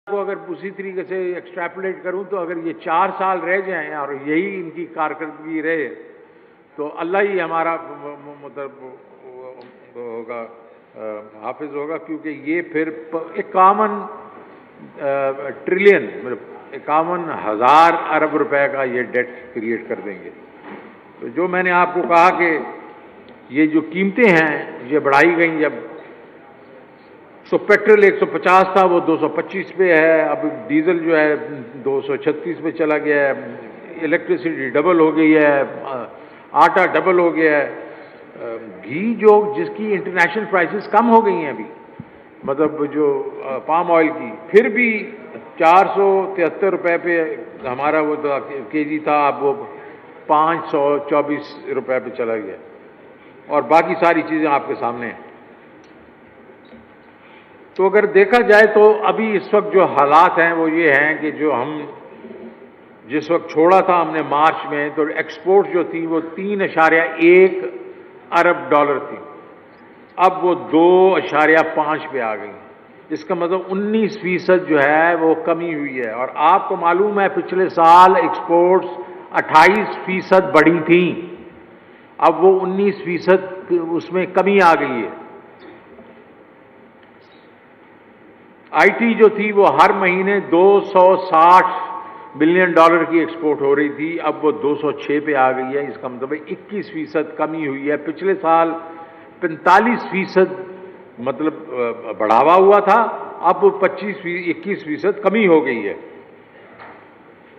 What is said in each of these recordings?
کو اگر اسی طریقے سے ایکسٹریپولیٹ کروں تو اگر یہ 4 سال رہ جائیں اور یہی ان کی کارکردگی رہے تو اللہ ہی ہمارا مطلب ہوگا، حافظ ہوگا، کیونکہ یہ پھر 51 ٹریلین مطلب 51,000 ارب روپے کا یہ ڈیٹ کریٹ کر دیں گے۔ تو جو میں نے آپ کو کہا کہ یہ جو قیمتیں ہیں یہ بڑھائی گئیں، جب پیٹرول 150 تھا وہ 225 پہ ہے، اب ڈیزل جو ہے 236 پہ چلا گیا ہے، الیکٹریسٹی ڈبل ہو گئی ہے، آٹا ڈبل ہو گیا ہے، گھی جو جس کی انٹرنیشنل پرائسز کم ہو گئی ہیں ابھی، مطلب جو پام آئل کی پھر بھی 473 روپے پہ ہمارا وہ کے جی تھا، اب وہ 524 روپے پہ چلا گیا، اور باقی ساری چیزیں آپ کے سامنے ہیں۔ تو اگر دیکھا جائے تو ابھی اس وقت جو حالات ہیں وہ یہ ہیں کہ جو ہم جس وقت چھوڑا تھا ہم نے مارچ میں، تو ایکسپورٹ جو تھی وہ 3.1 ارب ڈالر تھی، اب وہ 2.5 پہ آ گئی، اس کا مطلب 19% جو ہے وہ کمی ہوئی ہے۔ اور آپ کو معلوم ہے پچھلے سال ایکسپورٹس 28% بڑھی تھیں، اب وہ 19% اس میں کمی آ گئی ہے۔ آئی ٹی جو تھی وہ ہر مہینے 260 بلین ڈالر کی ایکسپورٹ ہو رہی تھی، اب وہ 206 پہ آ گئی ہے، اس کا مطلب 21% کمی ہوئی ہے۔ پچھلے سال 45% مطلب بڑھاوا ہوا تھا، اب 21% کمی ہو گئی ہے۔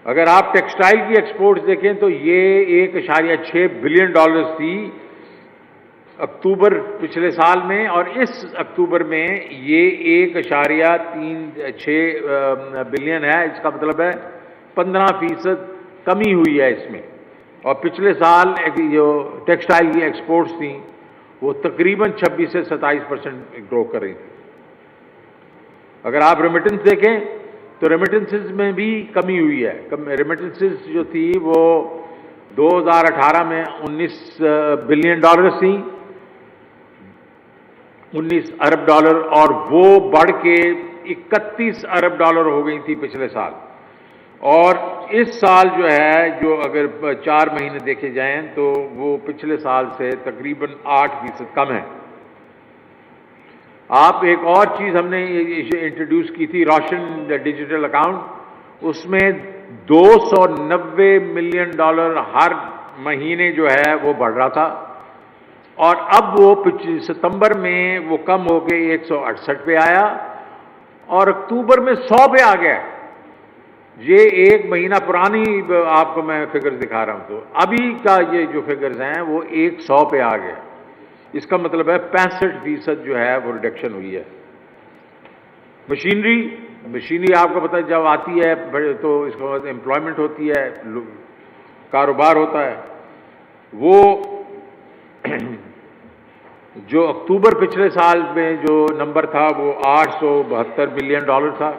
اگر آپ ٹیکسٹائل کی ایکسپورٹس دیکھیں تو یہ 1.6 بلین ڈالرز تھی اکتوبر پچھلے سال میں، اور اس اکتوبر میں یہ 1.36 بلین ہے، اس کا مطلب ہے 15% کمی ہوئی ہے اس میں۔ اور پچھلے سال جو ٹیکسٹائل کی ایکسپورٹس تھیں وہ تقریباً 26 سے 27% گرو کر رہی تھی۔ اگر آپ ریمیٹنس دیکھیں تو ریمیٹنسز میں بھی کمی ہوئی ہے، ریمیٹنسز جو تھی وہ 2018 میں 19 بلین ڈالر تھیں، 19 ارب ڈالر، اور وہ بڑھ کے 31 ارب ڈالر ہو گئی تھی پچھلے سال۔ اور اس سال جو ہے جو اگر 4 مہینے دیکھے جائیں تو وہ پچھلے سال سے تقریباً 8% کم ہے۔ آپ ایک اور چیز ہم نے انٹروڈیوس کی تھی، روشن ڈیجیٹل اکاؤنٹ، اس میں 290 ملین ڈالر ہر مہینے جو ہے وہ بڑھ رہا تھا، اور اب وہ ستمبر میں وہ کم ہو کے 168 پہ آیا، اور اکتوبر میں 100 پہ آ گیا۔ یہ 1 مہینہ پرانی آپ کو میں فگرز دکھا رہا ہوں، تو ابھی کا یہ جو فگرز ہیں وہ 100 پہ آ گیا، اس کا مطلب ہے 65% جو ہے وہ ریڈکشن ہوئی ہے۔ مشینری آپ کو پتہ ہے جب آتی ہے تو اس کا مطلب امپلائمنٹ ہوتی ہے، کاروبار ہوتا ہے۔ وہ جو اکتوبر پچھلے سال میں جو نمبر تھا وہ 872 ملین ڈالر تھا،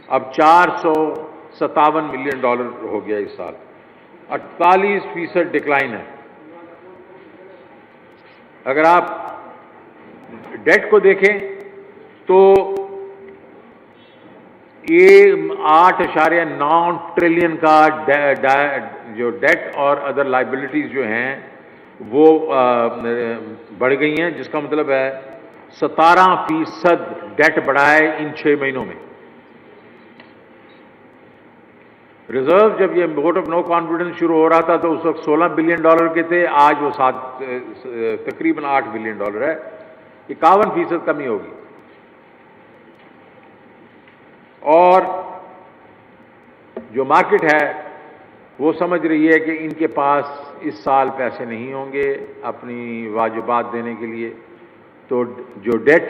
اب 457 ملین ڈالر ہو گیا اس سال، 48% ڈکلائن ہے۔ اگر آپ ڈیٹ کو دیکھیں تو یہ 8.9 ٹریلین کا جو ڈیٹ اور ادر لائبلٹیز جو ہیں وہ بڑھ گئی ہیں، جس کا مطلب ہے 17% ڈیٹ بڑھا ہے ان 6 مہینوں میں۔ ریزرو جب یہ ووٹ آف نو کانفیڈنس شروع ہو رہا تھا تو اس وقت 16 بلین ڈالر کے تھے، آج وہ تقریباً 8 بلین ڈالر ہے، 51% کمی ہوگی۔ اور جو مارکیٹ ہے وہ سمجھ رہی ہے کہ ان کے پاس اس سال پیسے نہیں ہوں گے اپنی واجبات دینے کے لیے، تو جو ڈیٹ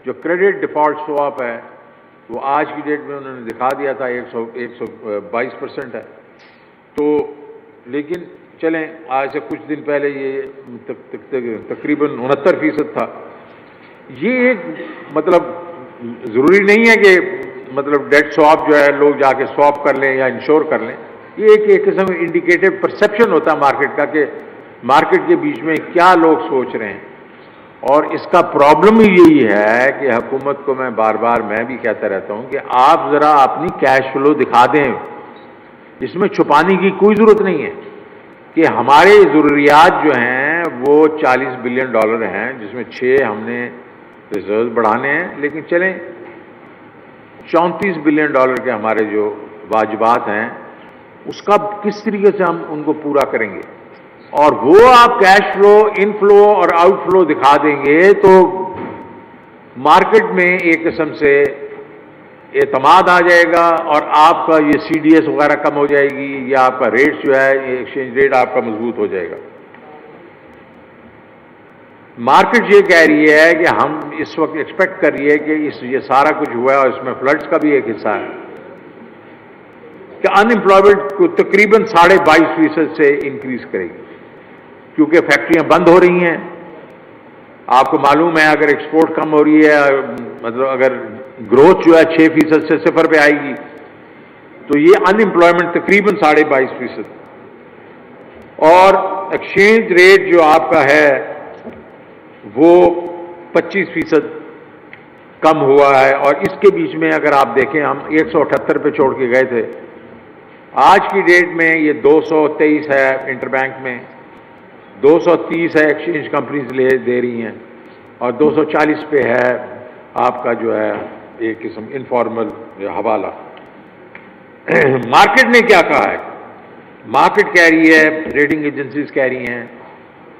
جو کریڈٹ ڈیفالٹ سواپ ہے وہ آج کی ڈیٹ میں انہوں نے دکھا دیا تھا 122% ہے۔ تو لیکن چلیں آج سے کچھ دن پہلے یہ تقریباً 69% تھا۔ یہ ایک مطلب ضروری نہیں ہے کہ مطلب ڈیٹ سواپ جو ہے لوگ جا کے سواپ کر لیں یا انشور کر لیں، یہ ایک قسم انڈیکیٹو پرسیپشن ہوتا ہے مارکیٹ کا کہ مارکیٹ کے بیچ میں کیا لوگ سوچ رہے ہیں۔ اور اس کا پرابلم ہی یہی ہے کہ حکومت کو میں بار بار میں بھی کہتا رہتا ہوں کہ آپ ذرا اپنی کیش فلو دکھا دیں. اس میں چھپانے کی کوئی ضرورت نہیں ہے کہ ہمارے ضروریات جو ہیں وہ $40 بلین ہیں، جس میں 6 ہم نے ریزرو بڑھانے ہیں، لیکن چلیں $34 بلین کے ہمارے جو واجبات ہیں اس کا کس طریقے سے ہم ان کو پورا کریں گے. اور وہ آپ کیش فلو، ان فلو اور آؤٹ فلو دکھا دیں گے تو مارکیٹ میں ایک قسم سے اعتماد آ جائے گا، اور آپ کا یہ سی ڈی ایس وغیرہ کم ہو جائے گی، یا آپ کا ریٹ جو ہے ایکسچینج ریٹ آپ کا مضبوط ہو جائے گا. مارکیٹ یہ کہہ رہی ہے کہ ہم اس وقت ایکسپیکٹ کر رہی ہے کہ یہ سارا کچھ ہوا ہے اور اس میں فلڈز کا بھی ایک حصہ ہے کہ ان امپلائمنٹ کو تقریباً 22.5% سے انکریز کرے گی، کیونکہ فیکٹریاں بند ہو رہی ہیں. آپ کو معلوم ہے اگر ایکسپورٹ کم ہو رہی ہے، مطلب اگر گروتھ جو ہے 6% سے 0 پہ آئے گی تو یہ ان امپلائمنٹ تقریباً 22.5%. اور ایکسچینج ریٹ جو آپ کا ہے وہ 25% کم ہوا ہے. اور اس کے بیچ میں اگر آپ دیکھیں ہم 178 پہ چھوڑ کے گئے تھے، آج کی ڈیٹ میں یہ 223 ہے انٹر بینک میں، 230 ہے ایکسچینج کمپنیز دے رہی ہیں، اور 240 پہ ہے آپ کا جو ہے ایک قسم انفارمل حوالہ. مارکیٹ نے کیا کہا ہے؟ مارکیٹ کہہ رہی ہے، ریٹنگ ایجنسیز کہہ رہی ہیں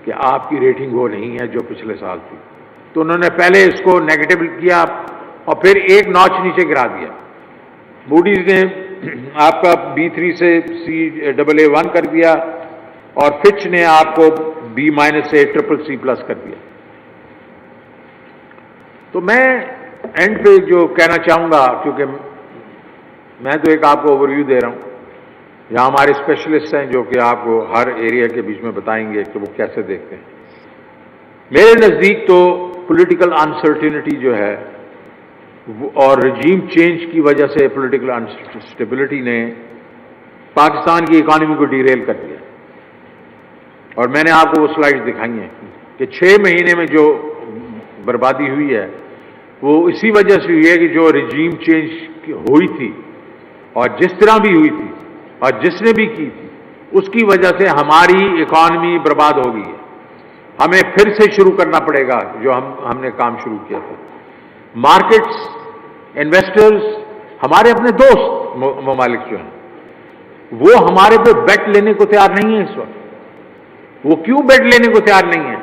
کہ آپ کی ریٹنگ وہ نہیں ہے جو پچھلے سال تھی. تو انہوں نے پہلے اس کو نیگیٹو کیا اور پھر ایک ناچ نیچے گرا دیا. موڈیز نے آپ کا B3 سے CAA1 کر دیا، اور فچ نے آپ کو B- سے CCC+ کر دیا. تو میں اینڈ پہ جو کہنا چاہوں گا، کیونکہ میں تو ایک آپ کو اوور ویو دے رہا ہوں، یہاں ہمارے اسپیشلسٹ ہیں جو کہ آپ کو ہر ایریا کے بیچ میں بتائیں گے کہ وہ کیسے دیکھتے ہیں. میرے نزدیک تو پولیٹیکل انسرٹینٹی جو ہے اور رجیم چینج کی وجہ سے پولیٹیکل انسٹیبلٹی نے پاکستان کی اکانومی کو ڈیریل کر دیا. اور میں نے آپ کو وہ سلائڈ دکھائی ہیں کہ 6 مہینے میں جو بربادی ہوئی ہے وہ اسی وجہ سے ہوئی ہے کہ جو رجیم چینج ہوئی تھی اور جس طرح بھی ہوئی تھی اور جس نے بھی کی تھی، اس کی وجہ سے ہماری اکانومی برباد ہو گئی ہے. ہمیں پھر سے شروع کرنا پڑے گا جو ہم نے کام شروع کیا تھا. مارکیٹس، انویسٹرز، ہمارے اپنے دوست ممالک جو ہیں وہ ہمارے پہ بیٹ لینے کو تیار نہیں ہیں اس وقت. وہ کیوں بیٹ لینے کو تیار نہیں ہیں؟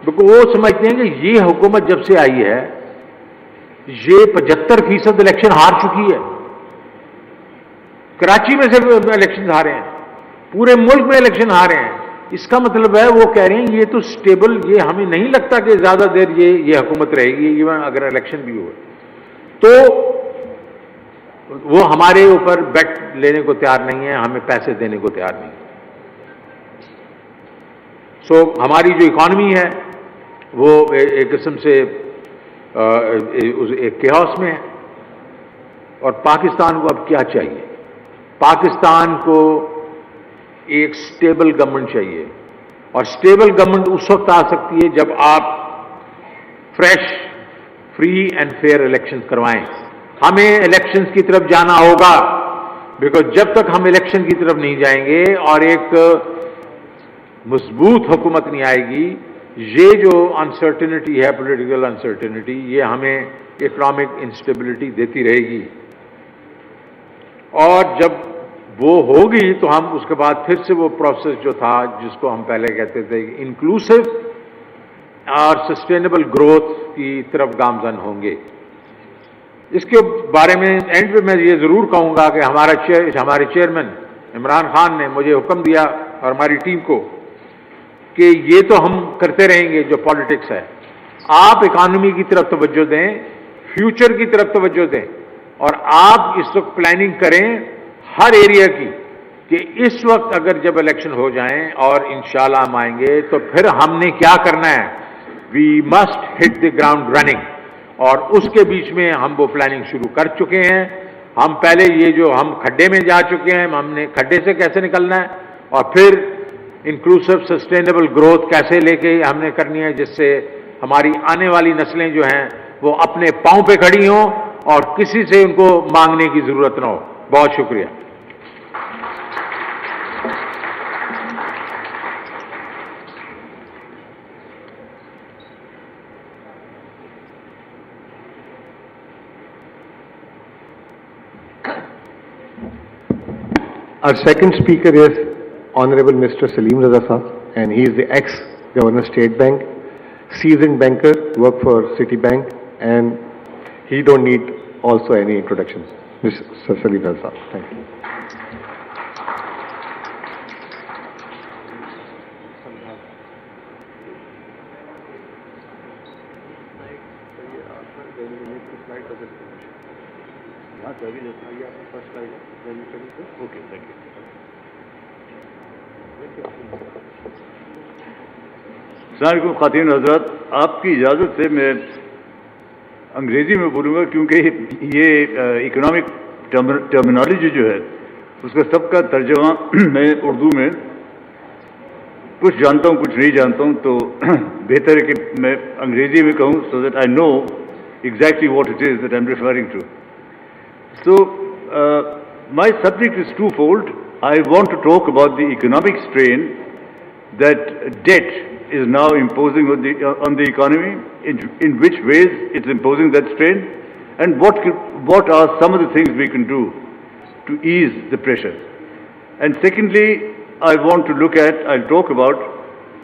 کیونکہ وہ سمجھتے ہیں کہ یہ حکومت جب سے آئی ہے یہ 75% الیکشن ہار چکی ہے. کراچی میں سے الیکشن ہارے ہیں، پورے ملک میں الیکشن ہارے ہیں. اس کا مطلب ہے وہ کہہ رہے ہیں یہ تو سٹیبل، یہ ہمیں نہیں لگتا کہ زیادہ دیر یہ حکومت رہے گی ایون اگر الیکشن بھی ہوئے. تو وہ ہمارے اوپر بیٹ لینے کو تیار نہیں ہے، ہمیں پیسے دینے کو تیار نہیں. سو ہماری جو اکانومی ہے وہ ایک قسم سے ایک کیوس میں ہے. اور پاکستان کو اب کیا چاہیے؟ پاکستان کو ایک سٹیبل گورنمنٹ چاہیے، اور سٹیبل گورنمنٹ اس وقت آ سکتی ہے جب آپ fresh, free and fair election کروائیں. ہمیں الیکشنز کی طرف جانا ہوگا، بیکاز جب تک ہم الیکشن کی طرف نہیں جائیں گے اور ایک مضبوط حکومت نہیں آئے گی، یہ جو انسرٹینٹی ہے، پولیٹیکل انسرٹینٹی، یہ ہمیں اکنامک انسٹیبلٹی دیتی رہے گی. اور جب وہ ہوگی تو ہم اس کے بعد پھر سے وہ پروسیس جو تھا جس کو ہم پہلے کہتے تھے انکلوسو اور سسٹینیبل گروتھ کی طرف گامزن ہوں گے. اس کے بارے میں اینڈ پہ میں یہ ضرور کہوں گا کہ ہمارے چیئرمین عمران خان نے مجھے حکم دیا اور ہماری ٹیم کو کہ یہ تو ہم کرتے رہیں گے جو پالیٹکس ہے، آپ اکانومی کی طرف توجہ دیں، فیوچر کی طرف توجہ دیں، اور آپ اس وقت پلاننگ کریں ہر ایریا کی کہ اس وقت اگر جب الیکشن ہو جائیں اور انشاءاللہ ہم آئیں گے تو پھر ہم نے کیا کرنا ہے. We must hit the ground running. اور اس کے بیچ میں ہم وہ پلاننگ شروع کر چکے ہیں. ہم پہلے یہ جو ہم کھڈے میں جا چکے ہیں، ہم نے کھڈے سے کیسے نکلنا ہے، اور پھر انکلوسو سسٹینیبل گروتھ کیسے لے کے ہم نے کرنی ہے جس سے हमारी आने वाली नस्लें जो हैं वो अपने पांव पे खड़ी हों और किसी से उनको मांगने की जरूरत ना हो। बहुत शुक्रिया। Our second speaker is Honorable Mr. Salim Raza Saab, and he is the ex-Governor State Bank, seasoned banker, worked for Citibank, and he don't need also any introductions. Mr. Salim Raza Saab, thank you. अस्सलामुअलैकुम ख़ातीन हज़रात, आपकी इजाज़त से मैं अंग्रेज़ी में बोलूँगा क्योंकि ये इकोनॉमिक टर्मिनोलॉजी जो है उसका सबका तर्जमा मैं उर्दू में कुछ जानता हूँ कुछ नहीं जानता हूँ, तो बेहतर है कि मैं अंग्रेज़ी में कहूँ so that I know exactly what it is that I'm referring to. So my subject is twofold. I want to talk about the economic strain that debt is now imposing on the economy, in which ways it's imposing that strain, and what are some of the things we can do to ease the pressure. And secondly, I'll talk about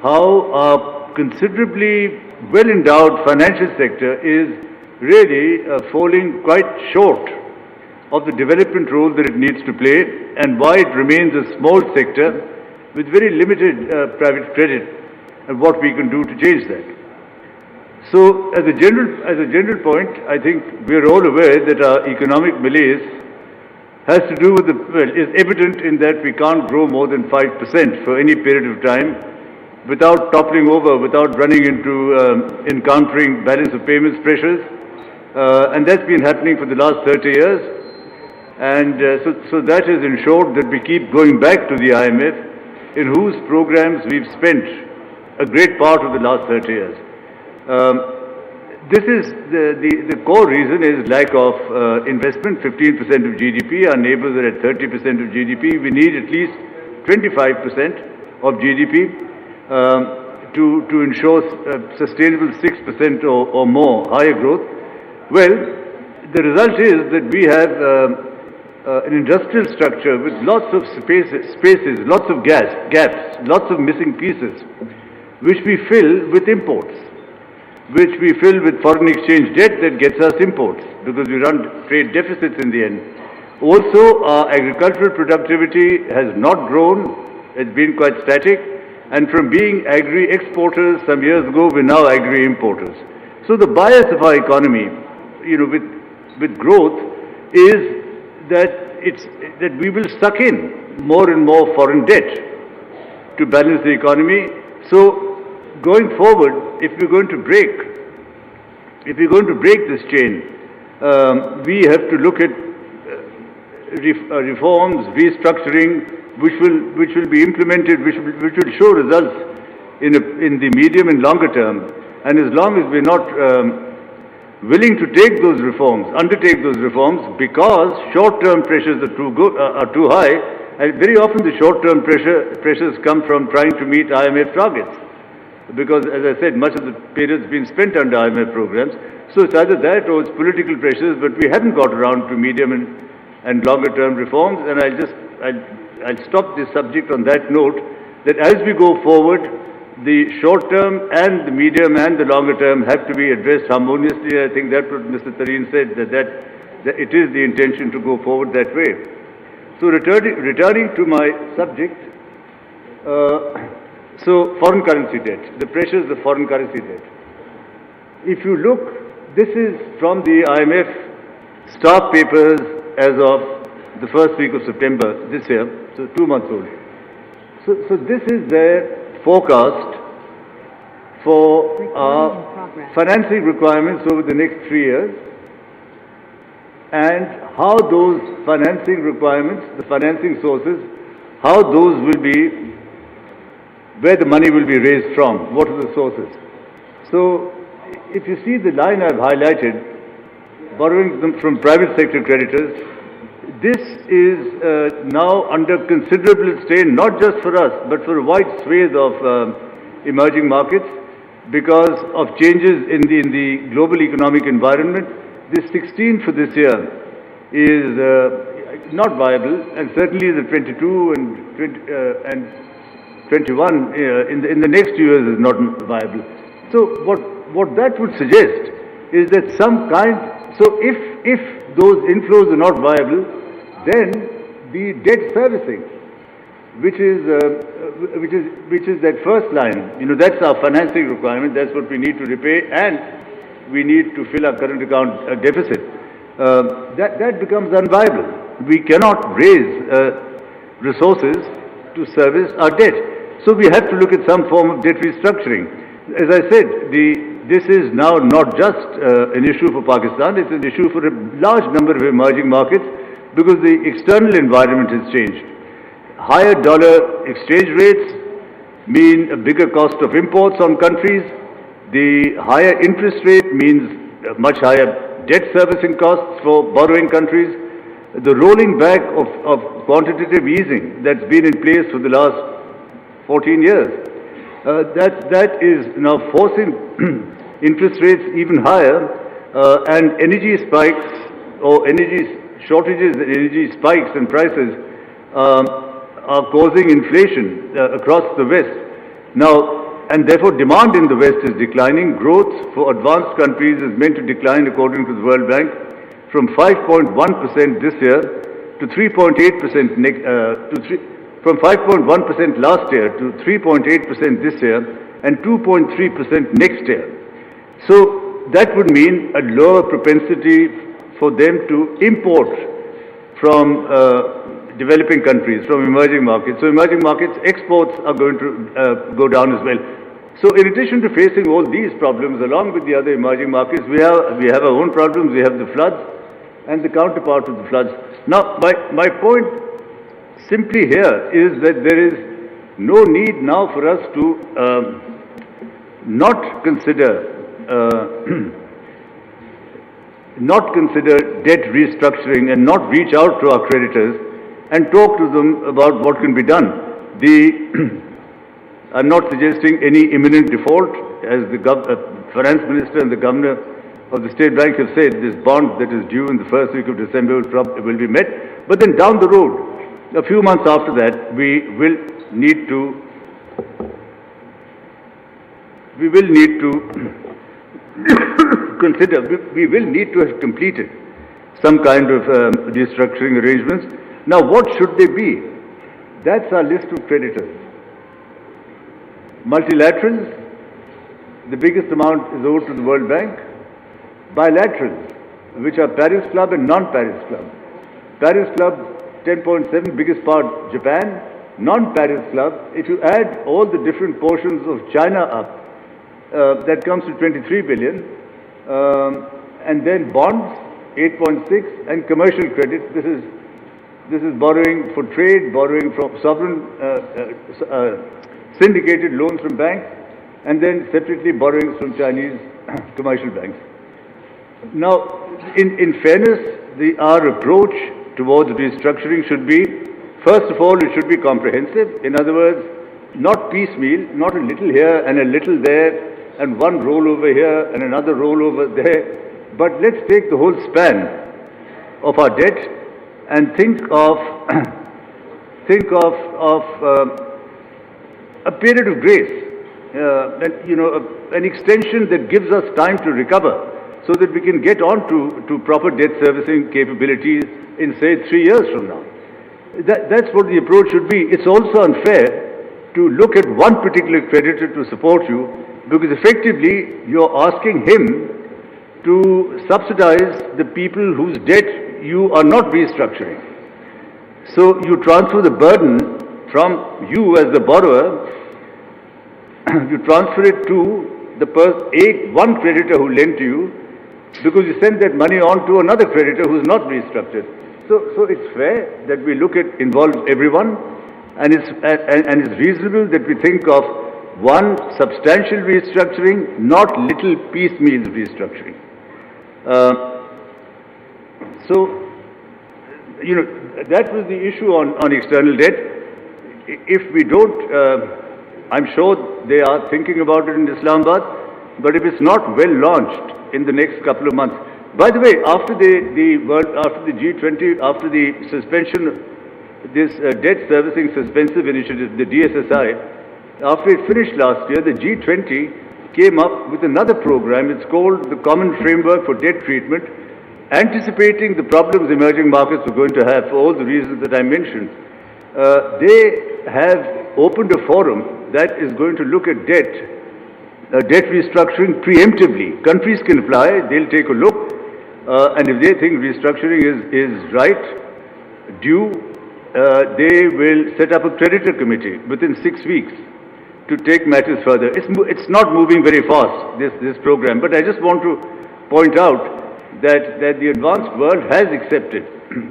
how our considerably well-endowed financial sector is really falling quite short of the development role that it needs to play, and why it remains a small sector with very limited private credit, and what we can do to change that. So, as a general point, I think we are all aware that our economic malaise has to do with is evident in that we can't grow more than 5% for any period of time without toppling over, without running into encountering balance of payments pressures, and that's been happening for the last 30 years. And so that has ensured that we keep going back to the IMF, in whose programs we've spent a great part of the last 30 years. This is the core reason is lack of investment. 15% of GDP, our neighbors are at 30% of GDP. We need at least 25% of GDP to ensure sustainable 6% or more higher growth. Well, the result is that we have an industrial structure with lots of spaces, lots of gaps, lots of missing pieces, which we fill with imports, which we fill with foreign exchange debt that gets us imports, because we run trade deficits in the end. Also, our agricultural productivity has not grown, it's been quite static, and from being agri-exporters some years ago, we're now agri-importers. So the bias of our economy, with growth is that we will suck in more and more foreign debt to balance the economy. So going forward, if we're going to break this chain, we have to look at reforms, restructuring, which will be implemented, which will show results in the medium and longer term. And as long as we're not willing to undertake those reforms, because short-term pressures are too high, and very often the short-term pressures come from trying to meet IMF targets, because, as I said, much of the period's been spent under IMF programs. So it's either that or it's political pressures, but we haven't got around to medium and longer-term reforms. And I'll stop this subject on that note, that as we go forward, the short term and the medium and the longer term have to be addressed harmoniously. I think that's what Mr. Tareen said, that it is the intention to go forward that way. So returning to my subject, so foreign currency debt, the pressures of foreign currency debt. If you look, this is from the IMF staff papers as of the first week of September this year, so 2 months old. So this is their forecast for our financing requirements over the next 3 years, and how those financing requirements, the financing sources, how those will be, where the money will be raised from, what are the sources. So if you see the line I've highlighted, borrowing from private sector creditors, this is now under considerable strain, not just for us, but for a wide swathe of emerging markets because of changes in the global economic environment. This 16 for this year is not viable, and certainly the 22 and 21 in the next 2 years is not viable. So what that would suggest is that some kind. So if those inflows are not viable, then the debt servicing, which is that first line, that's our financing requirement. That's what we need to repay, and we need to fill our current account deficit. That becomes unviable. We cannot raise resources to service our debt. So we have to look at some form of debt restructuring. As I said, this is now not just an issue for Pakistan, it's an issue for a large number of emerging markets because the external environment has changed. Higher dollar exchange rates mean a bigger cost of imports on countries. The higher interest rate means much higher debt servicing costs for borrowing countries. The rolling back of quantitative easing that's been in place for the last 14 years, that is now forcing interest rates even higher, and energy spikes or energy shortages, energy spikes and prices are causing inflation across the West. Now, and therefore demand in the West is declining. Growth for advanced countries is meant to decline according to the World Bank from 5.1% this year to 3.8% from 5.1% last year to 3.8% this year and 2.3% next year. So that would mean a lower propensity for them to import from developing countries, from emerging markets. So emerging markets exports are going to go down as well. So in addition to facing all these problems along with the other emerging markets, we have our own problems. We have the floods and the counterpart of the floods. Now, my point simply here is that there is no need now for us to not consider debt restructuring and not reach out to our creditors and talk to them about what can be done. I'm not suggesting any imminent default, as the finance minister and the governor of the state bank have said. This bond that is due in the first week of December will be met. But then down the road, a few months after that, we will need to consider, we will need to have completed some kind of restructuring arrangements. Now, what should they be? That's our list of creditors. Multilaterals, the biggest amount is owed to the World Bank. Bilaterals, which are Paris Club and non-Paris Club. Paris Club, 10.7, biggest part Japan. Non-Paris Club, if you add all the different portions of China up, that comes to 23 billion. And then bonds, 8.6, and commercial credit. This is borrowing for trade, borrowing from sovereign, syndicated loans from banks, and then separately borrowings from Chinese commercial banks. Now, in fairness, our approach towards restructuring should be, first of all, it should be comprehensive. In other words, not piecemeal, not a little here and a little there, and one rollover here and another rollover there, but let's take the whole span of our debt and think of a period of grace, an extension that gives us time to recover so that we can get on to proper debt servicing capabilities in, say, 3 years from now. That's what the approach should be. It's also unfair to look at one particular creditor to support you, because effectively you're asking him to subsidize the people whose debt you are not restructuring. So you transfer the burden from you as the borrower, you transfer it to the one creditor who lent to you, because you send that money on to another creditor who's not restructured. So it's fair that we look at involve everyone, and it's reasonable that we think of one substantial restructuring, not little piecemeal restructuring. So, that was the issue on external debt. If we don't, I'm sure they are thinking about it in Islamabad, but if it's not well launched in the next couple of months. By the way, after after the G20, after the suspension, this debt servicing suspensive initiative, the DSSI, after it finished last year, the G20 came up with another program. It's called the Common Framework for Debt Treatment, anticipating the problems emerging markets are going to have for all the reasons that I mentioned. They have opened a forum that is going to look at debt restructuring preemptively. Countries can apply, they'll take a look, and if they think restructuring is right, due, they will set up a creditor committee within 6 weeks to take matters further. It's not moving very fast, this program, but I just want to point out that the advanced world has accepted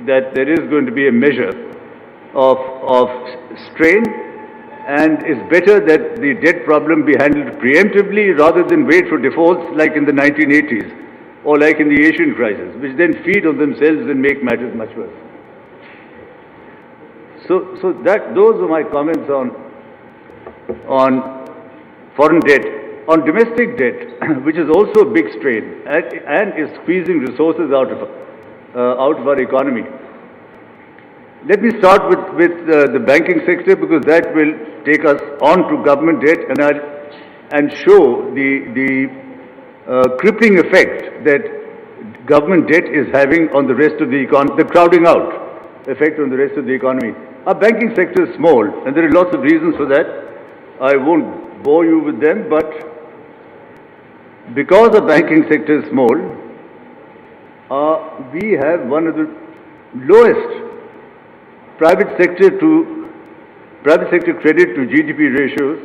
that there is going to be a measure of strain, and it's better that the debt problem be handled preemptively rather than wait for defaults like in the 1980s or like in the Asian crisis, which then feed on themselves and make matters much worse. So those are my comments on foreign debt. On domestic debt, which is also a big strain and is squeezing resources out of our economy. Let me start with the banking sector, because that will take us on to government debt and show the crippling effect that government debt is having on the rest of the economy, the crowding out effect on the rest of the economy. Our banking sector is small, and there are lots of reasons for that. I won't bore you with them, but because the banking sector is small, we have one of the lowest private sector credit to GDP ratios,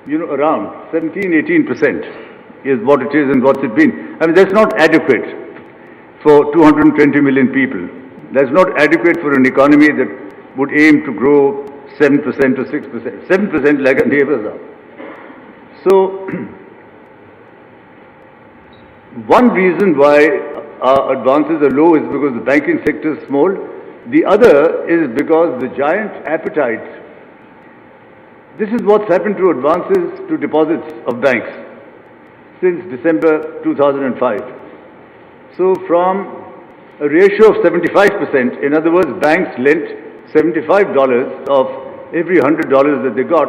around 17-18% is what it is and what's it been. I mean, that's not adequate for 220 million people. That's not adequate for an economy that would aim to grow 7% or 6%, 7% like our neighbors are. So, one reason why our advances are low is because the banking sector is small. The other is because the giant appetite. This is what's happened to advances to deposits of banks since December 2005. So from a ratio of 75%, in other words, banks lent $75 of every $100 that they got,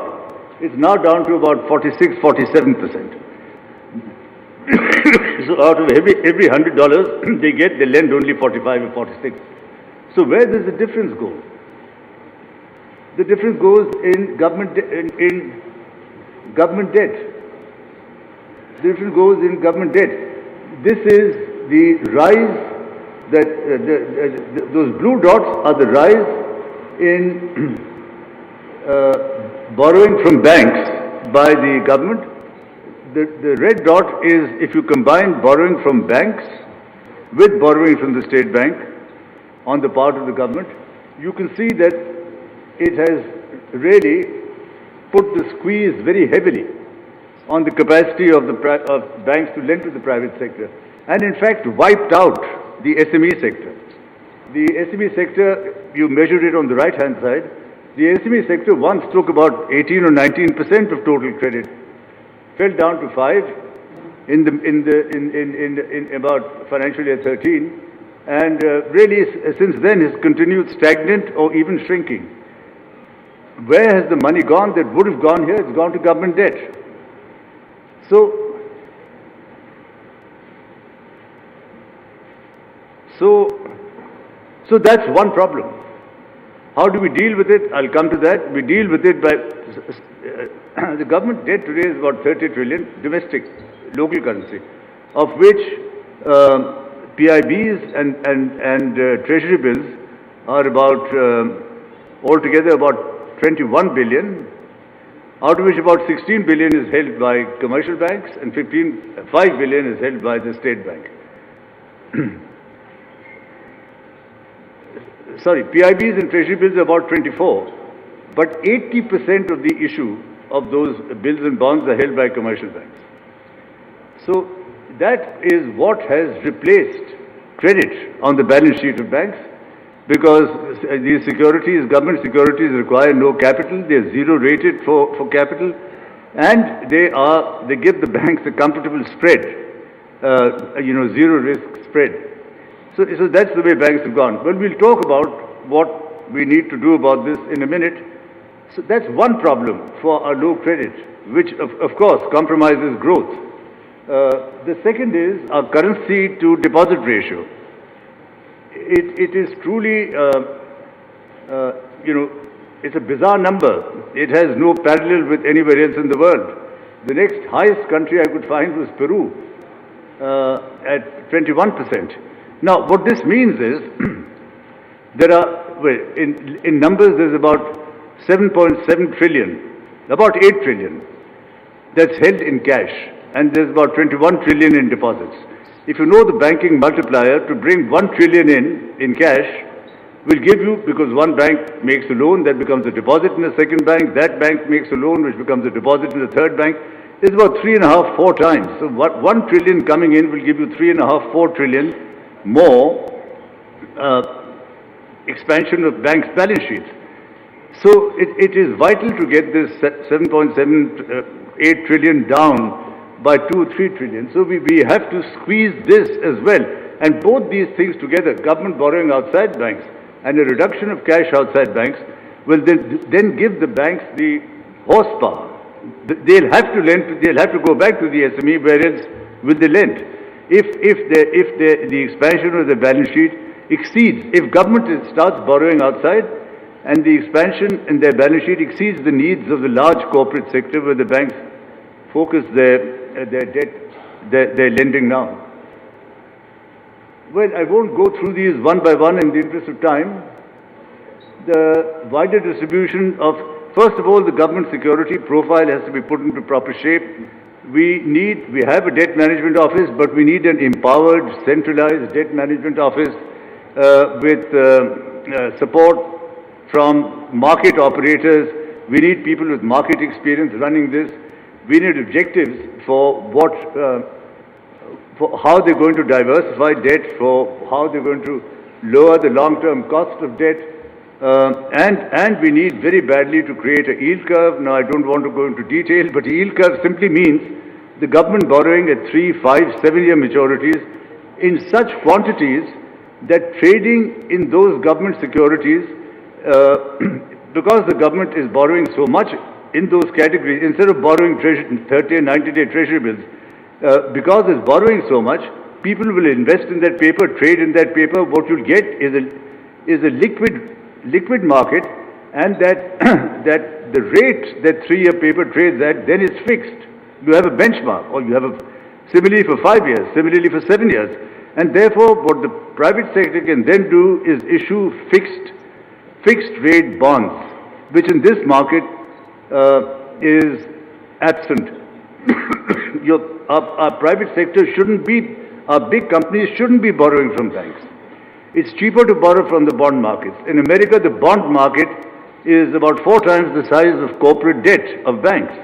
it's now down to about 46-47%. So out of every $100 they get, they lend only 45 or 46. So where does the difference go? The difference goes in government in government debt. The difference goes in government debt. This is the rise that those blue dots are the rise in borrowing from banks by the government. The red dot is if you combine borrowing from banks with borrowing from the state bank on the part of the government, you can see that it has really put the squeeze very heavily on the capacity of banks to lend to the private sector, and in fact wiped out the SME sector. The SME sector, you measured it on the right-hand side, the SME sector once took about 18 or 19% of total credit, fell down to 5 in about financial year 13, and really since then has continued stagnant or even shrinking. Where has the money gone that would have gone here? It's gone to government debt. So that's one problem. How do we deal with it? I'll come to that. We deal with it by the government debt today is about 30 trillion domestic, local currency, of which PIBs and treasury bills are about altogether about 21 billion, out of which about 16 billion is held by commercial banks and 5 billion is held by the state bank. Sorry, PIBs and treasury bills are about 24, but 80% of the issue of those bills and bonds are held by commercial banks. So that is what has replaced credit on the balance sheet of banks, because these securities, government securities, require no capital. They are zero rated for capital, and they give the banks a comfortable spread, zero risk spread. So that's the way banks have gone. Well, we'll talk about what we need to do about this in a minute. So that's one problem for our low credit, which of course compromises growth. The second is our currency to deposit ratio. It is truly, it's a bizarre number. It has no parallel with anywhere else in the world. The next highest country I could find was Peru, at 21%. Now, what this means is, there are, well, in numbers, there's about 7.7 trillion, about 8 trillion, that's held in cash, and there's about 21 trillion in deposits. If you know the banking multiplier, to bring 1 trillion in cash will give you, because one bank makes a loan, that becomes a deposit in the second bank, that bank makes a loan, which becomes a deposit in the third bank. It's about 3.5, 4 times. So 1 trillion coming in will give you 3.5, 4 trillion more expansion of banks' balance sheets. So it is vital to get this 7.78 trillion down by 2 or 3 trillion. So we have to squeeze this as well. And both these things together, government borrowing outside banks and a reduction of cash outside banks, will then give the banks the horsepower. They'll have to lend, they'll have to go back to the SME, where else will they lend? If the expansion of the balance sheet exceeds, if government starts borrowing outside and the expansion in their balance sheet exceeds the needs of the large corporate sector, where the banks focus their debt, their lending now. Well, I won't go through these one by one in the interest of time. The wider distribution of, first of all, the government security profile has to be put into proper shape. We have a debt management office, but we need an empowered, centralized debt management office with support from market operators. We need people with market experience running this. We need objectives for for how they're going to diversify debt, for how they're going to lower the long-term cost of debt, and we need very badly to create a yield curve. Now, I don't want to go into detail, but a yield curve simply means the government borrowing at 3, 5, 7-year maturities in such quantities that trading in those government securities, because the government is borrowing so much in those categories, instead of borrowing 30 and 90-day treasury bills, because it's borrowing so much, people will invest in that paper, trade in that paper. What you'll get is a liquid market, and that the rate that 3-year paper trades at then is fixed. You have a benchmark, or you have similarly for 5 years, similarly for 7 years, and therefore what the private sector can then do is issue fixed rate bonds, which in this market is absent. Our private sector shouldn't be, our big companies shouldn't be borrowing from banks. It's cheaper to borrow from the bond markets. In America, the bond market is about 4 times the size of corporate debt of banks.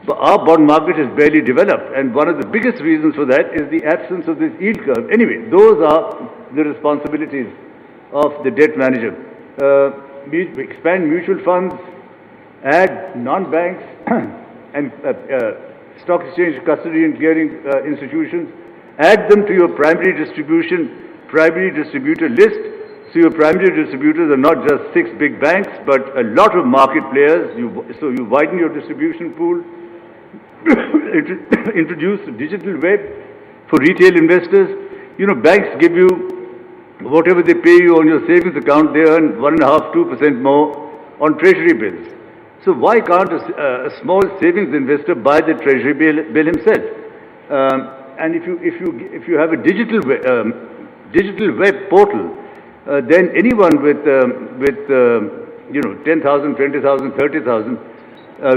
But our bond market is barely developed, and one of the biggest reasons for that is the absence of this yield curve. Anyway, those are the responsibilities of the debt manager. Expand mutual funds, add non-banks and stock exchange, custody and clearing institutions, add them to your primary distributor list, so your primary distributors are not just 6 big banks, but a lot of market players. So you widen your distribution pool, introduce a digital web for retail investors. You know, banks give you whatever they pay you on your savings account, they earn 1.5%, 2% more on treasury bills. So why can't a small savings investor buy the treasury bill himself? And if you have a digital web portal, then anyone with 10,000, 20,000, 30,000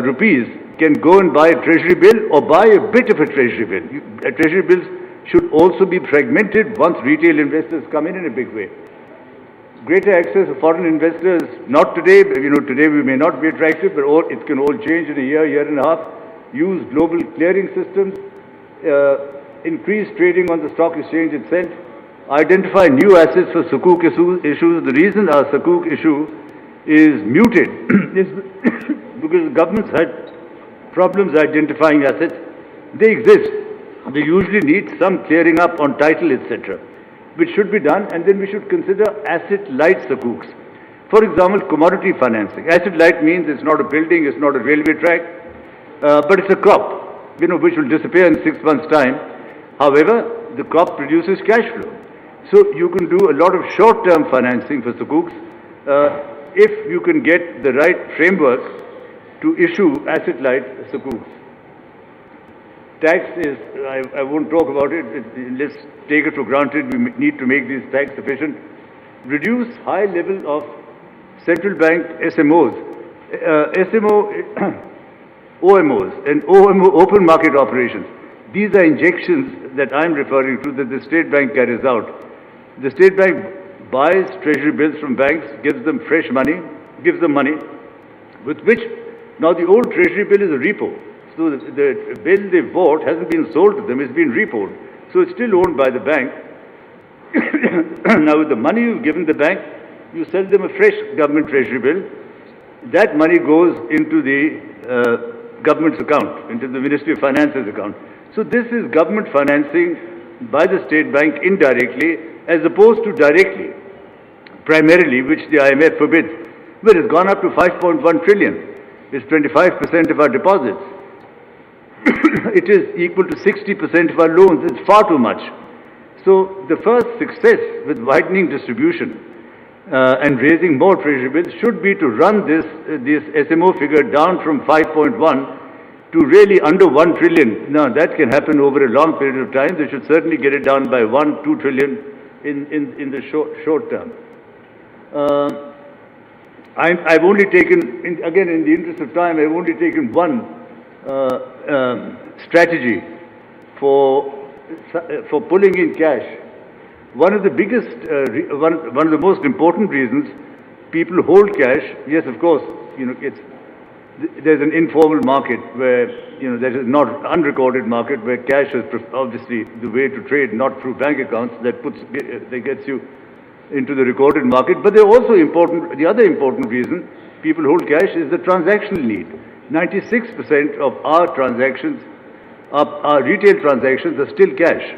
rupees can go and buy a treasury bill or buy a bit of a treasury bill. Treasury bills should also be fragmented once retail investors come in a big way. greater access of foreign investors, not today, today we may not be attractive, but it can all change in a year and a half. Use global clearing systems, increase trading on the stock exchange itself, identify new assets for sukuk issues. The reason our sukuk issue is muted is because the governments had problems identifying assets. They exist. They usually need some clearing up on title, etc., which should be done, and then we should consider asset-light sukuks. For example, commodity financing. Asset-light means it's not a building, it's not a railway track, but it's a crop, which will disappear in 6 months' time. However, the crop produces cash flow. So you can do a lot of short-term financing for sukuks if you can get the right framework to issue asset-light sukuks. Tax is, I won't talk about it, let's take it for granted, we need to make these tax efficient. Reduce high level of central bank SMOs, OMOs and open market operations. These are injections that I'm referring to that the State Bank carries out. The State Bank buys treasury bills from banks, gives them fresh money, gives them money, with which, now the old treasury bill is a repo. So the bill they bought hasn't been sold to them, it's been repoed. So it's still owned by the bank. Now with the money you've given the bank, you sell them a fresh government treasury bill. That money goes into the government's account, into the Ministry of Finance's account. So this is government financing by the State Bank indirectly as opposed to directly, primarily, which the IMF forbids. But it's gone up to 5.1 trillion. It's 25% of our deposits. It is equal to 60% of our loans. It's far too much. So the first success with widening distribution and raising more treasury bills should be to run this SMO figure down from 5.1 to really under 1 trillion. Now that can happen over a long period of time. They should certainly get it down by 1-2 trillion in the short term. I've only taken, again in the interest of time, I've only taken one strategy for pulling in cash. One of the biggest, one of the most important reasons people hold cash, yes, of course, there's an informal market where, there is not unrecorded market where cash is obviously the way to trade, not through bank accounts, that gets you into the recorded market. But they're also important, the other important reason people hold cash is the transactional need. 96% of our transactions, our retail transactions are still cash.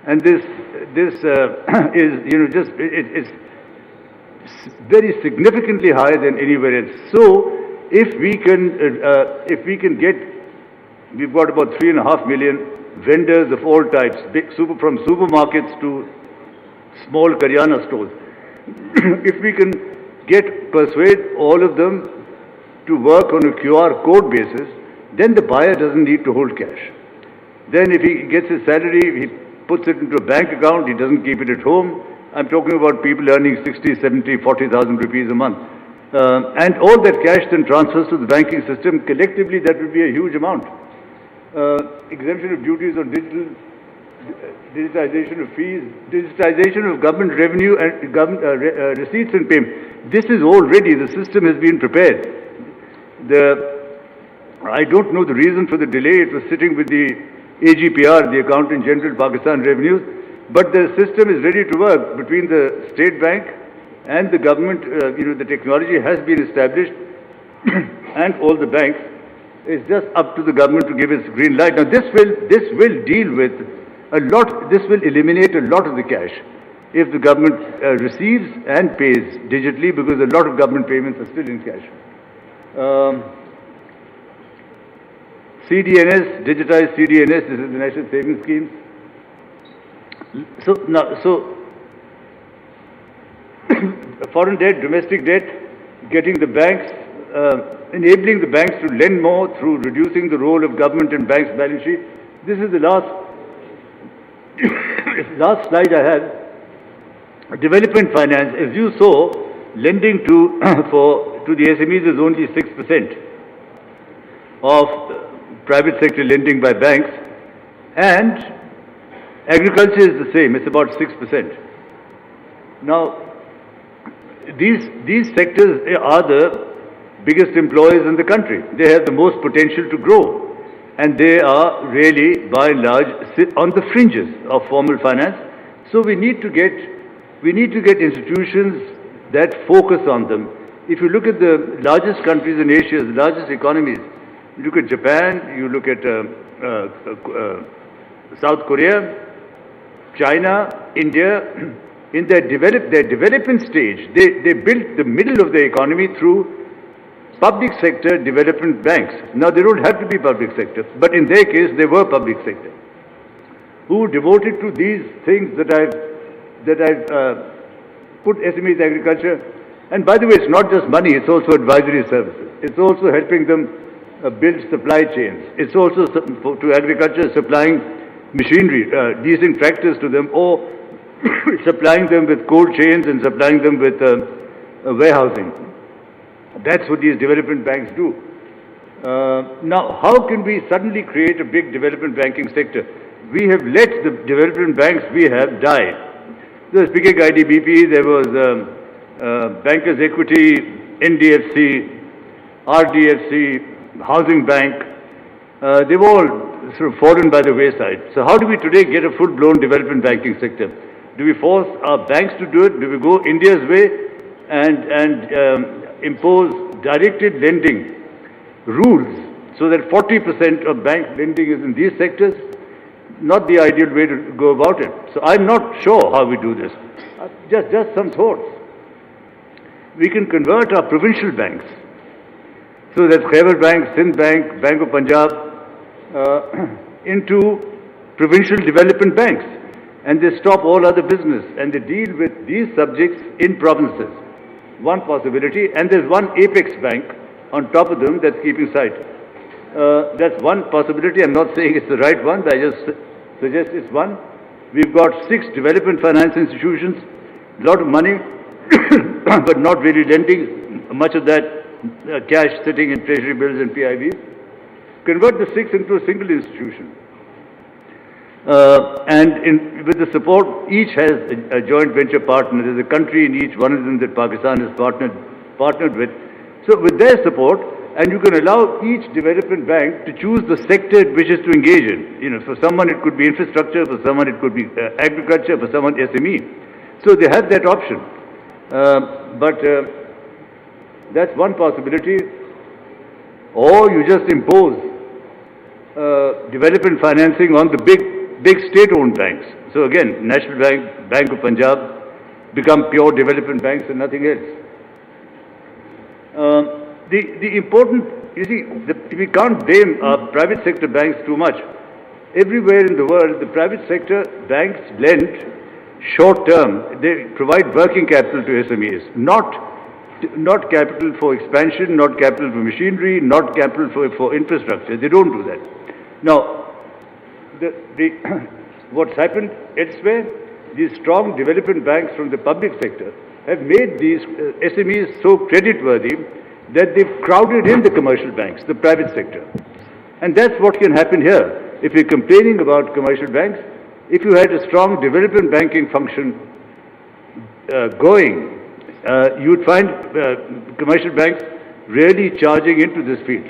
And this is, it's very significantly higher than anywhere else. So, if we can get, we've got about 3.5 million vendors of all types, from supermarkets to small karyana stores. If we can persuade all of them to work on a QR code basis, then the buyer doesn't need to hold cash. Then if he gets his salary, he puts it into a bank account, he doesn't keep it at home. I'm talking about people earning 60, 70, 40,000 rupees a month. And all that cash then transfers to the banking system. Collectively, that would be a huge amount. Exemption of duties on digital, digitization of fees, digitization of government revenue and government receipts and payment. This is already, the system has been prepared. I don't know the reason for the delay. It was sitting with the AGPR, the Accountant General Pakistan Revenues, but the system is ready to work between the State Bank and the government. The technology has been established and all the banks. It's just up to the government to give its green light. Now this will deal with a lot, this will eliminate a lot of the cash if the government receives and pays digitally, because a lot of government payments are still in cash. CDNS, digitized CDNS, this is the National Savings Scheme. So foreign debt, domestic debt, getting the banks, enabling the banks to lend more through reducing the role of government and banks' balance sheet. This is the last slide I had. Development finance, as you saw, lending to the SMEs is only 6% of private sector lending by banks, and agriculture is the same, it's about 6%. Now, these sectors are the biggest employers in the country. They have the most potential to grow, and they are really, by and large, on the fringes of formal finance. So we need to get institutions that focus on them. If you look at the largest countries in Asia, the largest economies, you look at Japan, you look at South Korea, China, India, in their development stage, they built the middle of the economy through public sector development banks. Now, they don't have to be public sector, but in their case, they were public sector, who devoted to these things that I've put SMEs agriculture. And by the way, it's not just money, it's also advisory services. It's also helping them build supply chains. It's also to agriculture supplying machinery, leasing tractors to them, or supplying them with cold chains and supplying them with warehousing. That's what these development banks do. Now, how can we suddenly create a big development banking sector? We have let the development banks we have die. There was Big IDBP, there was Bankers Equity, NDFC, RDFC, Housing Bank. They've all sort of fallen by the wayside. So how do we today get a full-blown development banking sector? Do we force our banks to do it? Do we go India's way and impose directed lending rules so that 40% of bank lending is in these sectors? Not the ideal way to go about it. So I'm not sure how we do this. Just some thoughts. We can convert our provincial banks. So that's Khyber Bank, Sindh Bank, Bank of Punjab, into provincial development banks. And they stop all other business and they deal with these subjects in provinces. One possibility, and there's one apex bank on top of them that's keeping sight. That's one possibility. I'm not saying it's the right one, but I just suggest it's one. We've got 6 development finance institutions, a lot of money, but not really lending, much of that cash sitting in treasury bills and PIBs. Convert the 6 into a single institution. With the support, each has a joint venture partner. There's a country in each, one of them that Pakistan has partnered with. So with their support, and you can allow each development bank to choose the sector it wishes to engage in. You know, for someone it could be infrastructure, for someone it could be agriculture, for someone SME. So they have that option. That's one possibility. Or you just impose development financing on the big state-owned banks. So again, National Bank, Bank of Punjab become pure development banks and nothing else. The important, you see, we can't blame our private sector banks too much. Everywhere in the world, the private sector banks lend short-term. They provide working capital to SMEs, not capital for expansion, not capital for machinery, not capital for infrastructure. They don't do that. Now, what's happened elsewhere, these strong development banks from the public sector have made these SMEs so creditworthy that they've crowded in the commercial banks, the private sector. And that's what can happen here. If you're complaining about commercial banks, if you had a strong development banking function going, you'd find commercial banks really charging into this field.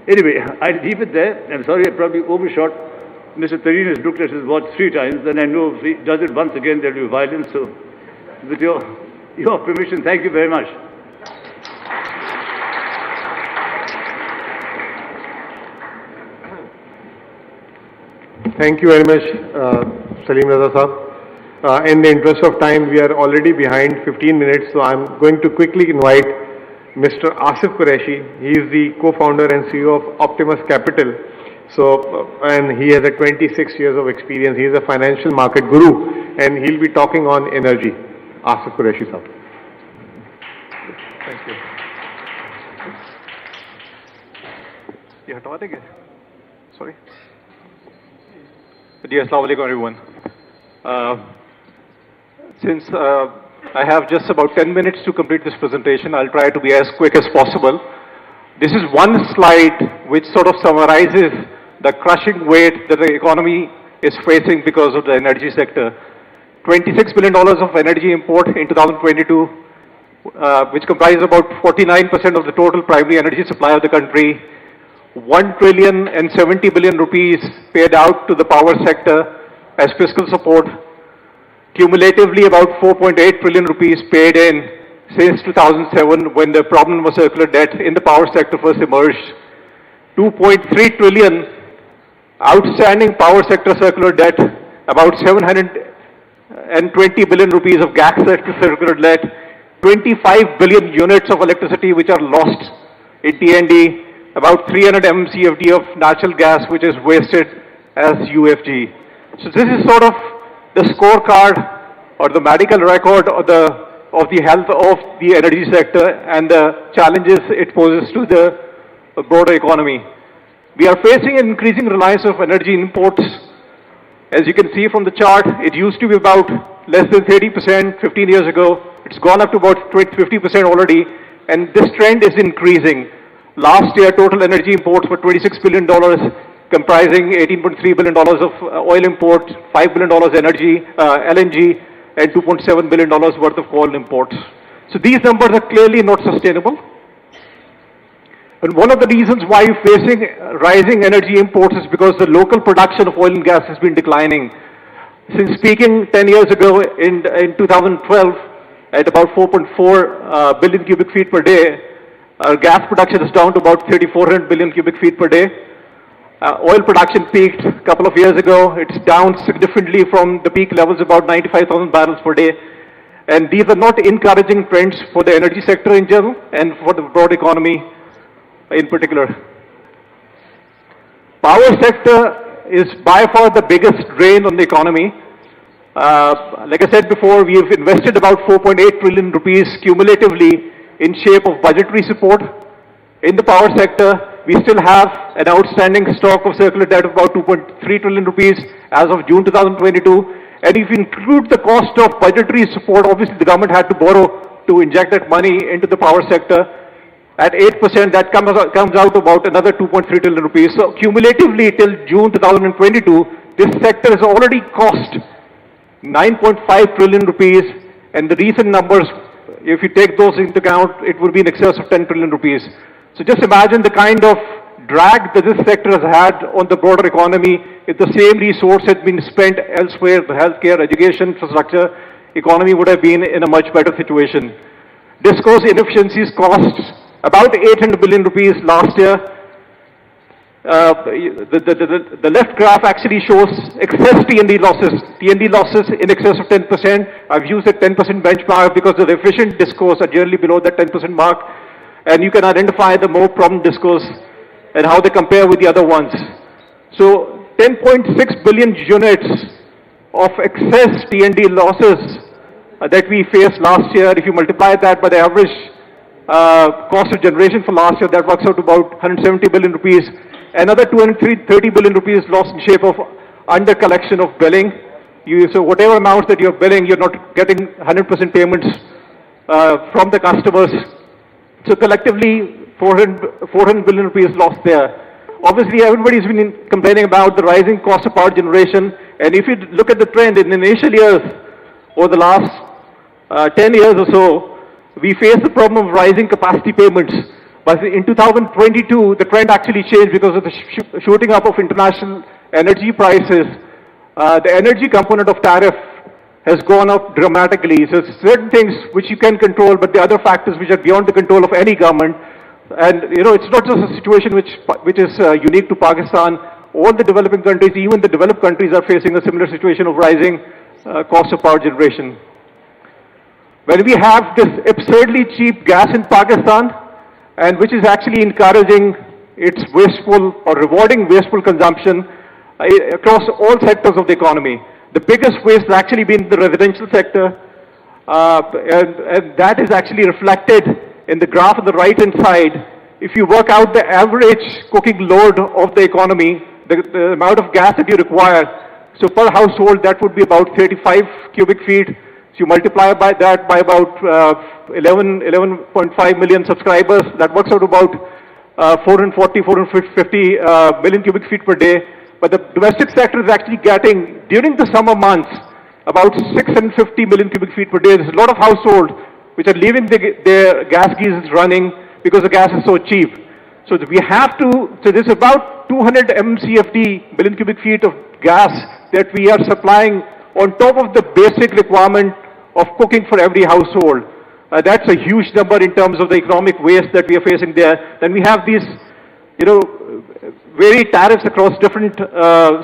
Anyway, I'll leave it there. I'm sorry I probably overshot. Mr. Tazeen has looked at his watch 3 times, and I know if he does it once again, there'll be violence. So, with your permission, thank you very much. Thank you very much, Salim Raza Saab. In the interest of time, we are already behind 15 minutes, so I'm going to quickly invite Mr. Asif Qureshi. He is the co-founder and CEO of Optimus Capital. So, and he has a 26 years of experience. He is a financial market guru, and he'll be talking on energy. Asif Qureshi Saab. Thank you. You have to Sorry. Dear Assalamu alaikum everyone. Since I have just about 10 minutes to complete this presentation, I'll try to be as quick as possible. This is one slide which sort of summarizes the crushing weight that the economy is facing because of the energy sector. $26 billion of energy import in 2022, which comprises about 49% of the total primary energy supply of the country, 1,070 billion rupees paid out to the power sector as fiscal support, cumulatively about 4.8 trillion rupees paid in since 2007 when the problem of circular debt in the power sector first emerged, 2.3 trillion outstanding power sector circular debt, about 720 billion rupees of gas sector circular debt, 25 billion units of electricity which are lost in T&D, about 300 MMCFD of natural gas which is wasted as UFG. So this is sort of the scorecard or the medical record of the health of the energy sector and the challenges it poses to the broader economy. We are facing an increasing reliance of energy imports. As you can see from the chart, it used to be about less than 30% 15 years ago. It's gone up to about 50% already, and this trend is increasing. Last year, total energy imports were $26 billion, comprising $18.3 billion of oil imports, $5 billion energy, LNG, and $2.7 billion worth of coal imports. So these numbers are clearly not sustainable. And one of the reasons why we're facing rising energy imports is because the local production of oil and gas has been declining. Since peaking 10 years ago in 2012 at about 4.4 billion cubic feet per day, our gas production is down to about 3,400 billion cubic feet per day. Oil production peaked a couple of years ago. It's down significantly from the peak levels, about 95,000 barrels per day. And these are not encouraging trends for the energy sector in general and for the broad economy in particular. Power sector is by far the biggest drain on the economy. Like I said before, we have invested about 4.8 trillion rupees cumulatively in shape of budgetary support. In the power sector, we still have an outstanding stock of circular debt of about 2.3 trillion rupees as of June 2022. And if you include the cost of budgetary support, obviously the government had to borrow to inject that money into the power sector. At 8%, that comes out to about another 2.3 trillion rupees. So cumulatively till June 2022, this sector has already cost 9.5 trillion rupees. And the recent numbers, if you take those into account, it would be in excess of 10 trillion rupees. So just imagine the kind of drag that this sector has had on the broader economy if the same resource had been spent elsewhere, the healthcare, education, infrastructure, economy would have been in a much better situation. Discourse inefficiencies cost about 800 billion rupees last year. The left graph actually shows excess T&D losses. T&D losses in excess of 10%. I've used a 10% benchmark because the efficient discourse are generally below that 10% mark. And you can identify the more prominent discourse and how they compare with the other ones. So 10.6 billion units of excess T&D losses that we faced last year. If you multiply that by the average cost of generation for last year, that works out to about 170 billion rupees. Another 230 billion rupees lost in shape of under collection of billing. So whatever amounts that you're billing, you're not getting 100% payments from the customers. So collectively, 400 billion rupees lost there. Obviously, everybody's been complaining about the rising cost of power generation. And if you look at the trend in the initial years, over the last 10 years or so, we faced the problem of rising capacity payments. But in 2022, the trend actually changed because of the shooting up of international energy prices. The energy component of tariff has gone up dramatically. So certain things which you can control, but the other factors which are beyond the control of any government. And you know, it's not just a situation which is unique to Pakistan. All the developing countries, even the developed countries, are facing a similar situation of rising cost of power generation. When we have this absurdly cheap gas in Pakistan, and which is actually encouraging its wasteful or rewarding wasteful consumption across all sectors of the economy. The biggest waste has actually been the residential sector, and that is actually reflected in the graph on the right-hand side. If you work out the average cooking load of the economy, the amount of gas that you require, so per household, that would be about 35 cubic feet. So you multiply by that by about 11.5 million subscribers. That works out about 450 million cubic feet per day. But the domestic sector is actually getting, during the summer months, about 650 million cubic feet per day. There's a lot of households which are leaving their gas geysers running because the gas is so cheap. So we have to, so there's about 200 MCFD, billion cubic feet of gas that we are supplying on top of the basic requirement of cooking for every household. That's a huge number in terms of the economic waste that we are facing there. Then we have these, varied tariffs across different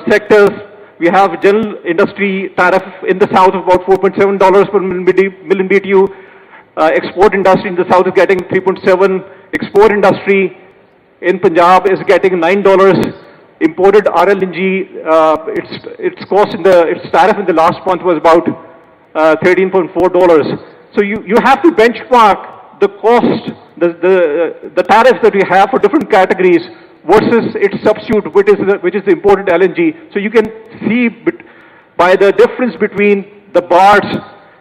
sectors. We have general industry tariff in the south of about $4.7 per million BTU. Export industry in the south is getting 3.7. Export industry in Punjab is getting $9. Imported RLNG, its cost in its tariff in the last month was about $13.4. So you have to benchmark the cost, the tariffs that we have for different categories versus its substitute, which is the imported LNG. So you can see by the difference between the bars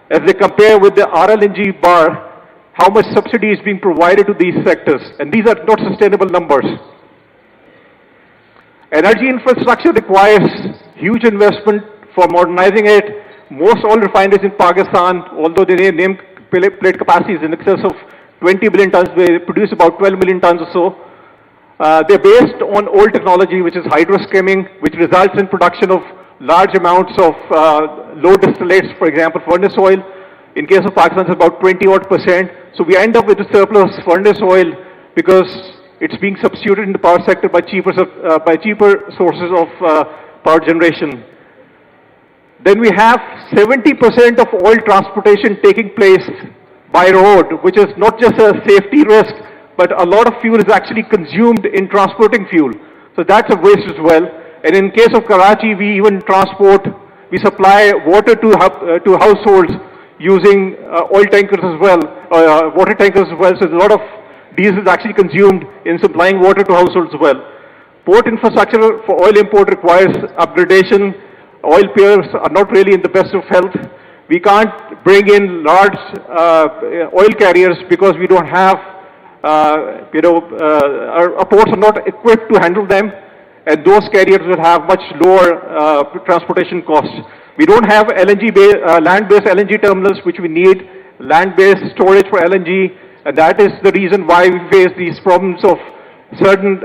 as they compare with the RLNG bar, how much subsidy is being provided to these sectors. And these are not sustainable numbers. Energy infrastructure requires huge investment for modernizing it. Most oil refineries in Pakistan, although they name plate capacities in excess of 20 billion tons, they produce about 12 million tons or so. They're based on old technology, which is hydroskimming, which results in production of large amounts of low distillates, for example, furnace oil. In case of Pakistan, it's about 20-odd%. So we end up with a surplus furnace oil because it's being substituted in the power sector by cheaper sources of power generation. Then we have 70% of oil transportation taking place by road, which is not just a safety risk, but a lot of fuel is actually consumed in transporting fuel. So that's a waste as well. And in case of Karachi, we even we supply water to households using oil tankers as well, water tankers as well. So there's a lot of diesel is actually consumed in supplying water to households as well. Port infrastructure for oil import requires upgradation. Oil piers are not really in the best of health. We can't bring in large oil carriers because we don't have, our ports are not equipped to handle them, and those carriers will have much lower transportation costs. We don't have land-based LNG terminals, which we need, land-based storage for LNG, and that is the reason why we face these problems of certain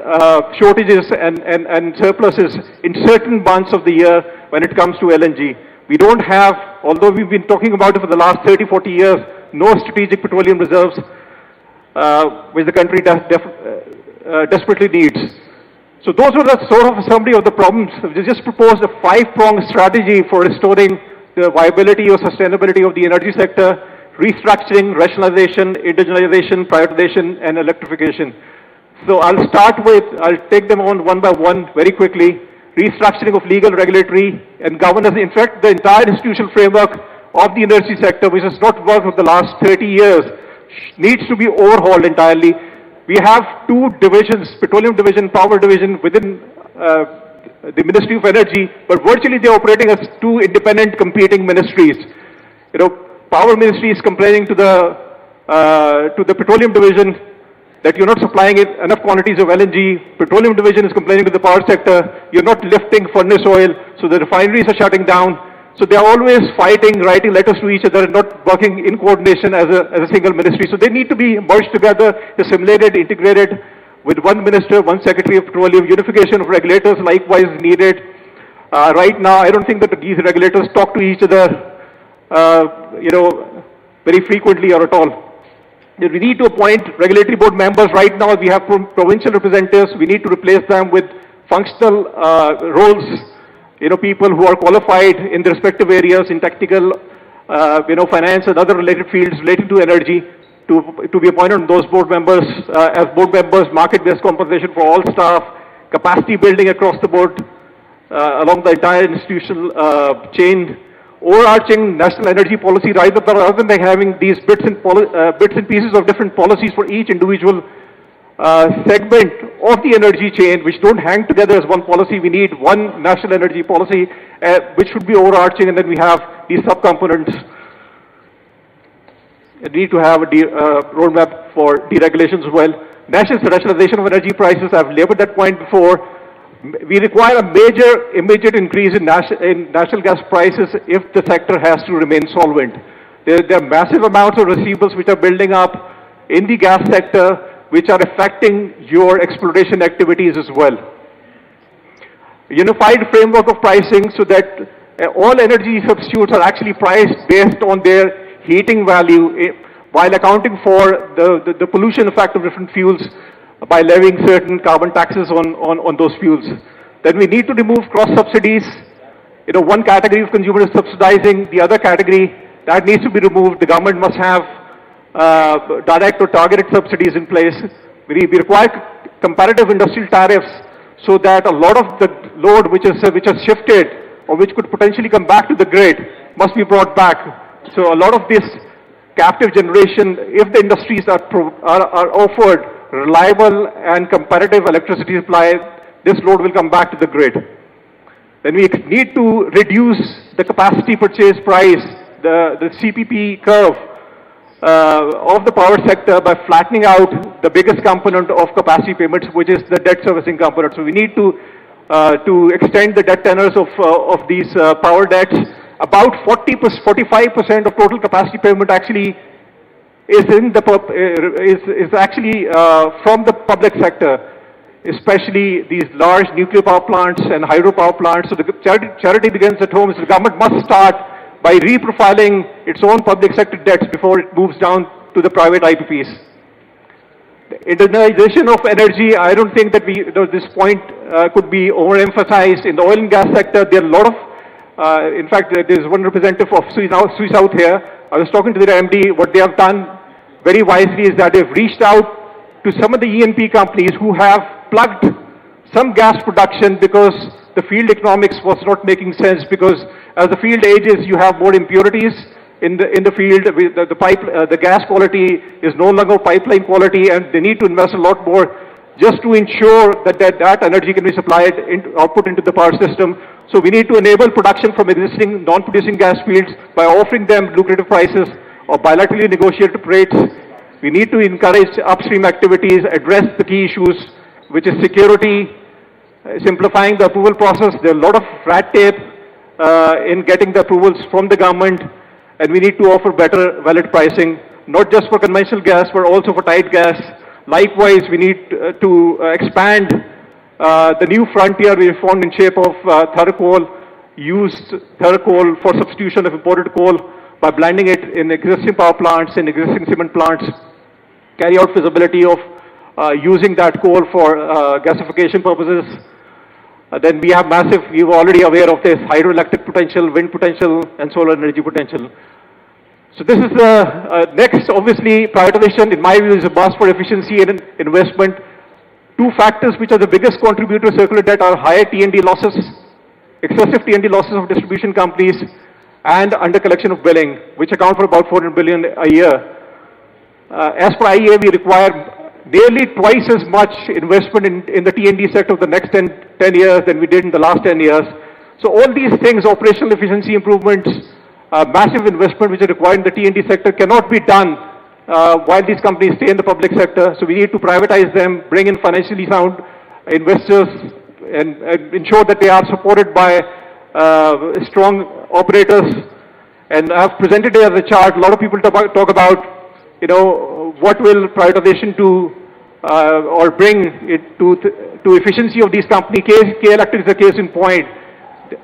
shortages and surpluses in certain months of the year when it comes to LNG. We don't have, although we've been talking about it for the last 30, 40 years, no strategic petroleum reserves, which the country desperately needs. So those were the sort of a summary of the problems. We just proposed a 5-pronged strategy for restoring the viability or sustainability of the energy sector: restructuring, rationalization, indigenization, privatization, and electrification. So I'll take them on one by one very quickly. Restructuring of legal, regulatory, and governance. In fact, the entire institutional framework of the energy sector, which has not worked for the last 30 years, needs to be overhauled entirely. We have 2 divisions, petroleum division, power division, within the Ministry of Energy, but virtually they're operating as 2 independent competing ministries. Power Ministry is complaining to the petroleum division that you're not supplying it enough quantities of LNG. Petroleum division is complaining to the power sector, you're not lifting furnace oil, so the refineries are shutting down. So they're always fighting, writing letters to each other, and not working in coordination as a single ministry. So they need to be merged together, assimilated, integrated with one minister, one secretary of petroleum. Unification of regulators likewise is needed. Right now, I don't think that these regulators talk to each other, very frequently or at all. We need to appoint regulatory board members. Right now, we have provincial representatives. We need to replace them with functional roles, people who are qualified in the respective areas in technical, finance and other related fields relating to energy to be appointed on those board members. As board members, market-based compensation for all staff, capacity building across the board, along the entire institutional chain. Overarching national energy policy, rather than having these bits and pieces of different policies for each individual segment of the energy chain, which don't hang together as one policy. We need one national energy policy, which should be overarching, and then we have these subcomponents. We need to have a roadmap for deregulation as well. National rationalization of energy prices, I've labeled that point before. We require a major immediate increase in natural gas prices if the sector has to remain solvent. There are massive amounts of receivables which are building up in the gas sector, which are affecting your exploration activities as well. Unified framework of pricing so that all energy substitutes are actually priced based on their heating value while accounting for the pollution effect of different fuels by levying certain carbon taxes on those fuels. Then we need to remove cross subsidies. One category of consumer is subsidizing the other category. That needs to be removed. The government must have direct or targeted subsidies in place. We require comparative industrial tariffs so that a lot of the load which has shifted or which could potentially come back to the grid must be brought back. So a lot of this captive generation, if the industries are offered reliable and competitive electricity supply, this load will come back to the grid. Then we need to reduce the capacity purchase price, the CPP curve of the power sector by flattening out the biggest component of capacity payments, which is the debt servicing component. So we need to extend the debt tenors of these power debts. About 45% of total capacity payment actually is actually from the public sector, especially these large nuclear power plants and hydropower plants. So the charity begins at home. So the government must start by reprofiling its own public sector debts before it moves down to the private IPPs. The internalization of energy, I don't think that this point could be overemphasized. In the oil and gas sector, there are a lot of, in fact, there's one representative of Sui South here. I was talking to their MD. What they have done very wisely is that they've reached out to some of the E&P companies who have plugged some gas production because the field economics was not making sense, because as the field ages, you have more impurities in the field. The gas quality is no longer pipeline quality, and they need to invest a lot more just to ensure that energy can be supplied or put into the power system. So we need to enable production from existing non-producing gas fields by offering them lucrative prices or bilaterally negotiated rates. We need to encourage upstream activities, address the key issues, which is security, simplifying the approval process. There are a lot of red tape in getting the approvals from the government, and we need to offer better valid pricing, not just for conventional gas, but also for tight gas. Likewise, we need to expand the new frontier we formed in shape of thermal coal, use thermal coal for substitution of imported coal by blending it in existing power plants and existing cement plants, carry out feasibility of using that coal for gasification purposes. Then we have massive, you're already aware of this, hydroelectric potential, wind potential, and solar energy potential. So this is the next, obviously, prioritization, in my view, is a bust for efficiency and investment. Two factors which are the biggest contributor to circular debt are higher T&D losses, excessive T&D losses of distribution companies, and under collection of billing, which account for about 400 billion a year. As per IEA, we require nearly twice as much investment in the T&D sector of the next 10 years than we did in the last 10 years. So all these things, operational efficiency improvements, massive investment which are required in the T&D sector, cannot be done while these companies stay in the public sector. So we need to privatize them, bring in financially sound investors, and ensure that they are supported by strong operators. And I've presented it as a chart. A lot of people talk about, what will privatization do or bring it to efficiency of these companies. K Electric is a case in point.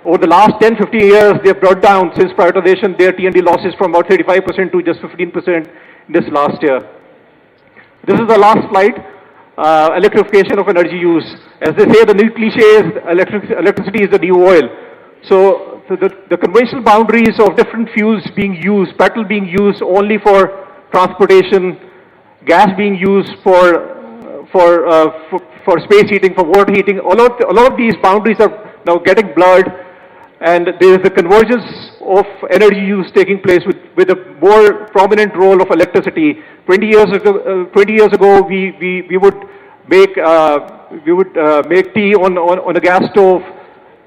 Over the last 10-15 years, they have brought down, since privatization, their T&D losses from about 35% to just 15% this last year. This is the last slide. Electrification of energy use. As they say, the new cliche is electricity is the new oil. So the conventional boundaries of different fuels being used, petrol being used only for transportation, gas being used for space heating, for water heating, a lot of these boundaries are now getting blurred, and there is a convergence of energy use taking place with a more prominent role of electricity. 20 years ago, we would make tea on a gas stove,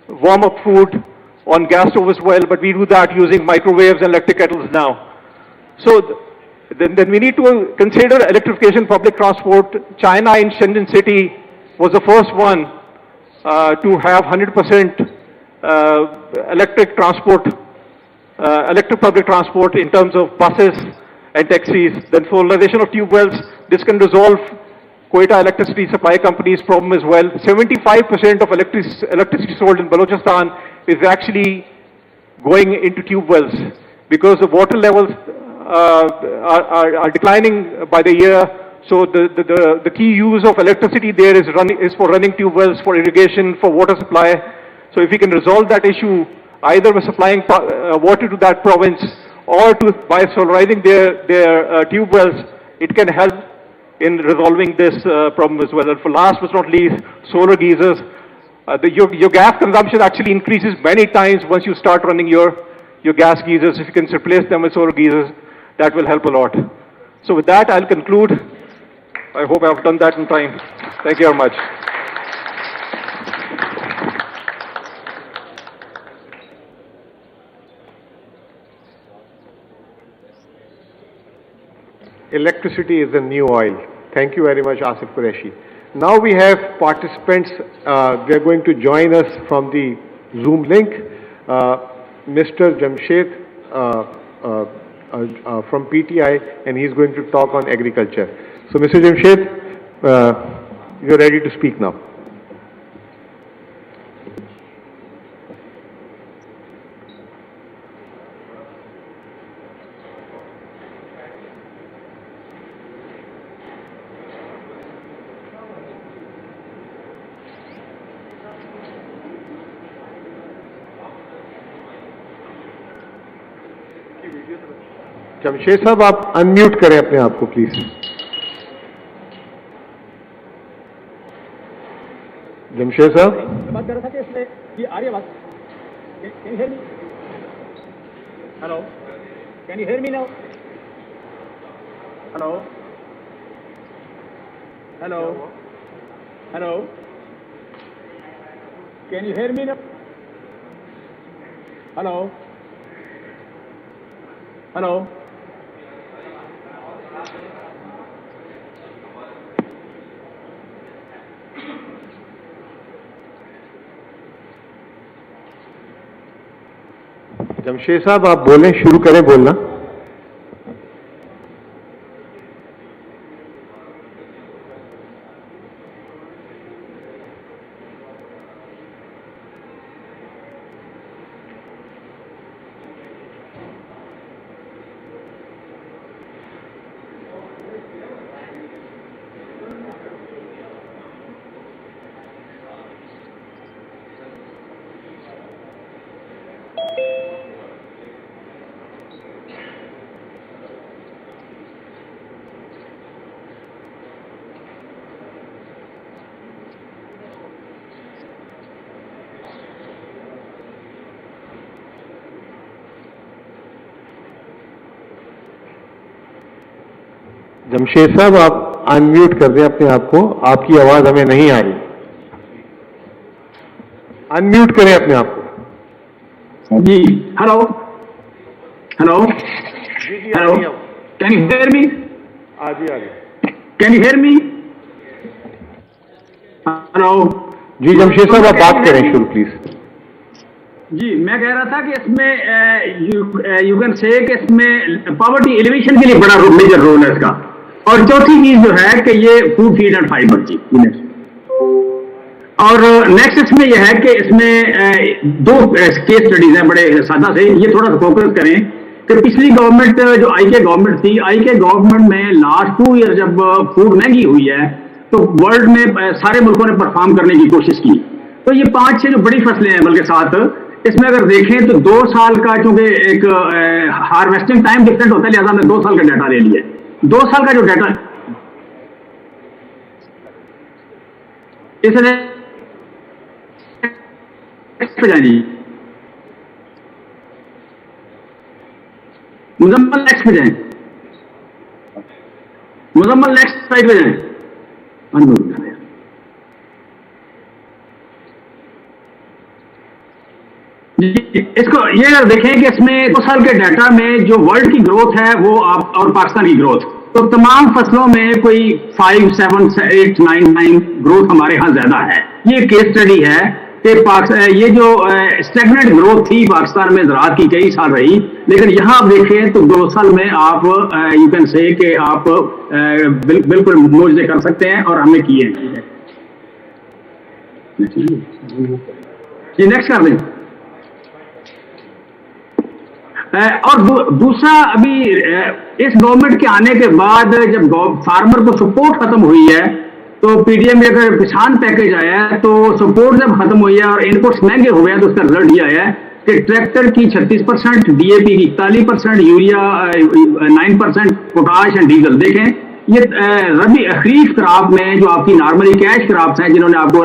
warm up food on gas stove as well, but we do that using microwaves and electric kettles now. So then we need to consider electrification public transport. China in Shenzhen city was the first one to have 100% electric transport electric public transport in terms of buses and taxis. Then solarization of tube wells, this can resolve Quetta electricity supply company's problem as well. 75% of electricity sold in Balochistan is actually going into tube wells because the water levels are declining by the year. So the key use of electricity there is for running tube wells, for irrigation, for water supply. So if we can resolve that issue, either by supplying water to that province or by solarizing their tube wells, it can help in resolving this problem as well. And for last but not least, solar geysers. Your gas consumption actually increases many times once you start running your gas geysers. If you can replace them with solar geysers, that will help a lot. So with that, I'll conclude. I hope I've done that in time. Thank you very much. Electricity is the new oil. Thank you very much, Asif Qureshi. Now we have participants. They are going to join us from the Zoom link. Mr. Jamshed from PTI, and he's going to talk on agriculture. So, Mr. Jamshed, you're ready to speak now. Jamshed साहब आप unmute करें अपने आप को please. Jamshed साहब बात कर रहा था कि इसमें ये आ रही आवाज. Can you hear me? Hello, can you hear me now? Hello hello hello, can you hear me now? Hello hello. Jamshed साहब आप बोलें, शुरू करें बोलना. जमशेद साहब आप अनम्यूट कर दें अपने आप को, आपकी आवाज हमें नहीं आ रही. अनम्यूट करें अपने आप को. जी hello hello hello, can you hear me? आ रही. Can you hear me? Hello जी जमशेद साहब आप बात करें शुरू प्लीज. जी मैं कह रहा था कि इसमें यू कैन से कि इसमें पॉवर्टी एलिवेशन के लिए बड़ा मेजर रोल है इसका. और चौथी चीज जो है कि ये फूड फीड एंड फाइबर की. और नेक्स्ट इसमें यह है कि इसमें दो केस स्टडीज हैं बड़े सादा से. ये थोड़ा सा फोकस करें कि पिछली गवर्नमेंट जो आईके गवर्नमेंट थी, आईके गवर्नमेंट में लास्ट 2 ईयर जब फूड महंगी हुई है तो वर्ल्ड में सारे मुल्कों ने परफॉर्म करने की कोशिश की. तो ये 5-6 जो बड़ी फसलें हैं बल्कि 7, इसमें अगर देखें तो 2 साल का, चूंकि एक हार्वेस्टिंग टाइम डिफरेंट होता है, लिहाजा हमने 2 साल का डाटा ले लिया. 2 साल का जो डाटा इसने पे जाएंगे मुजम्मल नेक्स्ट पे जाएं, मुजम्मल नेक्स्ट साइड पे जाएं. इसको ये अगर देखें कि इसमें 2 साल के डाटा में जो वर्ल्ड की ग्रोथ है वो आप और पाकिस्तान की ग्रोथ, तो तमाम फसलों में कोई 5, 7, 8, 9 ग्रोथ हमारे यहाँ ज्यादा है. ये केस स्टडी है کہ یہ جو اسٹیگنٹ گروتھ تھی پاکستان میں زراعت کی کئی سال رہی، لیکن یہاں آپ دیکھیں تو 2 سال میں آپ یو کین سے کہ آپ بالکل معجزے کر سکتے ہیں، اور ہم نے کیے ہیں. جی نیکسٹ کر دیں. اور دوسرا، ابھی اس گورنمنٹ کے آنے کے بعد جب فارمر کو سپورٹ ختم ہوئی ہے تو پی ڈی ایم میں اگر کسان پیکج آیا ہے تو سپورٹ جب ختم ہوئی ہے اور انپوٹس مہنگے ہوئے ہیں تو اس کا رزلٹ یہ آیا ہے کہ ٹریکٹر کی 36%، ڈی اے پی کی 41%، یوریا 9%، پوٹاش اینڈ ڈیزل. دیکھیں یہ ربی خریف کراپ میں جو آپ کی نارملی کیش کراپس ہیں جنہوں نے آپ کو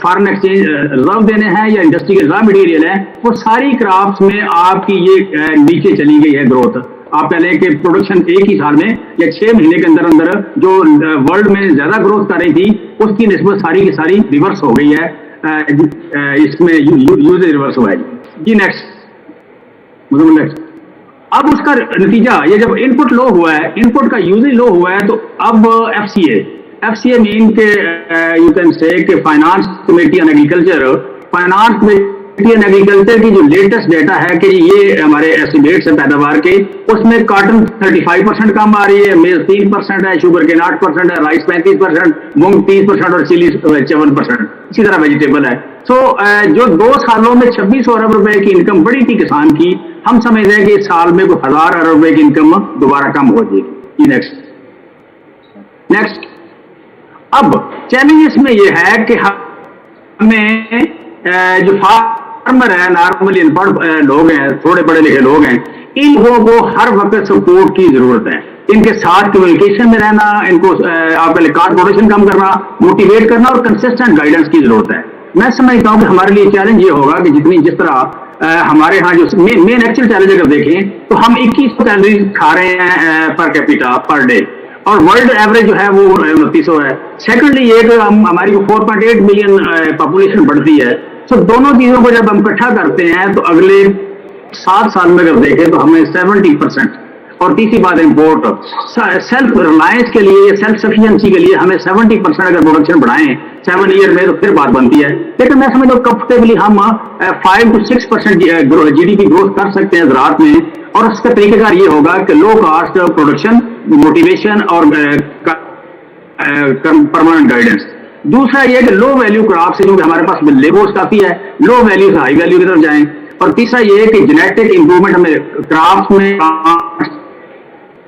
فارن ایکسچینج ریزرو دینے ہیں یا انڈسٹری کے را مٹیریل ہے، وہ ساری کراپس میں آپ کی یہ نیچے چلی گئی ہے گروتھ. آپ کہہ لیں کہ پروڈکشن ایک ہی سال میں یا 6 مہینے کے اندر اندر جو ورلڈ میں زیادہ گروتھ کر رہی تھی اس کی نسبت ساری کی ساری ریورس ہو گئی ہے. اس میں یوز ریورس ہوا ہے. جی نیکسٹ. اب اس کا نتیجہ یہ جب ان پٹ لو ہوا ہے، ان پٹ کا یوز لو ہوا ہے، تو اب ایف سی اے مین کے یو کین سے کہ finance committee on agriculture, finance committee on agriculture کی جو لیٹسٹ ڈیٹا ہے کہ یہ ہمارے ایسٹیمیٹس ہیں پیداوار کے، اس میں کاٹن 35% کم آ رہی ہے، میز 3% ہے، شوگر کین 8% ہے، رائس 35%، مونگ 30% اور چلی 7%. اسی طرح ویجیٹیبل ہے. سو جو 2 سالوں میں 2600 ارب روپے کی انکم بڑی تھی کسان کی، ہم سمجھ رہے ہیں کہ اس سال میں کوئی 1000 ارب روپے کی انکم دوبارہ کم ہو جائے گی. نیکسٹ. اب چیلنج اس میں یہ ہے کہ ہمیں جو فارمر ہے، نارملی ان پڑھ لوگ ہیں، تھوڑے پڑھے لکھے لوگ ہیں، ان لوگوں کو ہر وقت سپورٹ کی ضرورت ہے. ان کے ساتھ کمیونیکیشن میں رہنا، ان کو آپ کا کارپوریشن کم کرنا، موٹیویٹ کرنا اور کنسسٹنٹ گائیڈنس کی ضرورت ہے. میں سمجھتا ہوں کہ ہمارے لیے چیلنج یہ ہوگا کہ جس طرح ہمارے ہاں جو مین ایکچوئل چیلنج اگر دیکھیں تو ہم 2100 کیلوریز کھا رہے ہیں پر کیپیٹا پر ڈے، اور ورلڈ ایوریج جو ہے وہ 2900 ہے. سیکنڈلی یہ کہ ہماری 4.8 ملین پاپولیشن بڑھتی ہے. سو دونوں چیزوں کو جب ہم اکٹھا کرتے ہیں تو اگلے 7 سال میں اگر دیکھیں تو ہمیں 70%. اور تیسری بات امپورٹ، سیلف ریلائنس کے لیے، سیلف سفیشنسی کے لیے ہمیں 70% اگر پروڈکشن بڑھائیں 7 ایئر میں تو پھر بات بنتی ہے. لیکن میں سمجھتا ہوں کمفرٹیبلی ہم 5 to 6% G D P growth کر سکتے ہیں زراعت میں، اور اس کا طریقہ کار یہ ہوگا کہ لو کاسٹ پروڈکشن، موٹیویشن اور پرماننٹ گائیڈنس. دوسرا یہ کہ لو ویلیو کراپ سے کیونکہ ہمارے پاس لیبرز کافی ہے، لو ویلیو سے ہائی ویلیو کی طرف جائیں. اور تیسرا یہ کہ جینیٹک امپروومنٹ ہمیں کرافٹ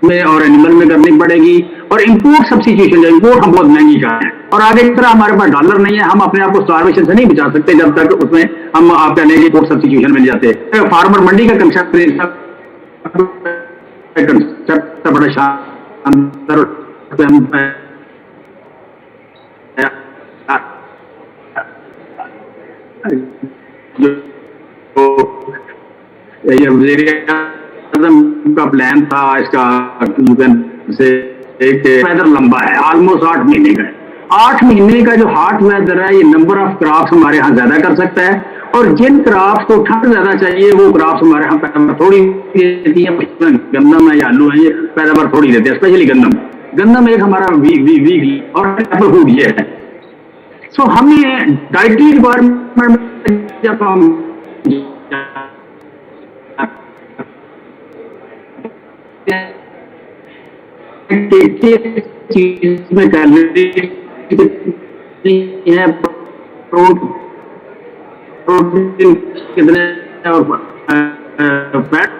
میں اور اینیمل میں کرنی پڑے گی. اور امپورٹ سبسٹیٹیوشن جو امپورٹ ہم بہت مہنگی کا ہے، اور آگے کی طرح ہمارے پاس ڈالر نہیں ہے، ہم اپنے آپ کو اسٹارویشن سے نہیں بچا سکتے جب تک اس میں ہم آپ کہنے کی امپورٹ سبسٹیٹیوشن مل جاتے. فارمر منڈی کا کنسپٹ بڑا شاندار وزیر اعظم کا پلان تھا، اس کا ویدر لمبا ہے، آلموسٹ 8 مہینے کا ہے. 8 مہینے کا جو ہاٹ ویدر ہے یہ نمبر آف کراپس ہمارے ہاں زیادہ کر سکتا ہے. اور جن کراپس کو ٹھنڈ زیادہ چاہیے وہ کراپس ہمارے ہاں پیداوار تھوڑی دیتی ہیں. گندم ہے یا آلو ہے، یہ پیداوار تھوڑی دیتے ہیں، اسپیشلی گندم ایک ہمارا ویک اور ایپل فوڈ یہ ہے. سو ہمیں ڈائٹری ریکوائرمنٹ جب ہم چیز میں کیلوری ہے، پروٹین کتنے اور فیٹ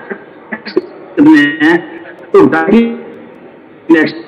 کتنے ہیں، تو ڈائٹری نیکسٹ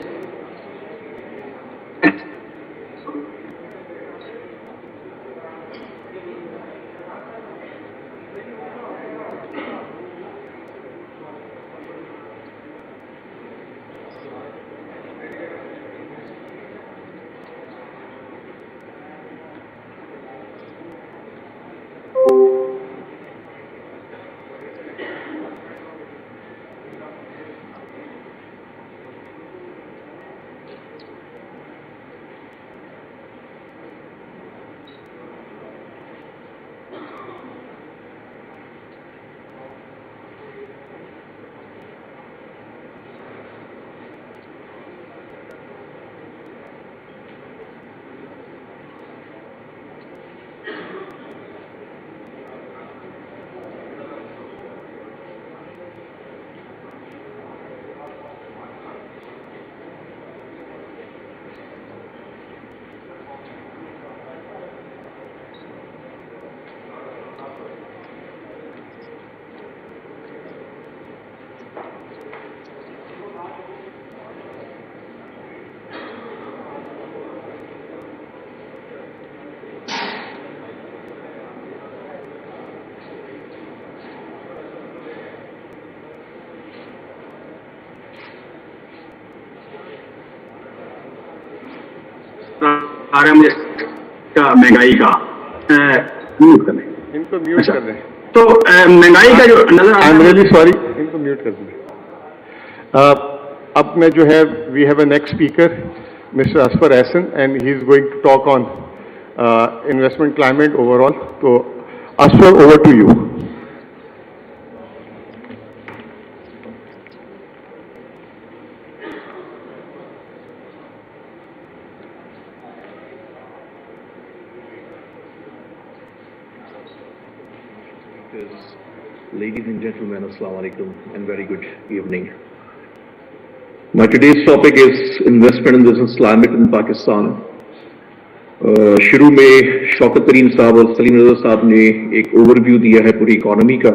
آ رہا ہے مجھے کا مہنگائی کا میوٹ کر لیں ان کو میوٹ کر دیں. تو مہنگائی کا جو نظر آ رہا ہے سوری ان کو میوٹ کر دیں. اب میں جو ہے we have a next speaker mister Asfar Ahsan and he is going to talk on investment climate overall. تو Asfar over to you. Ladies and gentlemen, Assalamu alaikum and very good evening. My today's topic is investment in business climate in Pakistan. شروع میں شوکت ترین صاحب اور سلیم رضا صاحب نے ایک over view دیا ہے پوری اکانومی کا,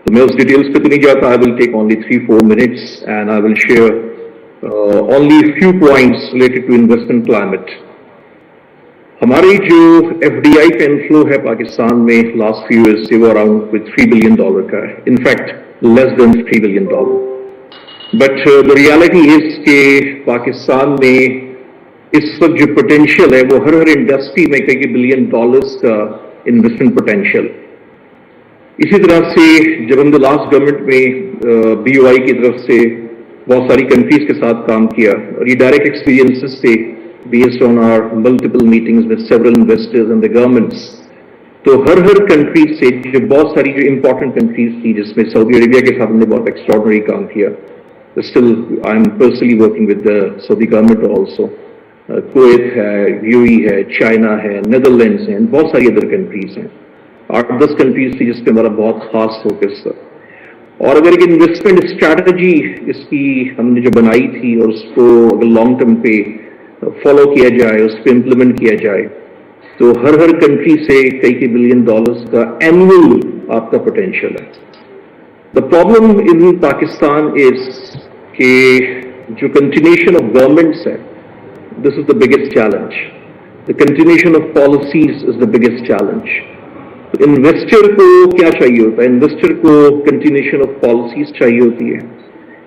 تو میں اس ڈیٹیلس پہ تو نہیں جاتا. I will take only 3-4 minutes and I will share only a few points related to investment climate. ہماری جو ایف ڈی آئی کا انفلو ہے پاکستان میں لاسٹ فیو ایئرز سے وہ اراؤنڈ $3 billion کا ہے, in fact less than $3 billion. But the reality is کہ پاکستان میں اس وقت جو پوٹینشیل ہے وہ ہر انڈسٹری میں کئی $1 billion کا انویسٹمنٹ پوٹینشیل. اسی طرح سے جب ہم نے لاسٹ گورنمنٹ میں بی او آئی کی طرف سے بہت ساری کنٹریز کے ساتھ کام کیا, اور یہ ڈائریکٹ ایکسپیرینسز تھے based on our multiple meetings with several investors and the governments. تو ہر کنٹری سے جو بہت ساری جو امپورٹنٹ کنٹریز تھی جس میں سعودی عربیہ کے ساتھ ہم نے بہت ایکسٹراڈنری کام کیا. Still I am personally working with Saudi government also. Kuwait ہے, یو ای ہے, چائنا ہے, نیدرلینڈس ہیں, بہت ساری ادر کنٹریز ہیں. 8-10 کنٹریز تھی جس پہ ہمارا بہت خاص فوکس تھا. اور اگر ایک انویسٹمنٹ اسٹریٹجی اس کی ہم نے جو بنائی تھی اور اس کو اگر لانگ ٹرم پہ فالو کیا جائے, اس پہ امپلیمنٹ کیا جائے, تو ہر کنٹری سے کئی $1 billion کا اینوئل آپ کا پوٹینشیل ہے. دا پرابلم ان پاکستان از کہ جو کنٹینیوشن آف گورنمنٹس ہے, this is the biggest challenge. The continuation of policies is the biggest challenge. Investor کو کیا چاہیے ہوتا ہے؟ انویسٹر کو کنٹینیوشن آف پالیسیز چاہیے ہوتی ہے.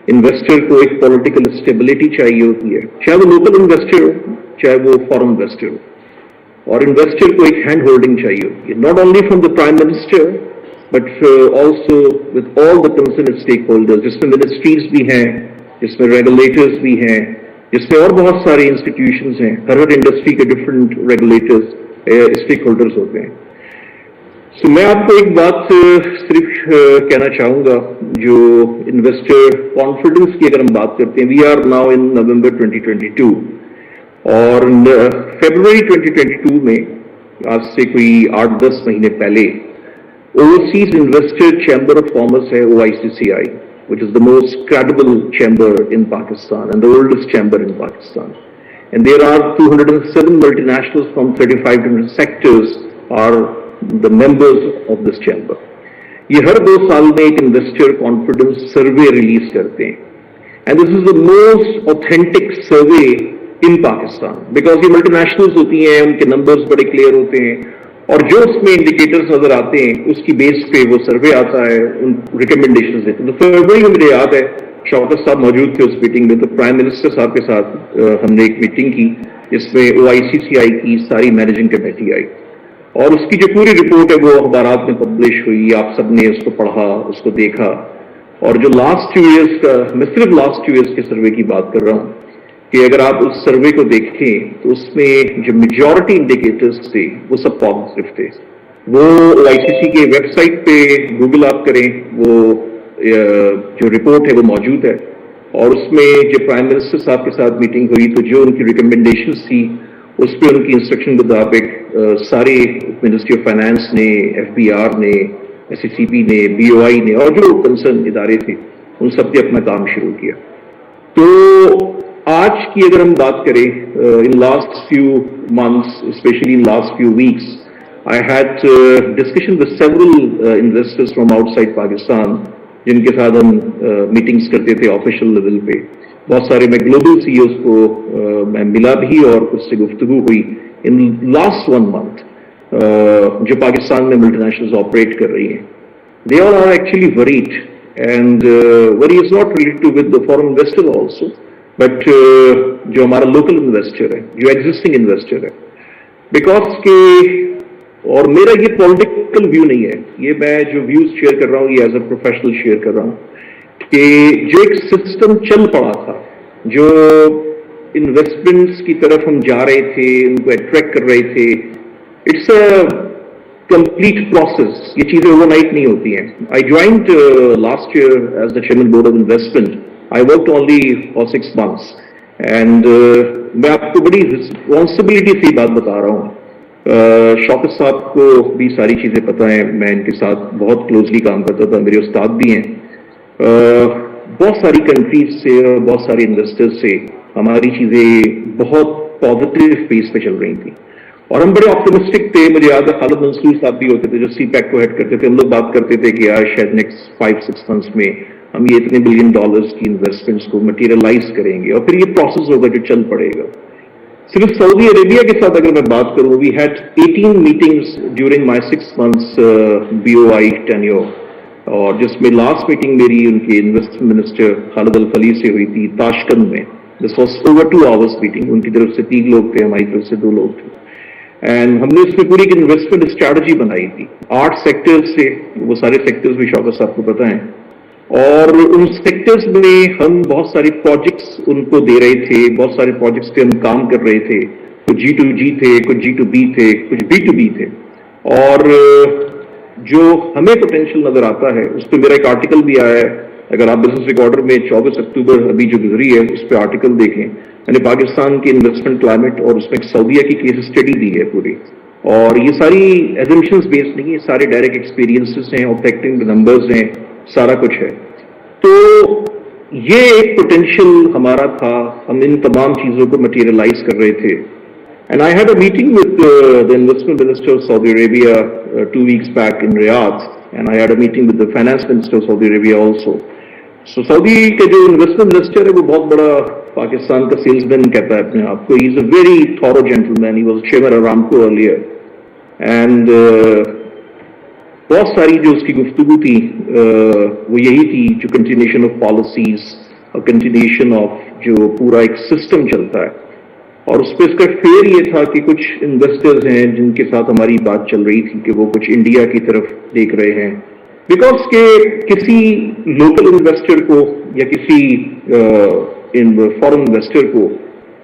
انویسٹر کو ایک پولیٹیکل اسٹیبلٹی چاہیے ہوتی ہے, چاہے وہ لوکل انویسٹر ہو چاہے وہ فارن انویسٹر ہو. اور انویسٹر کو ایک ہینڈ ہولڈنگ چاہیے ہوتی ہے, not only from the prime minister but also with all the concern stake holders, جس میں منسٹریز بھی ہیں, جس میں ریگولیٹرز بھی ہیں, جس میں اور بہت سارے انسٹیٹیوشنز ہیں. ہر انڈسٹری کے ڈفرینٹ ریگولیٹرز اسٹیک ہولڈرز ہوتے ہیں. سو میں آپ کو ایک بات صرف کہنا چاہوں گا, جو انویسٹر کانفیڈنس کی اگر ہم بات کرتے ہیں, وی آر ناؤ ان نومبر 2022 اور فیبروری 2022 میں آج سے کوئی 8-10 مہینے پہلے overseas investor chamber of commerce ہے OICCI, which is the most credible chamber in Pakistan and the oldest chamber in Pakistan. And there are 207 multinationals from 35 different sectors are the members of this chamber. یہ ہر 2 سال میں ایک investor confidence survey release کرتے ہیں, and this is the most authentic survey in Pakistan, because یہ multi nationals ہوتی ہیں, ان کے نمبرز بڑے کلیئر ہوتے ہیں, اور جو اس میں انڈیکیٹرز نظر آتے ہیں اس کی بیس پہ وہ سروے آتا ہے, ان ریکمنڈیشنز دیتے ہیں. تو فروری میں مجھے یاد ہے شوکت صاحب موجود تھے اس میٹنگ میں, تو پرائم منسٹر صاحب کے ساتھ ہم نے ایک میٹنگ کی جس میں OICCI کی ساری مینیجنگ کمیٹی آئی, اور اس کی جو پوری رپورٹ ہے وہ اخبارات میں پبلش ہوئی. آپ سب نے اس کو پڑھا, اس کو دیکھا. اور جو لاسٹ 2 ایئرس کا, میں صرف لاسٹ 2 ایئرس کے سروے کی بات کر رہا ہوں, کہ اگر آپ اس سروے کو دیکھیں تو اس میں جو میجورٹی انڈیکیٹرز تھے وہ سب پازیٹیو تھے. وہ OICC کے ویب سائٹ پہ گوگل آپ کریں, وہ جو رپورٹ ہے وہ موجود ہے. اور اس میں جو پرائم منسٹر صاحب کے ساتھ میٹنگ ہوئی تو جو ان کی ریکمنڈیشنز تھی اس پہ ان کی انسٹرکشن کے مطابق سارے منسٹری آف فائنانس نے, FBR نے, SECB نے, BOI نے اور جو کنسرن ادارے تھے ان سب نے اپنا کام شروع کیا. تو آج کی اگر ہم بات کریں, in last few months, especially in last few weeks, I had discussion with several investors from outside Pakistan جن کے ساتھ ہم میٹنگز کرتے تھے آفیشیل لیول پہ. بہت سارے میں گلوبل CEOs کو میں ملا بھی اور اس سے گفتگو ہوئی ان لاسٹ 1 month جو پاکستان میں ملٹی نیشنلز آپریٹ کر رہی ہیں. They all are actually worried, and worry is not related to with the foreign investor also, but جو ہمارا لوکل انویسٹر ہے, جو ایگزسٹنگ انویسٹر ہے, بیکاز کہ اور میرا یہ پولیٹیکل ویو نہیں ہے, یہ میں جو ویوز شیئر کر رہا ہوں یہ ایز اے پروفیشنل شیئر کر رہا ہوں کہ جو ایک سسٹم چل پڑا تھا, جو انویسٹمنٹس کی طرف ہم جا رہے تھے, ان کو اٹریکٹ کر رہے تھے, اٹس اے کمپلیٹ پروسیس, یہ چیزیں اوور نائٹ نہیں ہوتی ہیں. I joined last year as the chairman board of investment. I worked only for 6 months and میں آپ کو بڑی رسپانسبلٹی سے بات بتا رہا ہوں. شوکت صاحب کو بھی ساری چیزیں پتہ ہیں, میں ان کے ساتھ بہت کلوزلی کام کرتا تھا, میرے استاد بھی ہیں. بہت ساری کنٹریز سے اور بہت سارے انویسٹرز سے ہماری چیزیں بہت پازیٹیو فیس پہ چل رہی تھیں اور ہم بڑے آپٹمسٹک تھے. مجھے یاد ہے خالد منصور صاحب بھی ہوتے تھے جو سی پیک کو ہیڈ کرتے تھے, ہم لوگ بات کرتے تھے کہ یار شاید نیکسٹ 5-6 months میں ہم یہ اتنے $1 billion کی انویسٹمنٹس کو مٹیریلائز کریں گے اور پھر یہ پروسیس ہوگا جو چل پڑے گا. صرف سعودی عربیہ کے ساتھ اگر میں بات کروں, we had 18 meetings during my 6 months BOI tenure, اور جس میں لاسٹ میٹنگ میری ان کے انویسٹمنٹ منسٹر خالد الفلی سے ہوئی تھی تاشقند میں. This was over 2 hours meeting. ان کی طرف سے 3 لوگ تھے, ہماری طرف سے 2 لوگ تھے, اینڈ ہم نے اس میں پوری ایک انویسٹمنٹ اسٹریٹجی بنائی تھی 8 سیکٹرز سے. وہ سارے سیکٹرز بھی شوکت صاحب کو پتہ ہیں, اور ان سیکٹرز میں ہم بہت سارے پروجیکٹس ان کو دے رہے تھے, بہت سارے پروجیکٹس پہ ہم کام کر رہے تھے. کچھ G2G تھے, کچھ G2B تھے, کچھ B2B تھے, اور جو ہمیں پوٹینشیل نظر آتا ہے اس پہ میرا ایک آرٹیکل بھی آیا ہے. اگر آپ بزنس ریکارڈر میں 24 اکتوبر ابھی جو گزری ہے اس پہ آرٹیکل دیکھیں, میں نے پاکستان کے انویسٹمنٹ کلائمیٹ اور اس میں ایک سعودیہ کی کیس اسٹڈی دی ہے پوری, اور یہ ساری ایزمپشنز بیسڈ نہیں, یہ سارے ڈائریکٹ ایکسپیرینسز ہیں, آبجیکٹنگ نمبرز ہیں, سارا کچھ ہے. تو یہ ایک پوٹینشیل ہمارا تھا, ہم ان تمام چیزوں کو مٹیریلائز کر رہے تھے. And I had a meeting with the investment minister of Saudi Arabia 2 weeks back in Riyadh, and I had a meeting with the finance minister of Saudi Arabia also. So سعودی کے جو investment minister ہے وہ بہت بڑا پاکستان کا sales مین کہتا ہے اپنے آپ کو. He is a very thorough gentleman, he was chairman Aramco earlier, and بہت ساری جو اس کی گفتگو تھی وہ یہی تھی, جو کنٹینیوشن آف پالیسیز اور کنٹینیوشن آف جو پورا ایک سسٹم چلتا ہے. اور اس پہ اس کا فیئر یہ تھا کہ کچھ انویسٹرز ہیں جن کے ساتھ ہماری بات چل رہی تھی کہ وہ کچھ انڈیا کی طرف دیکھ رہے ہیں, بیکاز کہ کسی لوکل انویسٹر کو یا کسی فارن انویسٹر کو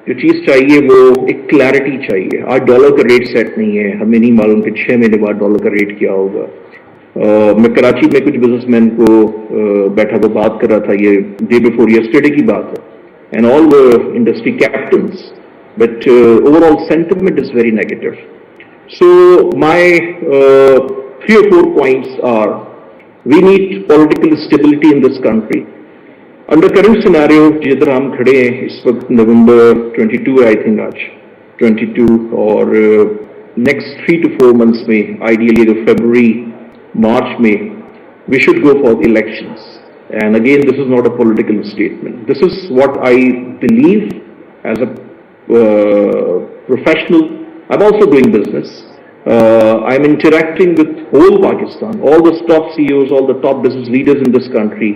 جو چیز چاہیے وہ ایک کلیئرٹی چاہیے. آج ڈالر کا ریٹ سیٹ نہیں ہے, ہمیں نہیں معلوم کہ 6 مہینے بعد ڈالر کا ریٹ کیا ہوگا. میں کراچی میں کچھ بزنس مین کو بیٹھا وہ بات کر رہا تھا, یہ ڈے بفور یسٹرڈے کی بات ہے, and all industry captains, but overall sentiment is very negative. So my 3 or 4 points are, we need political stability in this country. Under current scenario, jidhar hum khade hain is waqt November 22 I think aaj 22, or next 3 to 4 months mein, ideally the February March mein, we should go for the elections. And again, this is not a political statement. This is what I believe as a professional. I'm also doing business. I'm interacting with whole Pakistan, all the top CEOs, all the top business leaders in this country,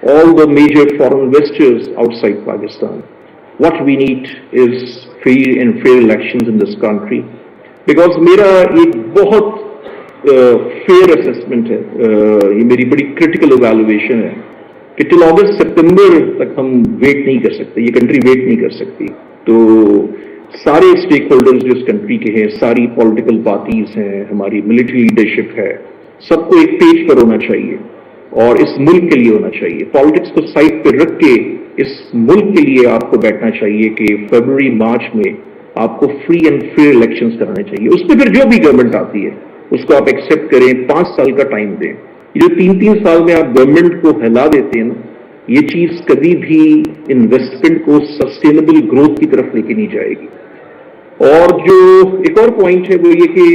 all the major foreign investors outside Pakistan. What we need is free and fair elections in this country. Because میرا ایک بہت fair assessment ہے, یہ میری بڑی critical evaluation ہے کہ till August September تک ہم ویٹ نہیں کر سکتے, یہ کنٹری ویٹ نہیں کر سکتی. تو سارے اسٹیک ہولڈرز جو اس کنٹری کے ہیں, ساری پولیٹیکل پارٹیز ہیں, ہماری ملٹری لیڈرشپ ہے, سب کو ایک پیج پر ہونا چاہیے اور اس ملک کے لیے ہونا چاہیے. پالیٹکس کو سائڈ پہ رکھ کے اس ملک کے لیے آپ کو بیٹھنا چاہیے کہ فیبروری مارچ میں آپ کو فری اینڈ فیئر الیکشنز کرانے چاہیے. اس پہ پھر جو بھی گورنمنٹ آتی ہے اس کو آپ ایکسیپٹ کریں, 5 سال کا ٹائم دیں. یہ جو 3 سال میں آپ گورنمنٹ کو ہلا دیتے ہیں نا, یہ چیز کبھی بھی انویسٹمنٹ کو سسٹینیبل گروتھ کی طرف لے کے نہیں جائے گی. اور جو ایک اور پوائنٹ ہے وہ یہ کہ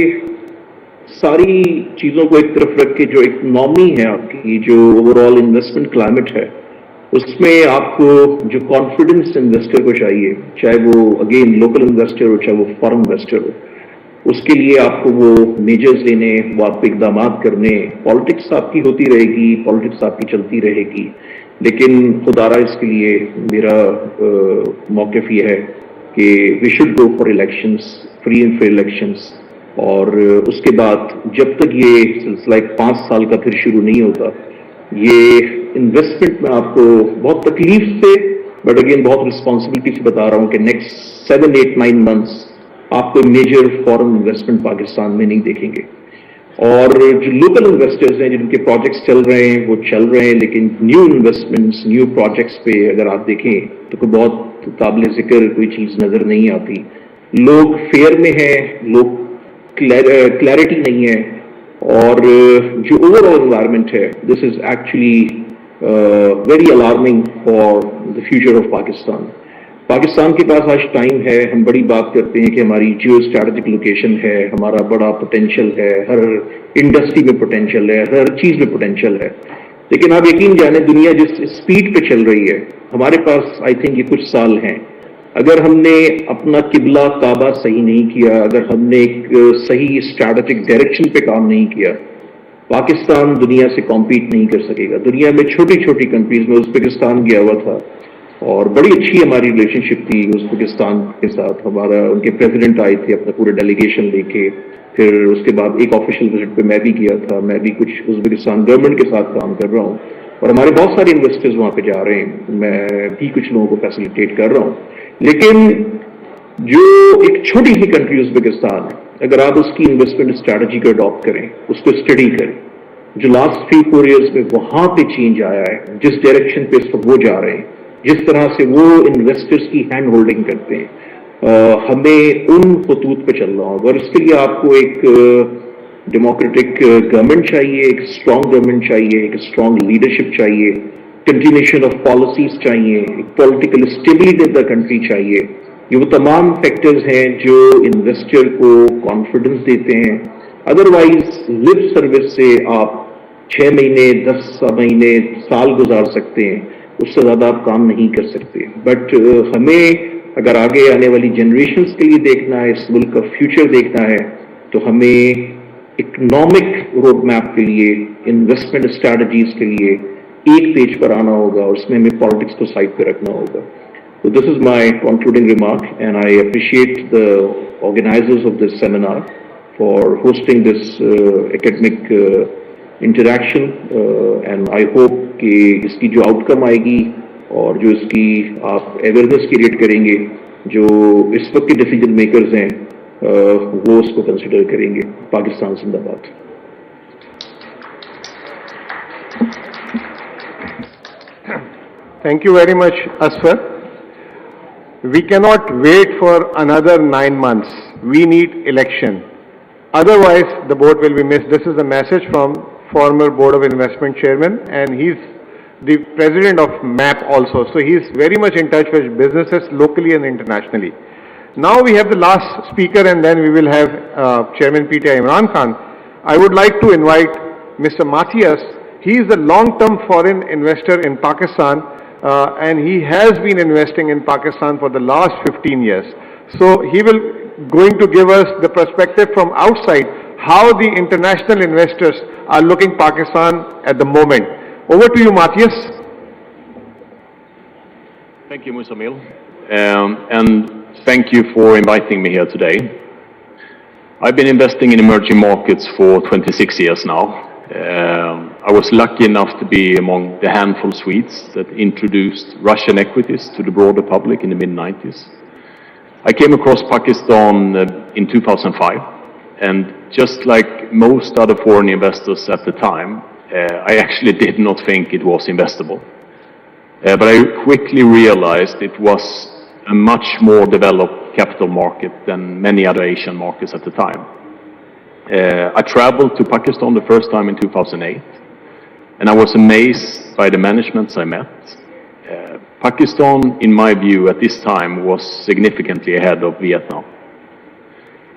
ساری چیزوں کو ایک طرف رکھ کے جو اکنامی ہے آپ کی, جو اوور آل انویسٹمنٹ کلائمیٹ ہے, اس میں آپ کو جو کانفیڈنس انویسٹر کو چاہیے, چاہے وہ اگین لوکل انویسٹر ہو چاہے وہ فارن انویسٹر ہو, اس کے لیے آپ کو وہ میجرز لینے, وہ آپ کو اقدامات کرنے. پالیٹکس آپ کی ہوتی رہے گی, پالیٹکس آپ کی چلتی رہے گی, لیکن خدا را اس کے لیے میرا موقف یہ ہے کہ we should go for elections, free and fair elections. اور اس کے بعد جب تک یہ سلسلہ 5 سال کا پھر شروع نہیں ہوتا, یہ انویسٹمنٹ میں آپ کو بہت تکلیف سے بٹ اگین بہت رسپانسبلٹی سے بتا رہا ہوں کہ نیکسٹ 7, 8, 9 منتھس آپ کو میجر فورن انویسٹمنٹ پاکستان میں نہیں دیکھیں گے. اور جو لوکل انویسٹرز ہیں جن کے پروجیکٹس چل رہے ہیں وہ چل رہے ہیں, لیکن نیو انویسٹمنٹس, نیو پروجیکٹس پہ اگر آپ دیکھیں تو کوئی بہت قابل ذکر کوئی چیز نظر نہیں آتی. لوگ فیئر میں ہیں, لوگ کلیئرٹی نہیں ہے, اور جو اوور آل انوائرمنٹ ہے this is actually very alarming for the future of Pakistan. Pakistan کے پاس آج ٹائم ہے, ہم بڑی بات کرتے ہیں کہ ہماری جیو اسٹریٹجک لوکیشن ہے, ہمارا بڑا پوٹینشیل ہے, ہر انڈسٹری میں پوٹینشیل ہے, ہر چیز میں پوٹینشیل ہے, لیکن آپ یقین جانیں دنیا جس اسپیڈ پہ چل رہی ہے, ہمارے پاس آئی تھنک یہ کچھ سال ہیں. اگر ہم نے اپنا قبلہ کعبہ صحیح نہیں کیا, اگر ہم نے ایک صحیح اسٹریٹجک ڈائریکشن پہ کام نہیں کیا, پاکستان دنیا سے کمپیٹ نہیں کر سکے گا. دنیا میں چھوٹی چھوٹی کنٹریز میں ازبکستان گیا ہوا تھا اور بڑی اچھی ہماری ریلیشن شپ تھی ازبکستان کے ساتھ. ہمارا ان کے پریزیڈنٹ آئے تھے اپنا پورے ڈیلیگیشن لے کے, پھر اس کے بعد ایک آفیشیل وزٹ پہ میں بھی کیا تھا. میں بھی کچھ ازبکستان گورنمنٹ کے ساتھ کام کر رہا ہوں اور ہمارے بہت سارے انویسٹرز وہاں پہ جا رہے ہیں, میں بھی کچھ لوگوں کو فیسیلیٹیٹ کر رہا ہوں. لیکن جو ایک چھوٹی سی کنٹری ازبکستان ہے, اگر آپ اس کی انویسٹمنٹ اسٹریٹجی کو اڈاپٹ کریں, اس کو اسٹڈی کریں, جو لاسٹ 3-4 ایئرس میں وہاں پہ چینج آیا ہے, جس ڈائریکشن پہ اس وقت وہ جا رہے ہیں, جس طرح سے وہ انویسٹرز کی ہینڈ ہولڈنگ کرتے ہیں, ہمیں ان خطوط پہ چلنا ہوگا. اور اس کے لیے آپ کو ایک ڈیموکریٹک گورنمنٹ چاہیے, ایک اسٹرانگ گورنمنٹ چاہیے, ایک اسٹرانگ لیڈرشپ چاہیے, کنٹینیوشن آف پالیسیز چاہیے, ایک political stability of the country چاہیے. یہ وہ تمام فیکٹرز ہیں جو انویسٹر کو کانفیڈنس دیتے ہیں. ادروائز لپ سروس سے آپ 6 مہینے 10 مہینے سال گزار سکتے ہیں, اس سے زیادہ آپ کام نہیں کر سکتے. بٹ ہمیں اگر آگے آنے والی جنریشنز کے لیے دیکھنا ہے, اس ملک کا فیوچر دیکھنا ہے, تو ہمیں اکنامک روڈ میپ کے لیے, انویسٹمنٹ اسٹریٹجیز کے لیے ایک پیج پر آنا ہوگا, اور اس میں ہمیں پالیٹکس کو سائڈ پہ رکھنا ہوگا. So this is my concluding remark, and I appreciate the organizers of this seminar for hosting this academic interaction, and I hope کہ اس کی جو آؤٹ کم آئے گی اور جو اس کی آپ اویئرنیس کریٹ کریں گے, جو اس وقت کے ڈیسیجن میکرز ہیں وہ اس کو کنسیڈر کریں گے. پاکستان زندہ باد. Thank you very much, Asfar. We cannot wait for another 9 months. We need election. Otherwise, the boat will be missed. This is a message from former Board of Investment Chairman, and he's the president of MAP also. So he's very much in touch with businesses locally and internationally. Now we have the last speaker, and then we will have Chairman PTI Imran Khan. I would like to invite Mr. Matthias. He is a long-term foreign investor in Pakistan, and he has been investing in Pakistan for the last 15 years. So he will going to give us the perspective from outside how the international investors are looking Pakistan at the moment. Over to you, Matthias. Thank you, Musamil, and thank you for inviting me here today. I've been investing in emerging markets for 26 years now. I was lucky enough to be among the handful Swedes that introduced Russian equities to the broader public in the mid-90s. I came across Pakistan in 2005, and just like most other foreign investors at the time, I actually did not think it was investable. But I quickly realized it was a much more developed capital market than many other Asian markets at the time. I traveled to Pakistan the first time in 2008, and I was amazed by the managements I met. Pakistan, in my view, at this time was significantly ahead of Vietnam.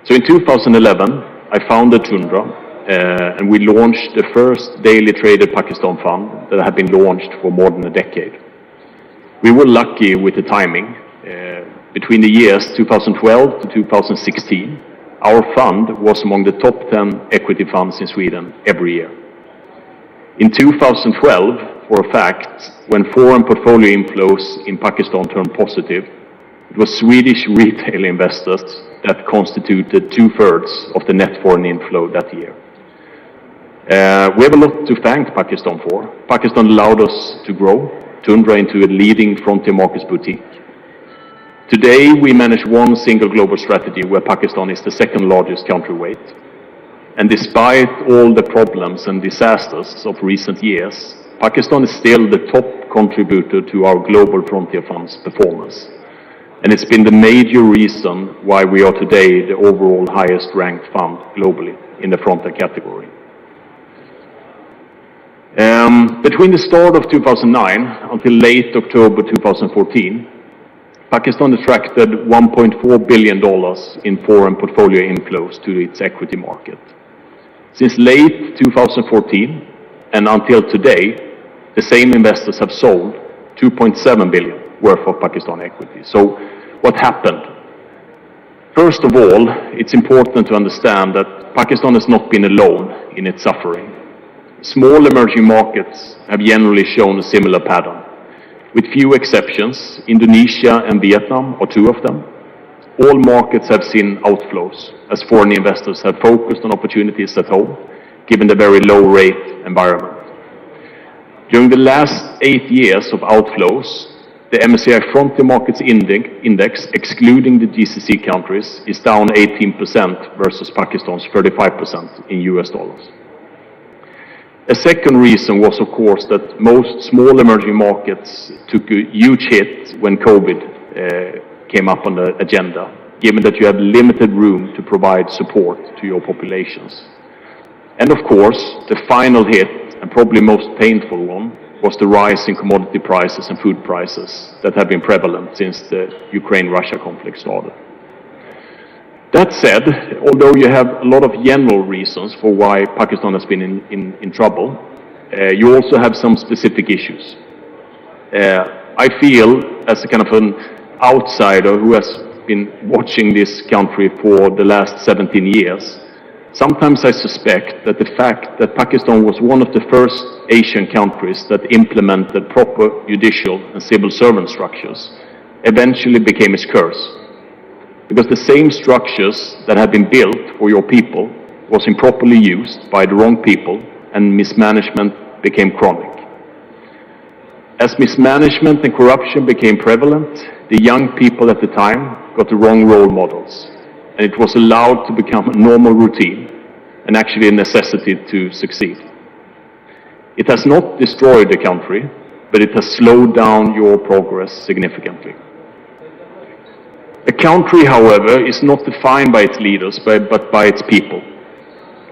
So in 2011, I founded Tundra, and we launched the first daily traded Pakistan fund that had been launched for more than a decade. We were lucky with the timing. Between the years 2012 to 2016, our fund was among the top 10 equity funds in Sweden every year. In 2012, for a fact, when foreign portfolio inflows in Pakistan turned positive, It was Swedish retail investors that constituted 2/3 of the net foreign inflow that year. We have a lot to thank Pakistan for. Pakistan allowed us to grow Tundra into a leading frontier markets boutique. Today, we manage one single global strategy where Pakistan is the second largest countryweight. And despite all the problems and disasters of recent years, Pakistan is still the top contributor to our global frontier fund's performance. And it's been the major reason why we are today the overall highest ranked fund globally in the frontier category. Between the start of 2009 until late October 2014, Pakistan attracted $1.4 billion in foreign portfolio inflows to its equity market. Since late 2014 and until today, the same investors have sold $2.7 billion worth of Pakistan equity. So what happened? First of all, it's important to understand that Pakistan has not been alone in its suffering. Small emerging markets have generally shown a similar pattern. With few exceptions, Indonesia and Vietnam are two of them. All markets have seen outflows as foreign investors have focused on opportunities at home, given the very low rate environment. During the last 8 years of outflows, the MSCI Frontier Markets Index, excluding the GCC countries, is down 18% versus Pakistan's 35% in US dollars. A second reason was, of course, that most small emerging markets took a huge hit when COVID came up on the agenda, given that you have limited room to provide support to your populations. And of course, the final hit, and probably most painful one, was the rise in commodity prices and food prices that have been prevalent since the Ukraine-Russia conflict started. That said, although you have a lot of general reasons for why Pakistan has been in trouble, you also have some specific issues. I feel, as a kind of an outsider who has been watching this country for the last 17 years, sometimes I suspect that the fact that Pakistan was one of the first Asian countries that implemented proper judicial and civil servant structures eventually became its curse. Because the same structures that had been built for your people was improperly used by the wrong people, and mismanagement became chronic. As mismanagement and corruption became prevalent, the young people at the time got the wrong role models, and it was allowed to become a normal routine and actually a necessity to succeed. It has not destroyed the country, but it has slowed down your progress significantly. A country, however, is not defined by its leaders, but by its people.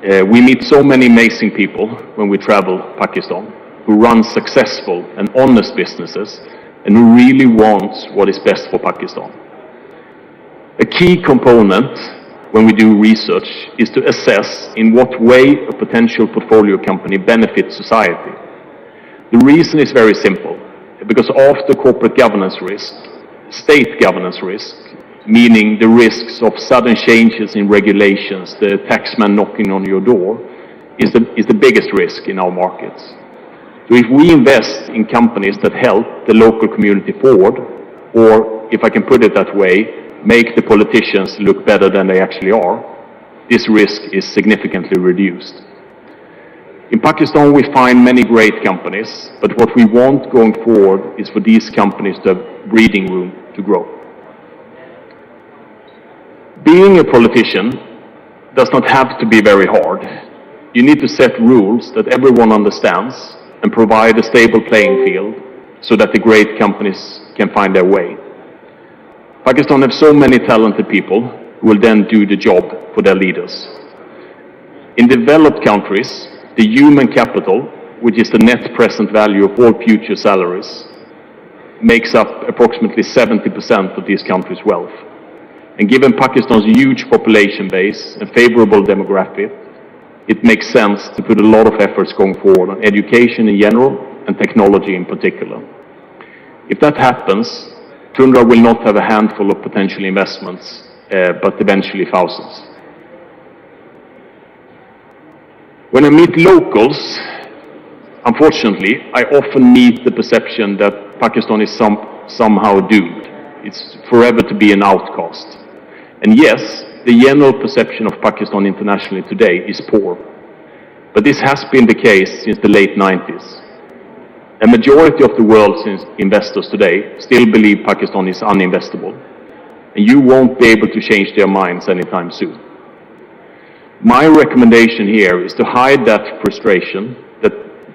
We meet so many amazing people when we travel Pakistan, who run successful and honest businesses, and who really want what is best for Pakistan. A key component when we do research is to assess in what way a potential portfolio company benefits society. The reason is very simple, because after corporate governance risk, state governance risk, meaning the risks of sudden changes in regulations, the taxman knocking on your door, is the biggest risk in our markets. So if we invest in companies that help the local community forward, or if I can put it that way, make the politicians look better than they actually are, this risk is significantly reduced. In Pakistan, we find many great companies, but what we want going forward is for these companies to have breathing room to grow. Being a politician does not have to be very hard. You need to set rules that everyone understands and provide a stable playing field so that the great companies can find their way. Pakistan has so many talented people who will then do the job for their leaders. In developed countries, the human capital, which is the net present value of all future salaries, makes up approximately 70% of these countries' wealth. And given Pakistan's huge population base and favorable demographic, it makes sense to put a lot of efforts going forward on education in general and technology in particular. If that happens, Tundra will not have a handful of potential investments, but eventually thousands. When I meet locals, unfortunately, I often meet the perception that Pakistan is somehow doomed. It's forever to be an outcast. And yes, the general perception of Pakistan internationally today is poor. But this has been the case since the late 90s. A majority of the world's investors today still believe Pakistan is uninvestable. And you won't be able to change their minds anytime soon. My recommendation here is to hide that frustration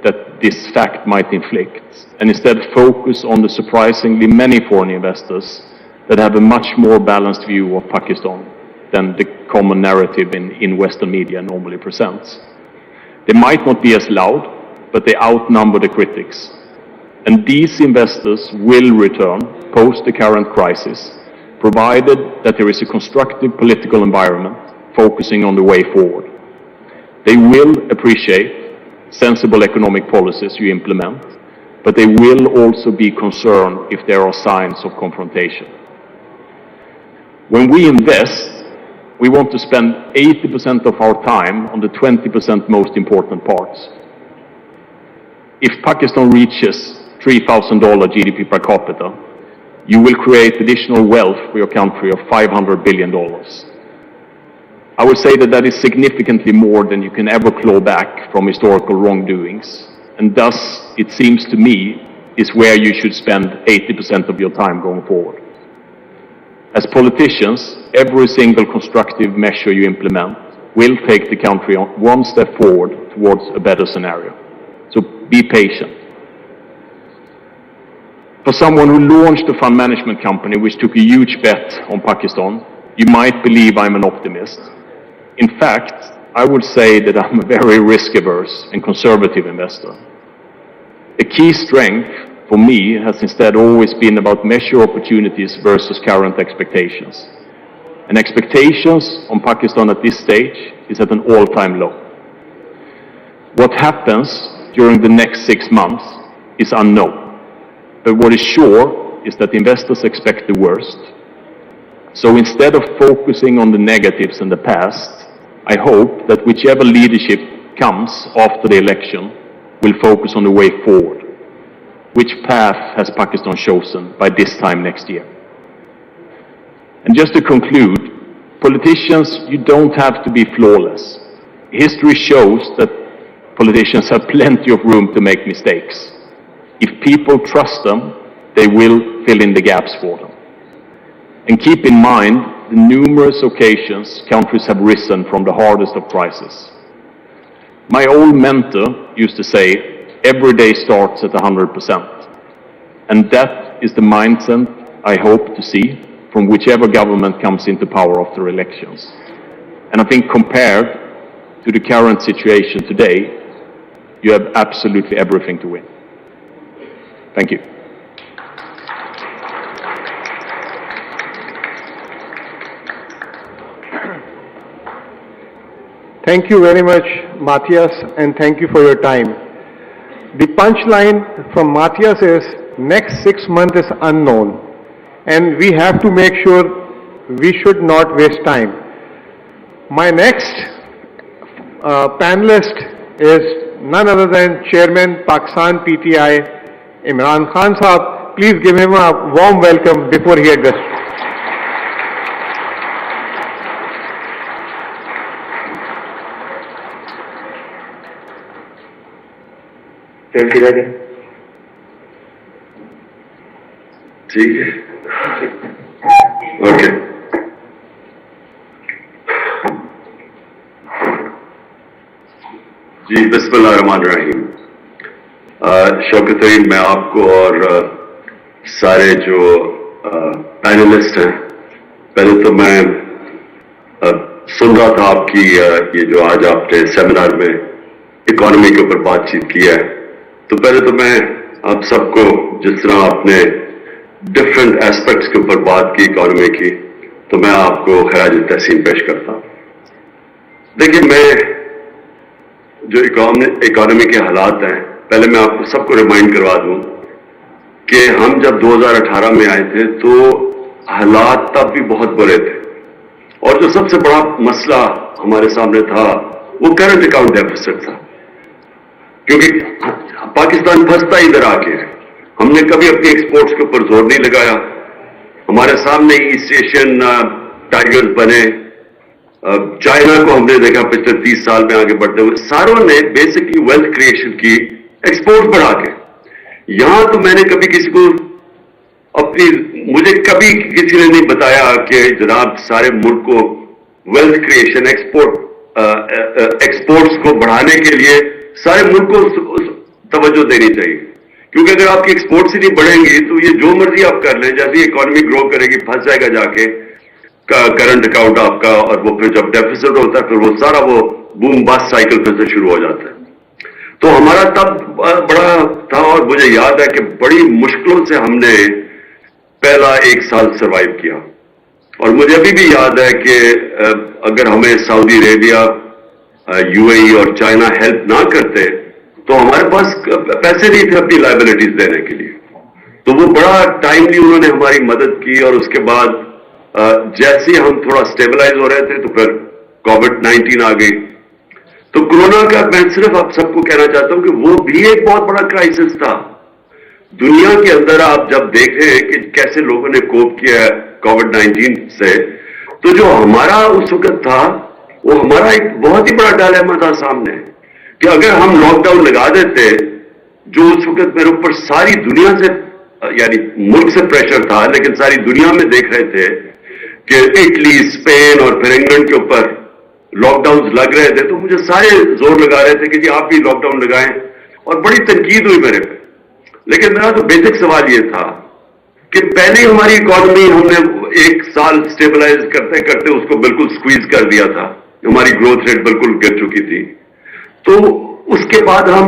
that this fact might inflict, and instead focus on the surprisingly many foreign investors that have a much more balanced view of Pakistan than the common narrative in Western media normally presents. They might not be as loud, but they outnumber the critics. And these investors will return post the current crisis, provided that there is a constructive political environment focusing on the way forward. They will appreciate sensible economic policies you implement, but they will also be concerned if there are signs of confrontation. When we invest, we want to spend 80% of our time on the 20% most important parts. If Pakistan reaches $3,000 GDP per capita, you will create additional wealth for your country of $500 billion. I would say that is significantly more than you can ever claw back from historical wrongdoings, and thus, it seems to me, is where you should spend 80% of your time going forward. As politicians, every single constructive measure you implement will take the country one step forward towards a better scenario. So be patient. For someone who launched a fund management company which took a huge bet on Pakistan, you might believe I'm an optimist. In fact, I would say that I'm a very risk-averse and conservative investor. A key strength for me has instead always been about measure opportunities versus current expectations. And expectations on Pakistan at this stage is at an all-time low. What happens during the next 6 months is unknown. But what is sure is that investors expect the worst. So instead of focusing on the negatives in the past, I hope that whichever leadership comes after the election will focus on the way forward. Which path has Pakistan chosen by this time next year? And just to conclude, politicians, you don't have to be flawless. History shows that politicians have plenty of room to make mistakes. If people trust them, they will fill in the gaps for them. And keep in mind the numerous occasions countries have risen from the hardest of crises. My old mentor used to say, every day starts at 100%. And that is the mindset I hope to see from whichever government comes into power after elections. And I think compared to the current situation today, you have absolutely everything to win. Thank you. Thank you very much, Matthias, and thank you for your time. The punchline from Matthias is, next 6 months is unknown, and we have to make sure we should not waste time. My next panelist is none other than Chairman Pakistan PTI, Imran Khan Sahab. Please give him a warm welcome before he addresses. ठीक है okay जी बिस्मिल्लाहिर्रहमानिर्रहीम शौकत तरीन मैं आपको और सारे जो panelist हैं पहले तो मैं सुन रहा था आपकी ये जो आज आपने सेमिनार में इकोनॉमी के ऊपर बातचीत की है तो पहले तो मैं आप सबको जिस तरह आपने डिफरेंट एस्पेक्ट्स के ऊपर बात की इकोनॉमी की तो मैं आपको खराज तहसीन पेश करता हूं। देखिए मैं जो इकोनॉमी के हालात हैं पहले मैं आपको सबको रिमाइंड करवा दूं कि हम जब 2018 में आए थे तो हालात तब भी बहुत बुरे थे और जो सबसे बड़ा मसला हमारे सामने था वो करंट अकाउंट डेफिसिट था क्योंकि पाकिस्तान फंसता इधर आके है। हमने कभी अपनी एक्सपोर्ट्स के ऊपर जोर नहीं लगाया ہمارے سامنے ایسٹ ایشین ٹائیگرز بنے, چائنا کو ہم نے دیکھا پچھلے 30 سال میں آگے بڑھتے ہوئے. ساروں نے بیسکلی ویلتھ کریشن کی ایکسپورٹ بڑھا کے. یہاں تو میں نے کبھی کسی کو مجھے کبھی کسی نے نہیں بتایا کہ جناب سارے ملک کو ویلتھ کریشن ایکسپورٹس کو بڑھانے کے لیے سارے ملک کو توجہ دینی چاہیے, کیونکہ اگر آپ کی ایکسپورٹس ہی نہیں بڑھیں گی تو یہ جو مرضی آپ کر لیں, جیسے اکانومی گرو کرے گی پھنس جائے گا جا کے کرنٹ اکاؤنٹ آپ کا, اور وہ پھر جب ڈیفیسٹ ہوتا ہے پھر وہ سارا وہ بوم باس سائیکل پھر سے شروع ہو جاتا ہے. تو ہمارا تب بڑا تھا, اور مجھے یاد ہے کہ بڑی مشکلوں سے ہم نے پہلا 1 سال سروائیو کیا. اور مجھے ابھی بھی یاد ہے کہ اگر ہمیں سعودی عربیہ, UAE اور چائنا ہیلپ نہ کرتے تو ہمارے پاس پیسے نہیں تھے اپنی لائبلٹیز دینے کے لیے. تو وہ بڑا ٹائملی انہوں نے ہماری مدد کی, اور اس کے بعد جیسے ہم تھوڑا سٹیبلائز ہو رہے تھے تو پھر کووڈ-19 آ گئی. تو کرونا کا میں صرف آپ سب کو کہنا چاہتا ہوں کہ وہ بھی ایک بہت بڑا کرائسس تھا دنیا کے اندر. آپ جب دیکھیں کہ کیسے لوگوں نے کوپ کیا ہے کووڈ-19 سے, تو جو ہمارا اس وقت تھا وہ ہمارا ایک بہت ہی بڑا ڈائلیما تھا سامنے, کہ اگر ہم لاک ڈاؤن لگا دیتے, جو اس وقت میرے اوپر ساری دنیا سے, یعنی ملک سے پریشر تھا لیکن ساری دنیا میں دیکھ رہے تھے کہ اٹلی, اسپین اور پھر انگلینڈ کے اوپر لاک ڈاؤن لگ رہے تھے, تو مجھے سارے زور لگا رہے تھے کہ جی آپ بھی لاک ڈاؤن لگائیں, اور بڑی تنقید ہوئی میرے پہ. لیکن میرا تو بیسک سوال یہ تھا کہ پہلے ہماری اکانومی ہم نے 1 سال سٹیبلائز کرتے کرتے اس کو بالکل سکویز کر دیا تھا, ہماری گروتھ ریٹ بالکل گر چکی تھی. تو اس کے بعد ہم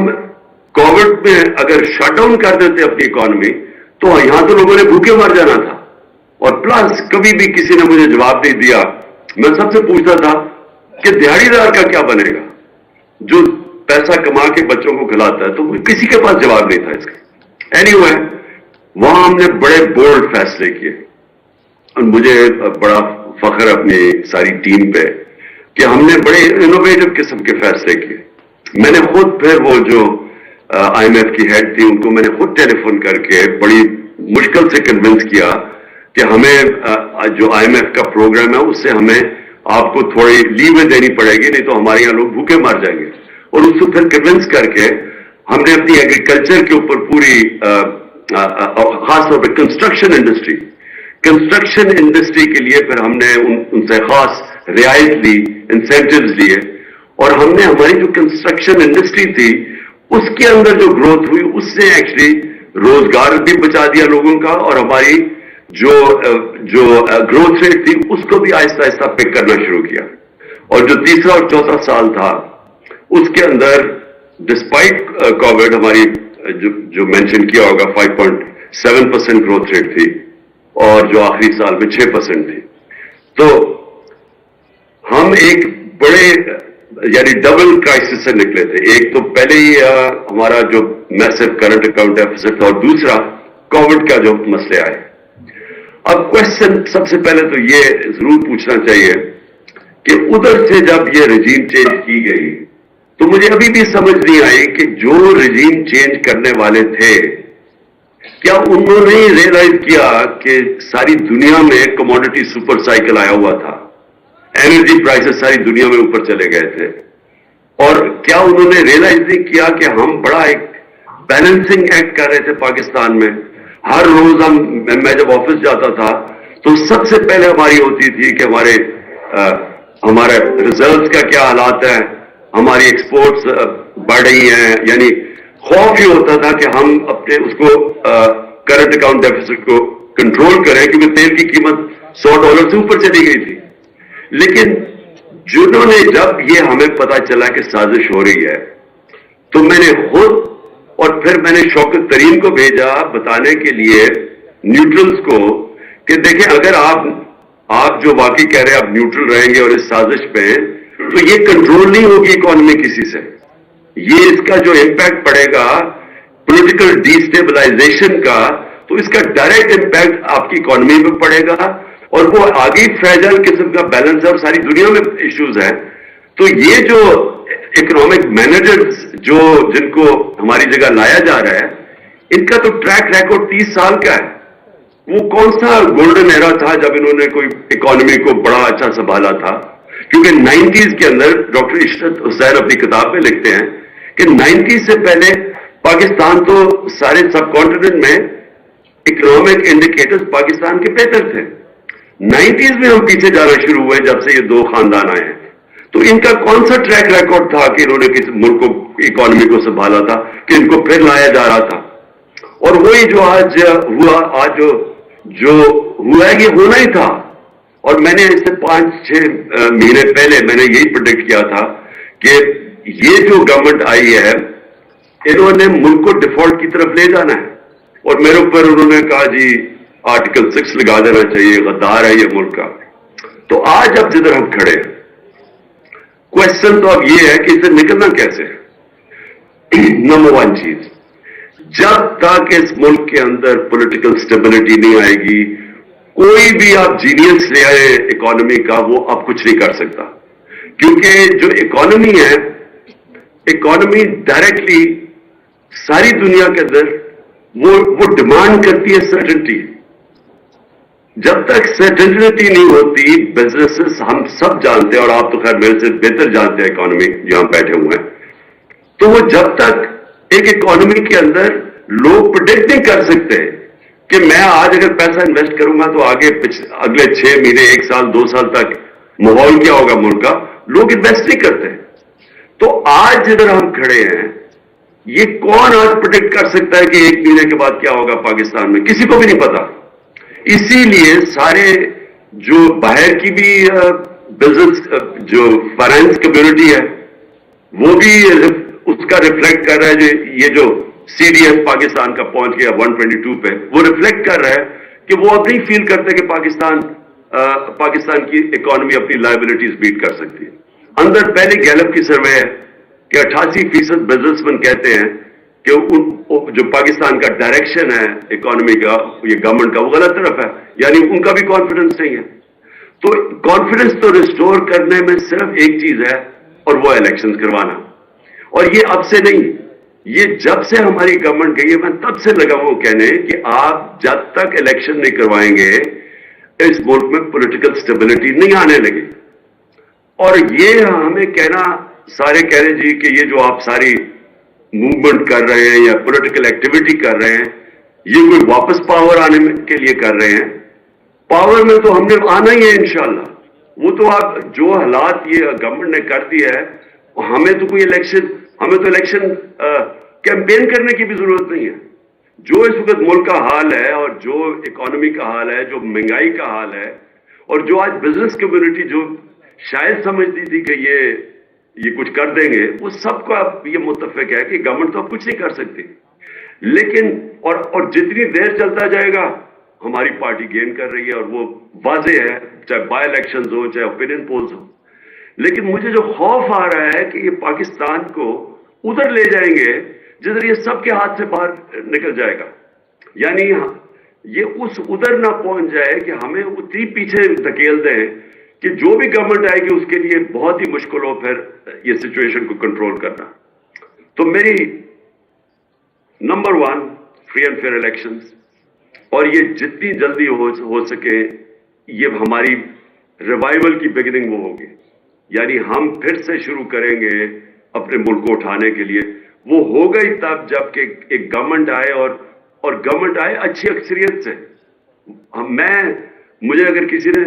کووڈ میں اگر شٹ ڈاؤن کر دیتے اپنی اکانومی تو یہاں تو لوگوں نے بھوکے مر جانا تھا. اور پلس کبھی بھی کسی نے مجھے جواب نہیں دیا. میں سب سے پوچھتا تھا کہ دیہڑی دار کا کیا بنے گا جو پیسہ کما کے بچوں کو کھلاتا ہے, تو کسی کے پاس جواب نہیں تھا اس کا. اینی وے, وہاں ہم نے بڑے بولڈ فیصلے کیے, اور مجھے بڑا فخر اپنی ساری ٹیم پہ کہ ہم نے بڑے انوویٹو قسم کے فیصلے کیے. میں نے خود پھر وہ جو IMF کی ہیڈ تھی ان کو میں نے خود ٹیلی فون کر کے بڑی مشکل سے کنونس کیا کہ ہمیں جو IMF کا پروگرام ہے اس سے ہمیں آپ کو تھوڑی لیو دینی پڑے گی, نہیں تو ہمارے یہاں لوگ بھوکے مر جائیں گے. اور اس کو پھر کنونس کر کے ہم نے اپنی ایگریکلچر کے اوپر پوری خاص طور پہ کنسٹرکشن انڈسٹری کے لیے پھر ہم نے ان سے خاص رعایت لی, انسینٹیوز لیے, اور ہم نے ہماری جو کنسٹرکشن انڈسٹری تھی اس کے اندر جو گروتھ ہوئی اس سے ایکچولی روزگار بھی بچا دیا لوگوں کا, اور ہماری جو گروتھ ریٹ تھی اس کو بھی آہستہ آہستہ پک کرنا شروع کیا. اور جو تیسرا اور چوتھا سال تھا اس کے اندر ڈسپائٹ کووڈ ہماری جو مینشن کیا ہوگا 5.7% گروتھ ریٹ تھی, اور جو آخری سال میں 6% تھی. تو ہم ایک بڑے یعنی ڈبل کرائسس سے نکلے تھے. ایک تو پہلے ہی ہمارا جو میسو کرنٹ اکاؤنٹ ڈیفیسٹ تھا, اور دوسرا کووڈ کا جو مسئلے آئے. اب کوشچن سب سے پہلے تو یہ ضرور پوچھنا چاہیے کہ ادھر سے جب یہ رجیم چینج کی گئی تو مجھے ابھی بھی سمجھ نہیں آئی کہ جو رجیم چینج کرنے والے تھے کیا انہوں نے ریئلائز کیا کہ ساری دنیا میں کموڈٹی سپر سائیکل آیا ہوا تھا, انرجی پرائسز ساری دنیا میں اوپر چلے گئے تھے, اور کیا انہوں نے ریئلائز نہیں کیا کہ ہم بڑا ایک بیلنسنگ ایکٹ کر رہے تھے پاکستان میں. ہر روز میں جب آفس جاتا تھا تو سب سے پہلے ہماری ہوتی تھی کہ ہمارے ریزروز کا کیا حالات ہیں, ہماری ایکسپورٹس بڑھ رہی ہیں. یعنی خوف یہ ہوتا تھا کہ ہم اپنے اس کو کرنٹ اکاؤنٹ ڈیفیسٹ کو کنٹرول کریں, کیونکہ تیل کی قیمت $100 سے اوپر چلی گئی تھی. لیکن جنہوں نے جب یہ ہمیں پتا چلا کہ سازش ہو رہی ہے تو میں نے خود اور پھر میں نے شوکت ترین کو بھیجا بتانے کے لیے نیوٹرلز کو کہ دیکھیں اگر آپ جو واقعی کہہ رہے ہیں آپ نیوٹرل رہیں گے اور اس سازش پہ, تو یہ کنٹرول نہیں ہوگی اکانومی کسی سے. یہ اس کا جو امپیکٹ پڑے گا پولیٹیکل ڈیسٹیبلائزیشن کا, تو اس کا ڈائریکٹ امپیکٹ آپ کی اکانومی پہ پڑے گا, اور وہ آگے فریجائل قسم کا بیلنس ہے اور ساری دنیا میں ایشوز ہیں. تو یہ جو اکنامک مینیجرز جن کو ہماری جگہ لایا جا رہا ہے ان کا تو ٹریک ریکارڈ 30 سال کا ہے. وہ کون سا گولڈن ایرا تھا جب انہوں نے کوئی اکانومی کو بڑا اچھا سنبھالا تھا؟ کیونکہ 90s کے اندر ڈاکٹر عشرت حسین اپنی کتاب میں لکھتے ہیں کہ 90s سے پہلے پاکستان تو سارے سب کانٹیننٹ میں اکنامک انڈیکیٹرز پاکستان کے بہتر تھے. 90s میں ہم پیچھے جانا شروع ہوئے جب سے یہ دو خاندان آئے ہیں. تو ان کا کون سا ٹریک ریکارڈ تھا کہ انہوں نے کس ملک کو اکانومی کو سنبھالا تھا کہ ان کو پھر لایا جا رہا تھا؟ اور وہی جو آج ہوا، آج جو ہوا ہے یہ ہونا ہی تھا. اور میں نے اس سے 5-6 مہینے پہلے میں نے یہی پریڈکٹ کیا تھا کہ یہ جو گورنمنٹ آئی ہے انہوں نے ملک کو ڈیفالٹ کی طرف لے جانا ہے. اور میرے اوپر انہوں نے کہا جی آرٹیکل 6 لگا دینا چاہیے، غدار ہے یہ ملک کا. تو آج اب جدھر ہم کھڑے ہیں کوشچن تو اب یہ ہے کہ اسے نکلنا کیسے. نمبر 1 چیز، جب تک اس ملک کے اندر پولیٹیکل سٹیبلٹی نہیں آئے گی، کوئی بھی آپ جینیس لے آئے اکانومی کا وہ اب کچھ نہیں کر سکتا. کیونکہ جو اکانومی ہے، اکانومی ڈائریکٹلی ساری دنیا کے اندر وہ ڈیمانڈ کرتی ہے سرٹنٹی. جب تک سرٹنٹی نہیں ہوتی بزنسز، ہم سب جانتے ہیں اور آپ تو خیر میرے سے بہتر جانتے ہیں اکانومی جہاں بیٹھے ہوئے ہیں، تو وہ جب تک ایک اکانومی کے اندر لوگ پریڈکٹ نہیں کر سکتے کہ میں آج اگر پیسہ انویسٹ کروں گا تو آگے اگلے 6 مہینے 1 سال 2 سال تک ماحول کیا ہوگا ملک کا، لوگ انویسٹ نہیں کرتے. تو آج جدھر ہم کھڑے ہیں یہ کون آج پریڈکٹ کر سکتا ہے کہ 1 مہینے کے بعد کیا ہوگا پاکستان میں؟ کسی کو بھی نہیں پتا. اسی لیے سارے جو باہر کی بھی بزنس جو فائنانس کمیونٹی ہے وہ بھی اس کا ریفلیکٹ کر رہا ہے. یہ جو سی ڈی ایس پاکستان کا پہنچ گیا 122 پہ، وہ ریفلیکٹ کر رہا ہے کہ وہ اب نہیں فیل کرتے کہ پاکستان کی اکانومی اپنی لائبلٹیز بیٹ کر سکتی ہے. اندر پہلے گیلپ کی سروے ہے کہ 88% بزنس مین کہتے ہیں کہ جو پاکستان کا ڈائریکشن ہے اکانومی کا، یہ گورنمنٹ کا، وہ غلط طرف ہے. یعنی ان کا بھی کانفیڈنس نہیں ہے. تو کانفیڈنس تو ریسٹور کرنے میں صرف ایک چیز ہے اور وہ الیکشن کروانا. اور یہ اب سے نہیں، یہ جب سے ہماری گورنمنٹ گئی ہے میں تب سے لگا ہوں کہنے کہ آپ جب تک الیکشن نہیں کروائیں گے اس ملک میں پولیٹیکل سٹیبلٹی نہیں آنے لگی. اور یہ ہمیں کہنا، سارے کہہ رہے جی کہ یہ جو آپ ساری موومنٹ کر رہے ہیں یا پولیٹیکل ایکٹیویٹی کر رہے ہیں یہ کوئی واپس پاور آنے کے لیے کر رہے ہیں. پاور میں تو ہم نے آنا ہی ہے انشاءاللہ. وہ تو آپ جو حالات یہ گورنمنٹ نے کر دیا ہے، ہمیں تو کوئی الیکشن کیمپین کرنے کی بھی ضرورت نہیں ہے. جو اس وقت ملک کا حال ہے اور جو اکانومی کا حال ہے، جو مہنگائی کا حال ہے، اور جو آج بزنس کمیونٹی جو شاید سمجھتی تھی کہ یہ کچھ کر دیں گے، وہ سب کو اب یہ متفق ہے کہ گورنمنٹ تو اب کچھ نہیں کر سکتی. لیکن اور جتنی دیر چلتا جائے گا ہماری پارٹی گین کر رہی ہے اور وہ واضح ہے، چاہے بائی الیکشنز ہو چاہے اوپینین پولز ہو. لیکن مجھے جو خوف آ رہا ہے کہ یہ پاکستان کو ادھر لے جائیں گے جدھر یہ سب کے ہاتھ سے باہر نکل جائے گا. یعنی یہ اس ادھر نہ پہنچ جائے کہ ہمیں اتنی پیچھے دھکیل دیں کہ جو بھی گورنمنٹ آئے گی اس کے لیے بہت ہی مشکل ہو پھر یہ سچویشن کو کنٹرول کرنا. تو میری number 1 free and fair elections, اور یہ جتنی جلدی ہو سکے یہ ہماری ریوائول کی بگننگ وہ ہوگی. یعنی ہم پھر سے شروع کریں گے اپنے ملک کو اٹھانے کے لیے. وہ ہوگا ہی تب جب کہ ایک گورنمنٹ آئے اور گورنمنٹ آئے اچھی اکثریت سے. مجھے اگر کسی نے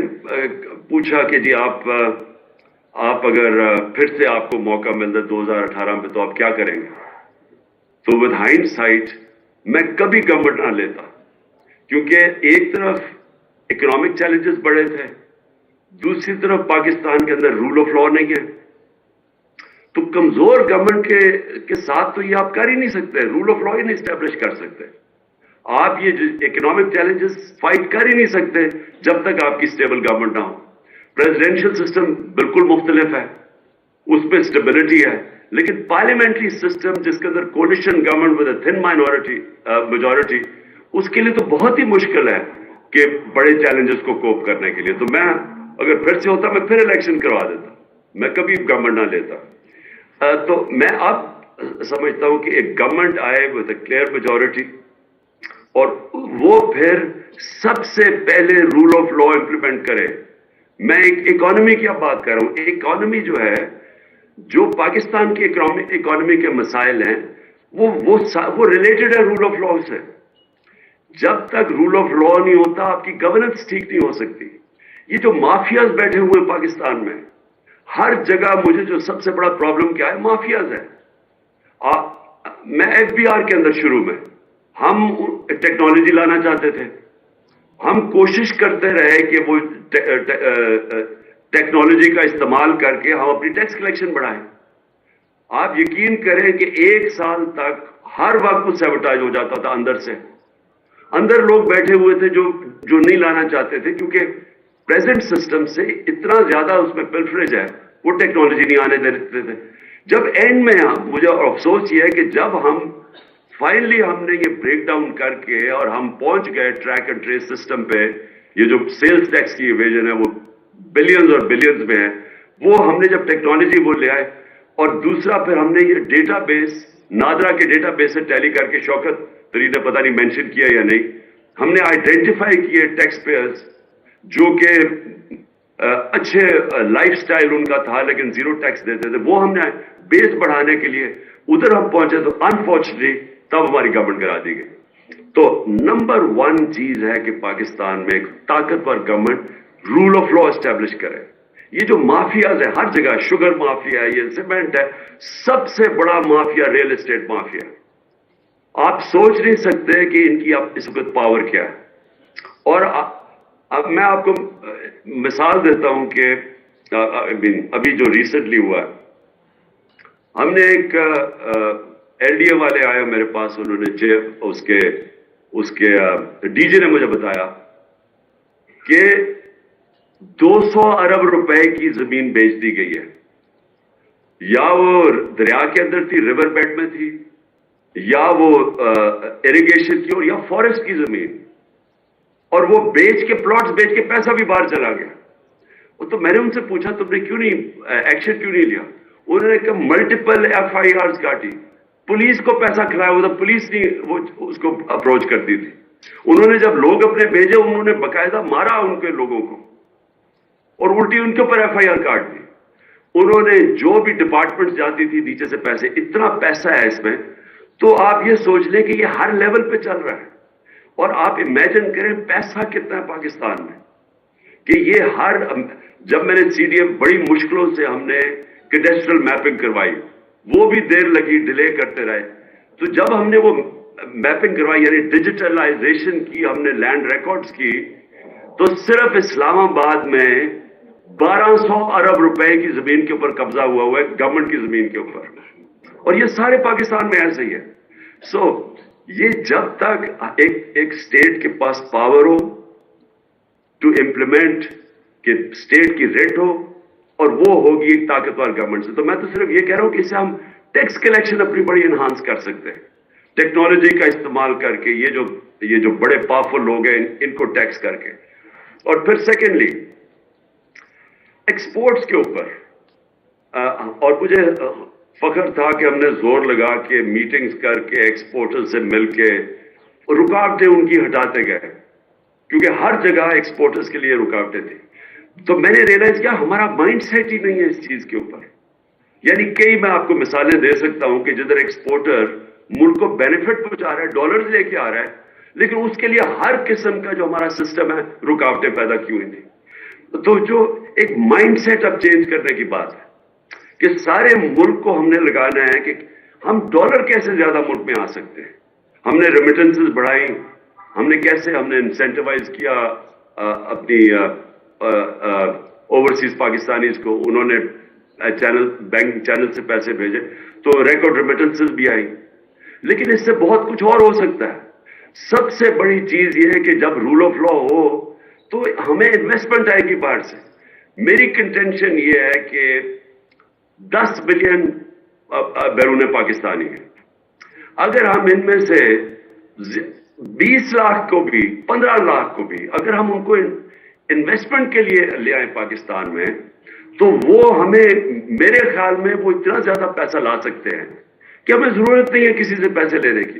پوچھا کہ جی آپ اگر پھر سے آپ کو موقع ملتا 2018 میں تو آپ کیا کریں گے، تو ود ہائنڈ سائٹ میں کبھی گورنمنٹ نہ لیتا. کیونکہ ایک طرف اکنامک چیلنجز بڑے تھے، دوسری طرف پاکستان کے اندر رول آف لا نہیں ہے. تو کمزور گورنمنٹ کے ساتھ تو یہ آپ کر ہی نہیں سکتے، رول آف لا ہی نہیں اسٹیبلش کر سکتے. آپ یہ اکنامک چیلنجز فائٹ کر ہی نہیں سکتے جب تک آپ کی اسٹیبل گورنمنٹ نہ ہو. پریزیڈینشل سسٹم بالکل مختلف ہے، اس پہ اسٹیبلٹی ہے. لیکن پارلیمنٹری سسٹم جس کے اندر coalition government with a thin majority, اس کے لیے تو بہت ہی مشکل ہے کہ بڑے چیلنجز کو کوپ کرنے کے لیے. تو میں اگر پھر سے ہوتا میں پھر الیکشن کروا دیتا، میں کبھی گورنمنٹ نہ لیتا. تو میں اب سمجھتا ہوں کہ ایک گورنمنٹ آئے ود اے کلیئر میجورٹی اور وہ پھر سب سے پہلے رول آف لا امپلیمنٹ کرے. میں ایک اکانومی کی اب بات کر رہا ہوں. اکانومی جو ہے, جو پاکستان کی اکانومی کے مسائل ہیں وہ ریلیٹڈ ہے رول آف لا سے. جب تک رول آف لا نہیں ہوتا آپ کی گورننس ٹھیک نہیں ہو سکتی. یہ جو مافیاز بیٹھے ہوئے پاکستان میں ہر جگہ, مجھے جو سب سے بڑا پرابلم کیا ہے, مافیاز ہے. میں ایف بی آر کے اندر شروع میں ہم ٹیکنالوجی لانا چاہتے تھے, ہم کوشش کرتے رہے کہ وہ ٹیکنالوجی کا استعمال کر کے ہم اپنی ٹیکس کلیکشن بڑھائیں. آپ یقین کریں کہ 1 سال تک ہر وقت وہ سیبوٹاج ہو جاتا تھا اندر سے. اندر لوگ بیٹھے ہوئے تھے جو نہیں لانا چاہتے تھے, کیونکہ پریزنٹ سسٹم سے اتنا زیادہ اس میں پلفریج ہے, وہ ٹیکنالوجی نہیں آنے دیتے تھے. جب اینڈ میں مجھے افسوس یہ ہے کہ جب ہم فائنلی ہم نے یہ بریک ڈاؤن کر کے اور ہم پہنچ گئے ٹریک اینڈ ٹریس سسٹم پہ, یہ جو سیلز ٹیکس کی ایویژن ہے وہ بلینز اور بلینز میں ہے, وہ ہم نے جب ٹیکنالوجی وہ لے آئے. اور دوسرا پھر ہم نے یہ ڈیٹا بیس, نادرا کے ڈیٹا بیس سے ٹیلی کر کے, شوکت ترین نے پتہ نہیں مینشن کیا یا نہیں, ہم نے آئیڈینٹیفائی کیے ٹیکس پیئرز جو کہ اچھے لائف سٹائل ان کا تھا لیکن زیرو ٹیکس دیتے تھے, وہ ہم نے بیس بڑھانے کے لیے ادھر ہم پہنچے. تو انفارچونیٹلی تب ہماری گورنمنٹ کرا دی گئی. تو نمبر 1 چیز ہے کہ پاکستان میں ایک طاقتور government rule of law establish کرے. یہ جو مافیاز ہے ہر جگہ, شوگر مافیا ہے, یہ سیمنٹ ہے, سب سے بڑا مافیا ریل اسٹیٹ مافیا. آپ سوچ نہیں سکتے کہ ان کی اب اس وقت پاور کیا ہے. اور اب میں آپ کو مثال دیتا ہوں کہ ابھی جو ریسنٹلی ہوا ہے, ہم نے ایک ایل ڈی اے والے آئے میرے پاس, انہوں نے اس کے ڈی جی نے مجھے بتایا کہ 200 ارب روپے کی زمین بیچ دی گئی ہے. یا وہ دریا کے اندر تھی, ریور بیڈ میں تھی, یا وہ اریگیشن کی, اور یا فارسٹ کی زمین, اور وہ بیچ کے پلاٹس بیچ کے پیسہ بھی باہر چلا گیا. تو میں نے ان سے پوچھا تم نے کیوں نہیں ایکشن کیوں نہیں لیا؟ انہوں نے کہا ملٹیپل ایف آئی آرز کاٹی, پولیس کو پیسہ کھلایا ہوا تھا, پولیس نہیں وہ اس کو اپروچ کرتی تھی. انہوں نے جب لوگ اپنے بھیجے انہوں نے باقاعدہ مارا ان کے لوگوں کو اور الٹی ان کے اوپر ایف آئی آر کاٹ دی. انہوں نے جو بھی ڈپارٹمنٹ جاتی تھی نیچے سے پیسے, اتنا پیسہ ہے اس میں. تو آپ یہ سوچ لیں کہ یہ ہر لیول پہ چل رہا ہے. اور آپ امیجن کریں پیسہ کتنا ہے پاکستان میں, کہ یہ جب میں نے سی ڈی ایم بڑی مشکلوں سے ہم نے کیڈسٹرل میپنگ کروائی, وہ بھی دیر لگی, ڈیلے کرتے رہے. تو جب ہم نے وہ میپنگ کروائی, یعنی ڈیجیٹلائزیشن کی, ہم نے لینڈ ریکارڈز کی, تو صرف اسلام آباد میں 1200 ارب روپے کی زمین کے اوپر قبضہ ہوا ہے, گورنمنٹ کی زمین کے اوپر. اور یہ سارے پاکستان میں ایسے ہی ہے. یہ جب تک ایک اسٹیٹ کے پاس پاور ہو ٹو امپلیمنٹ, کہ اسٹیٹ کی ریٹ ہو, اور وہ ہوگی ایک طاقتور گورنمنٹ سے. تو میں تو صرف یہ کہہ رہا ہوں کہ اس سے ہم ٹیکس کلیکشن اپنی بڑی انہانس کر سکتے ہیں, ٹیکنالوجی کا استعمال کر کے, یہ جو بڑے پاورفل لوگ ہیں ان کو ٹیکس کر کے. اور پھر سیکنڈلی ایکسپورٹس کے اوپر, اور مجھے فخر تھا کہ ہم نے زور لگا کے میٹنگز کر کے ایکسپورٹر سے مل کے رکاوٹیں ان کی ہٹاتے گئے, کیونکہ ہر جگہ ایکسپورٹرز کے لیے رکاوٹیں تھیں. تو میں نے ریئلائز کیا ہمارا مائنڈ سیٹ ہی نہیں ہے اس چیز کے اوپر. یعنی کئی میں آپ کو مثالیں دے سکتا ہوں کہ جدھر ایکسپورٹر ملک کو بینیفٹ پہنچا رہا ہے, ڈالرز لے کے آ رہا ہے, لیکن اس کے لیے ہر قسم کا جو ہمارا سسٹم ہے رکاوٹیں پیدا کی ہوئی تھی. تو جو ایک مائنڈ سیٹ اب چینج کرنے کی بات ہے کہ سارے ملک کو ہم نے لگانا ہے کہ ہم ڈالر کیسے زیادہ ملک میں آ سکتے ہیں. ہم نے ریمیٹنسز بڑھائی, ہم نے انسینٹیوائز کیا اپنی اوورسیز پاکستانیز کو, انہوں نے بینک چینل سے پیسے بھیجے, تو ریکارڈ ریمیٹنسز بھی آئی. لیکن اس سے بہت کچھ اور ہو سکتا ہے. سب سے بڑی چیز یہ ہے کہ جب رول آف لا ہو تو ہمیں انویسٹمنٹ آئے گی باہر سے. میری کنٹینشن یہ ہے کہ 10 بلین بیرون پاکستانی ہیں. اگر ہم ان میں سے 20 لاکھ کو بھی 15 لاکھ کو بھی اگر ہم ان کو انویسٹمنٹ کے لیے لے آئیں پاکستان میں, تو وہ ہمیں, میرے خیال میں وہ اتنا زیادہ پیسہ لا سکتے ہیں کہ ہمیں ضرورت نہیں ہے کسی سے پیسے لینے کی.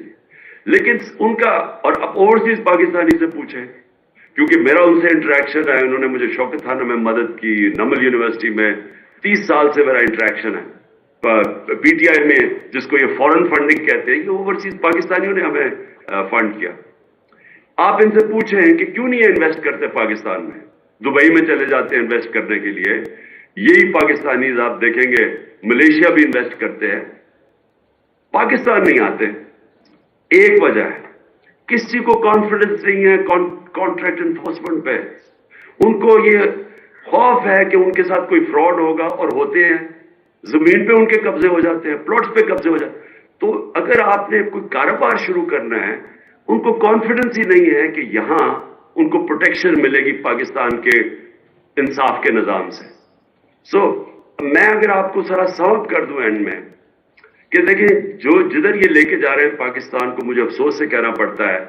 لیکن ان کا, اور اب اوورسیز پاکستانی سے پوچھیں, کیونکہ میرا ان سے انٹریکشن ہے, انہوں نے مجھے شوکت خانہ میں مدد کی, نمل یونیورسٹی میں 30 سال سے میرا انٹریکشن ہے, پی ٹی آئی میں جس کو یہ فورن فنڈنگ کہتے ہیں, یہ اوورسیز پاکستانیوں نے ہمیں فنڈ کیا. آپ ان سے پوچھیں کہ کیوں نہیں انویسٹ کرتے پاکستان میں, دبئی میں چلے جاتے ہیں انویسٹ کرنے کے لیے. یہی پاکستانیز آپ دیکھیں گے ملیشیا بھی انویسٹ کرتے ہیں, پاکستان نہیں آتے. ایک وجہ ہے, کسی کو کانفیڈنس نہیں ہے کانٹریکٹ انفورسمنٹ پہ. ان کو یہ خوف ہے کہ ان کے ساتھ کوئی فراڈ ہوگا, اور ہوتے ہیں. زمین پہ ان کے قبضے ہو جاتے ہیں, پلاٹس پہ قبضے ہو جاتے ہیں. تو اگر آپ نے کوئی کاروبار شروع کرنا ہے, ان کو کانفیڈنس ہی نہیں ہے کہ یہاں ان کو پروٹیکشن ملے گی پاکستان کے انصاف کے نظام سے. سو میں اگر آپ کو سارا سالو کر دوں اینڈ میں, کہ دیکھیں جو جدھر یہ لے کے جا رہے ہیں پاکستان کو, مجھے افسوس سے کہنا پڑتا ہے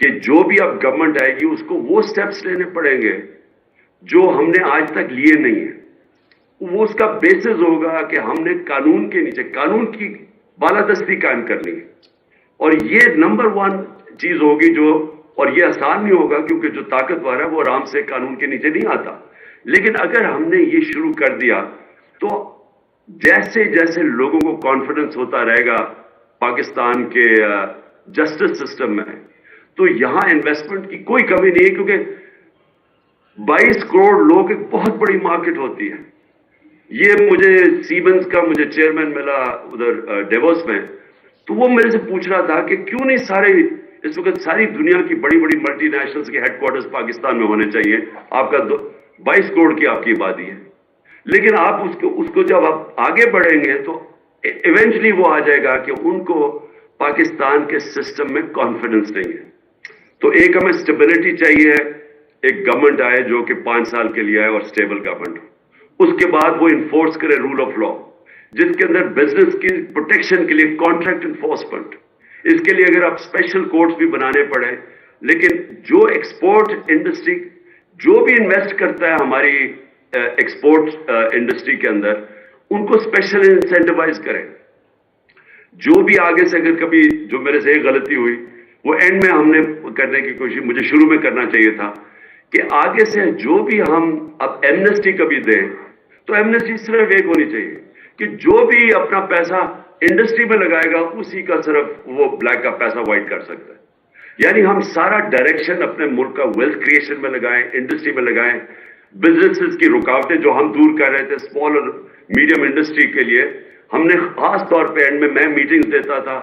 کہ جو بھی اب گورنمنٹ آئے گی اس کو وہ سٹیپس لینے پڑیں گے جو ہم نے آج تک لیے نہیں ہیں. وہ اس کا بیسس ہوگا کہ ہم نے قانون کے نیچے قانون کی بالادستی قائم کرنی ہے, اور یہ نمبر 1 چیز ہوگی جو, اور یہ آسان نہیں ہوگا کیونکہ جو طاقتور ہے وہ آرام سے قانون کے نیچے نہیں آتا. لیکن اگر ہم نے یہ شروع کر دیا تو جیسے جیسے لوگوں کو کانفیڈنس ہوتا رہے گا پاکستان کے جسٹس سسٹم میں, تو یہاں انویسٹمنٹ کی کوئی کمی نہیں ہے, کیونکہ 22 کروڑ لوگ ایک بہت بڑی مارکیٹ ہوتی ہے. یہ مجھے سیمنز کا مجھے چیئرمین ملا ادھر ڈیووس میں, تو وہ میرے سے پوچھ رہا تھا کہ کیوں نہیں سارے اس وقت ساری دنیا کی بڑی بڑی ملٹی نیشنلز کے ہیڈ کوارٹرز پاکستان میں ہونے چاہیے. آپ کا 22 کروڑ کی آپ کی آبادی ہے, لیکن آپ اس کو جب آپ آگے بڑھیں گے تو ایونچولی وہ آ جائے گا کہ ان کو پاکستان کے سسٹم میں کانفیڈنس نہیں ہے. تو ایک ہمیں اسٹیبلٹی چاہیے, ایک گورنمنٹ آئے جو کہ 5 سال کے لیے آئے اور اسٹیبل گورنمنٹ. اس کے بعد وہ انفورس کرے رول آف لا, جس کے اندر بزنس کی پروٹیکشن کے لیے کانٹریکٹ انفورسمنٹ. اس کے لیے اگر آپ اسپیشل کورٹس بھی بنانے پڑے, لیکن جو ایکسپورٹ انڈسٹری جو بھی انویسٹ کرتا ہے ہماری ایکسپورٹ انڈسٹری کے اندر, ان کو اسپیشل انسینٹیوائز کریں. جو بھی آگے سے اگر کبھی جو میرے سے ایک غلطی ہوئی, وہ اینڈ میں ہم نے کرنے کی کوشش مجھے شروع میں کرنا چاہیے تھا کہ آگے سے جو بھی ہم اب ایمنسٹی کبھی دیں تو ایمنسٹی صرف ایک ہونی چاہیے کہ جو بھی اپنا پیسہ انڈسٹری میں لگائے گا اسی کا صرف وہ بلیک کا پیسہ وائٹ کر سکتا ہے. یعنی ہم سارا ڈائریکشن اپنے ملک کا ویلتھ کریشن میں لگائیں, انڈسٹری میں لگائیں. بزنسز کی رکاوٹیں جو ہم دور کر رہے تھے اسمال اور میڈیم انڈسٹری کے لیے, ہم نے خاص طور پہ اینڈ میں میٹنگز دیتا تھا,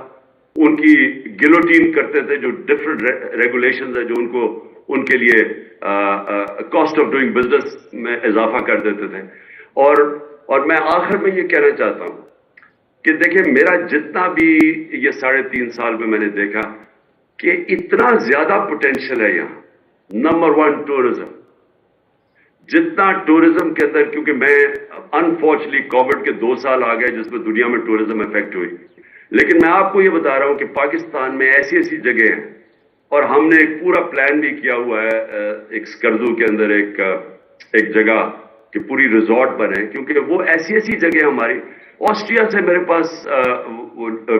ان کی گلوٹین کرتے تھے جو ڈفرنٹ ریگولیشنز ہیں جو ان کو ان کے لیے کاسٹ آف ڈوئنگ بزنس میں اضافہ کر دیتے تھے. اور میں آخر میں یہ کہنا چاہتا ہوں کہ دیکھیں میرا جتنا بھی یہ 3.5 سال میں نے دیکھا کہ اتنا زیادہ پوٹینشیل ہے یہاں. نمبر 1 ٹورزم, جتنا ٹورزم کے اندر, کیونکہ میں انفارچونیٹلی کووڈ کے 2 سال آ گئے جس میں دنیا میں ٹورزم افیکٹ ہوئی, لیکن میں آپ کو یہ بتا رہا ہوں کہ پاکستان میں ایسی ایسی جگہ ہیں, اور ہم نے ایک پورا پلان بھی کیا ہوا ہے ایک سکردو کے اندر ایک جگہ کہ پوری ریزورٹ بنے, کیونکہ وہ ایسی ایسی جگہ ہماری. آسٹریا سے میرے پاس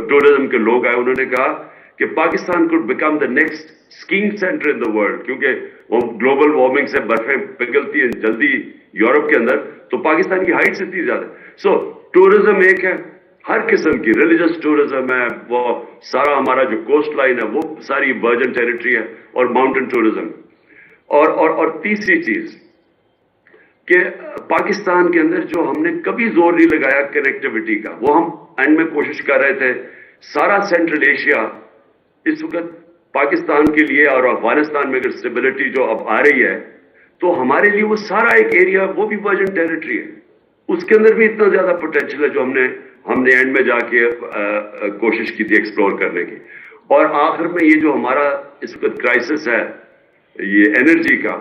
ٹورزم کے لوگ آئے, انہوں نے کہا کہ Pakistan could become the next skiing center in the world, کیونکہ وہ گلوبل وارمنگ سے برفیں پگھلتی ہیں جلدی یورپ کے اندر, تو پاکستان کی ہائٹ اتنی زیادہ. سو ٹورزم ایک ہے, ہر قسم کی ریلیجس ٹورزم ہے, وہ سارا ہمارا جو کوسٹ لائن ہے وہ ساری ورجن ٹیریٹری ہے, اور ماؤنٹین ٹورزم. اور تیسری چیز کہ پاکستان کے اندر جو ہم نے کبھی زور نہیں لگایا کنیکٹیوٹی کا, وہ ہم اینڈ میں کوشش کر رہے تھے. سارا سینٹرل ایشیا اس وقت پاکستان کے لیے, اور افغانستان میں اگر اسٹیبلٹی جو اب آ رہی ہے تو ہمارے لیے وہ سارا ایک ایریا وہ بھی ورجن ٹیریٹری ہے, اس کے اندر بھی اتنا زیادہ پوٹینشیل ہے جو ہم نے اینڈ میں جا کے کوشش کی تھی ایکسپلور کرنے کی. اور آخر میں یہ جو ہمارا اس وقت کرائسس ہے یہ انرجی کا,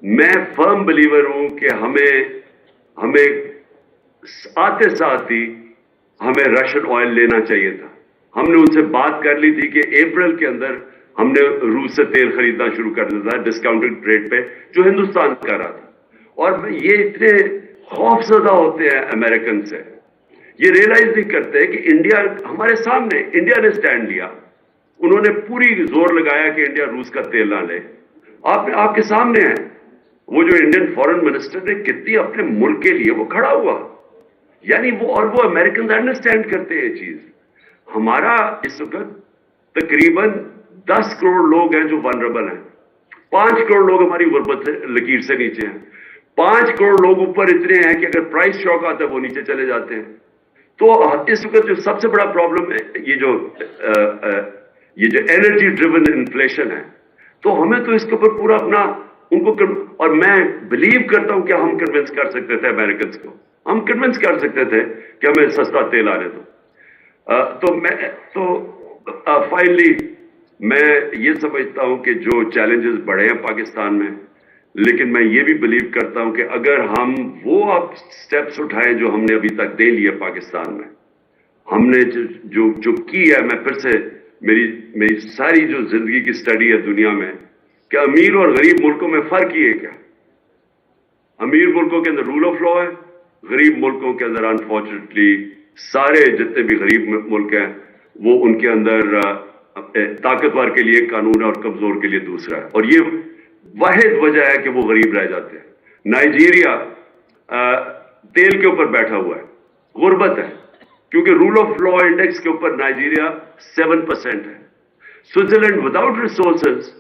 میں فرم بلیور ہوں کہ ہمیں آتے ساتھ ہی ہمیں رشین آئل لینا چاہیے تھا. ہم نے ان سے بات کر لی تھی کہ اپریل کے اندر ہم نے روس سے تیل خریدنا شروع کر دیا تھا ڈسکاؤنٹڈ ریٹ پہ جو ہندوستان کر رہا تھا. اور یہ اتنے خوف زدہ ہوتے ہیں امریکن سے, یہ ریئلائز نہیں کرتے کہ انڈیا ہمارے سامنے, انڈیا نے سٹینڈ لیا, انہوں نے پوری زور لگایا کہ انڈیا روس کا تیل نہ لے. آپ کے سامنے ہے وہ جو انڈین فورن منسٹر نے کتنی اپنے ملک کے لیے وہ کھڑا ہوا. یعنی وہ امریکنز انڈرسٹینڈ کرتے ہیں یہ چیز. ہمارا اس وقت تقریباً 10 کروڑ لوگ ہیں جو ولنریبل ہیں. 5 کروڑ لوگ ہماری غربت لکیر سے نیچے ہیں. 5 کروڑ لوگ اوپر اتنے ہیں کہ اگر پرائس شاک آتا ہے وہ نیچے چلے جاتے ہیں. تو اس وقت جو سب سے بڑا پرابلم ہے یہ جو انرجی ڈریون انفلیشن ہے. تو ہمیں تو اس کے اوپر پورا اپنا ان کو اور میں بلیو کرتا ہوں کہ ہم کنونس کر سکتے تھے امریکنز کو. ہم کنونس کر سکتے تھے کہ ہمیں سستا تیل آنے دو. تو فائنلی میں یہ سمجھتا ہوں کہ جو چیلنجز بڑے ہیں پاکستان میں, لیکن میں یہ بھی بلیو کرتا ہوں کہ اگر ہم وہ سٹیپس اٹھائیں جو ہم نے ابھی تک دے لیے پاکستان میں, ہم نے جو کی ہے, میں پھر سے میری ساری جو زندگی کی سٹڈی ہے دنیا میں کہ امیر اور غریب ملکوں میں فرق یہ ہے کیا. امیر ملکوں کے اندر رول آف لا ہے, غریب ملکوں کے اندر انفارچونیٹلی سارے جتنے بھی غریب ملک ہیں وہ ان کے اندر طاقتور کے لیے قانون ہے اور کمزور کے لیے دوسرا ہے. اور یہ واحد وجہ ہے کہ وہ غریب رہ جاتے ہیں. نائجیریا تیل کے اوپر بیٹھا ہوا ہے, غربت ہے کیونکہ رول آف لا انڈیکس کے اوپر نائجیریا 7% ہے. سوئٹزرلینڈ وداؤٹ ریسورسز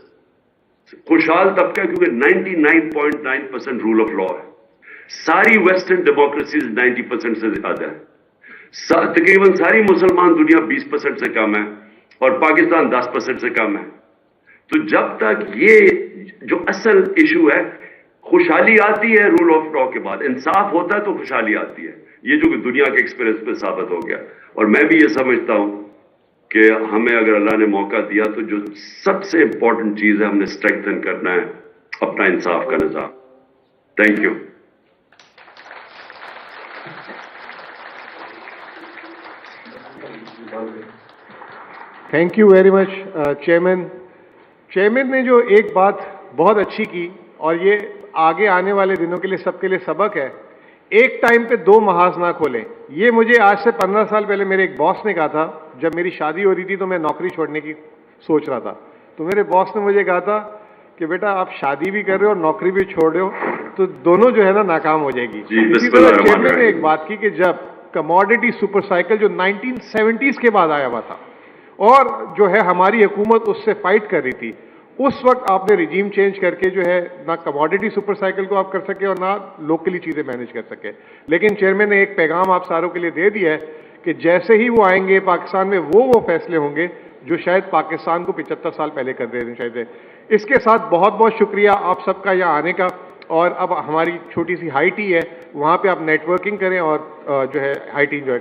خوشحال طبقہ کیونکہ 99.9% رول آف لا ہے. ساری ویسٹرن ڈیموکریسیز 90% سے زیادہ ہے. تقریباً ساری مسلمان دنیا 20% سے کم ہے اور پاکستان 10% سے کم ہے. تو جب تک یہ جو اصل ایشو ہے, خوشحالی آتی ہے رول آف لا کے بعد, انصاف ہوتا ہے تو خوشحالی آتی ہے. یہ جو کہ دنیا کے ایکسپیرینس پہ ثابت ہو گیا. اور میں بھی یہ سمجھتا ہوں کہ ہمیں اگر اللہ نے موقع دیا تو جو سب سے امپورٹنٹ چیز ہے ہم نے اسٹرینگتھن کرنا ہے اپنا انصاف کا نظام. Thank you. Thank you very much chairman نے جو ایک بات بہت اچھی کی اور یہ آگے آنے والے دنوں کے لیے سب کے لیے سبق ہے, ایک ٹائم پہ 2 محاذ نہ کھولیں. یہ مجھے آج سے 15 سال پہلے میرے ایک باس نے کہا تھا. جب میری شادی ہو رہی تھی تو میں نوکری چھوڑنے کی سوچ رہا تھا, تو میرے باس نے مجھے کہا تھا کہ بیٹا آپ شادی بھی کر رہے ہو اور نوکری بھی چھوڑ رہے ہو تو دونوں جو ہے نا ناکام ہو جائے گی. اسی طرح چیئرمین نے ایک بات کی کہ جب کموڈٹی سپر سائیکل جو 1970s کے بعد آیا ہوا تھا اور جو ہے ہماری حکومت اس سے فائٹ کر رہی تھی, اس وقت آپ نے رجیم چینج کر کے جو ہے نہ کموڈٹی سپر سائیکل کو آپ کر سکے اور نہ لوکلی چیزیں مینیج کر سکے. لیکن چیئرمین نے ایک پیغام آپ ساروں کے لیے دے دیا ہے کہ جیسے ہی وہ آئیں گے پاکستان میں وہ فیصلے ہوں گے جو شاید پاکستان کو 75 سال پہلے کر دے دیں شاید. اس کے ساتھ بہت بہت شکریہ آپ سب کا یہاں آنے کا. اور اب ہماری چھوٹی سی ہائی ٹی ہے, وہاں پہ آپ نیٹ ورکنگ کریں اور جو ہے ہائی ٹی انجوائے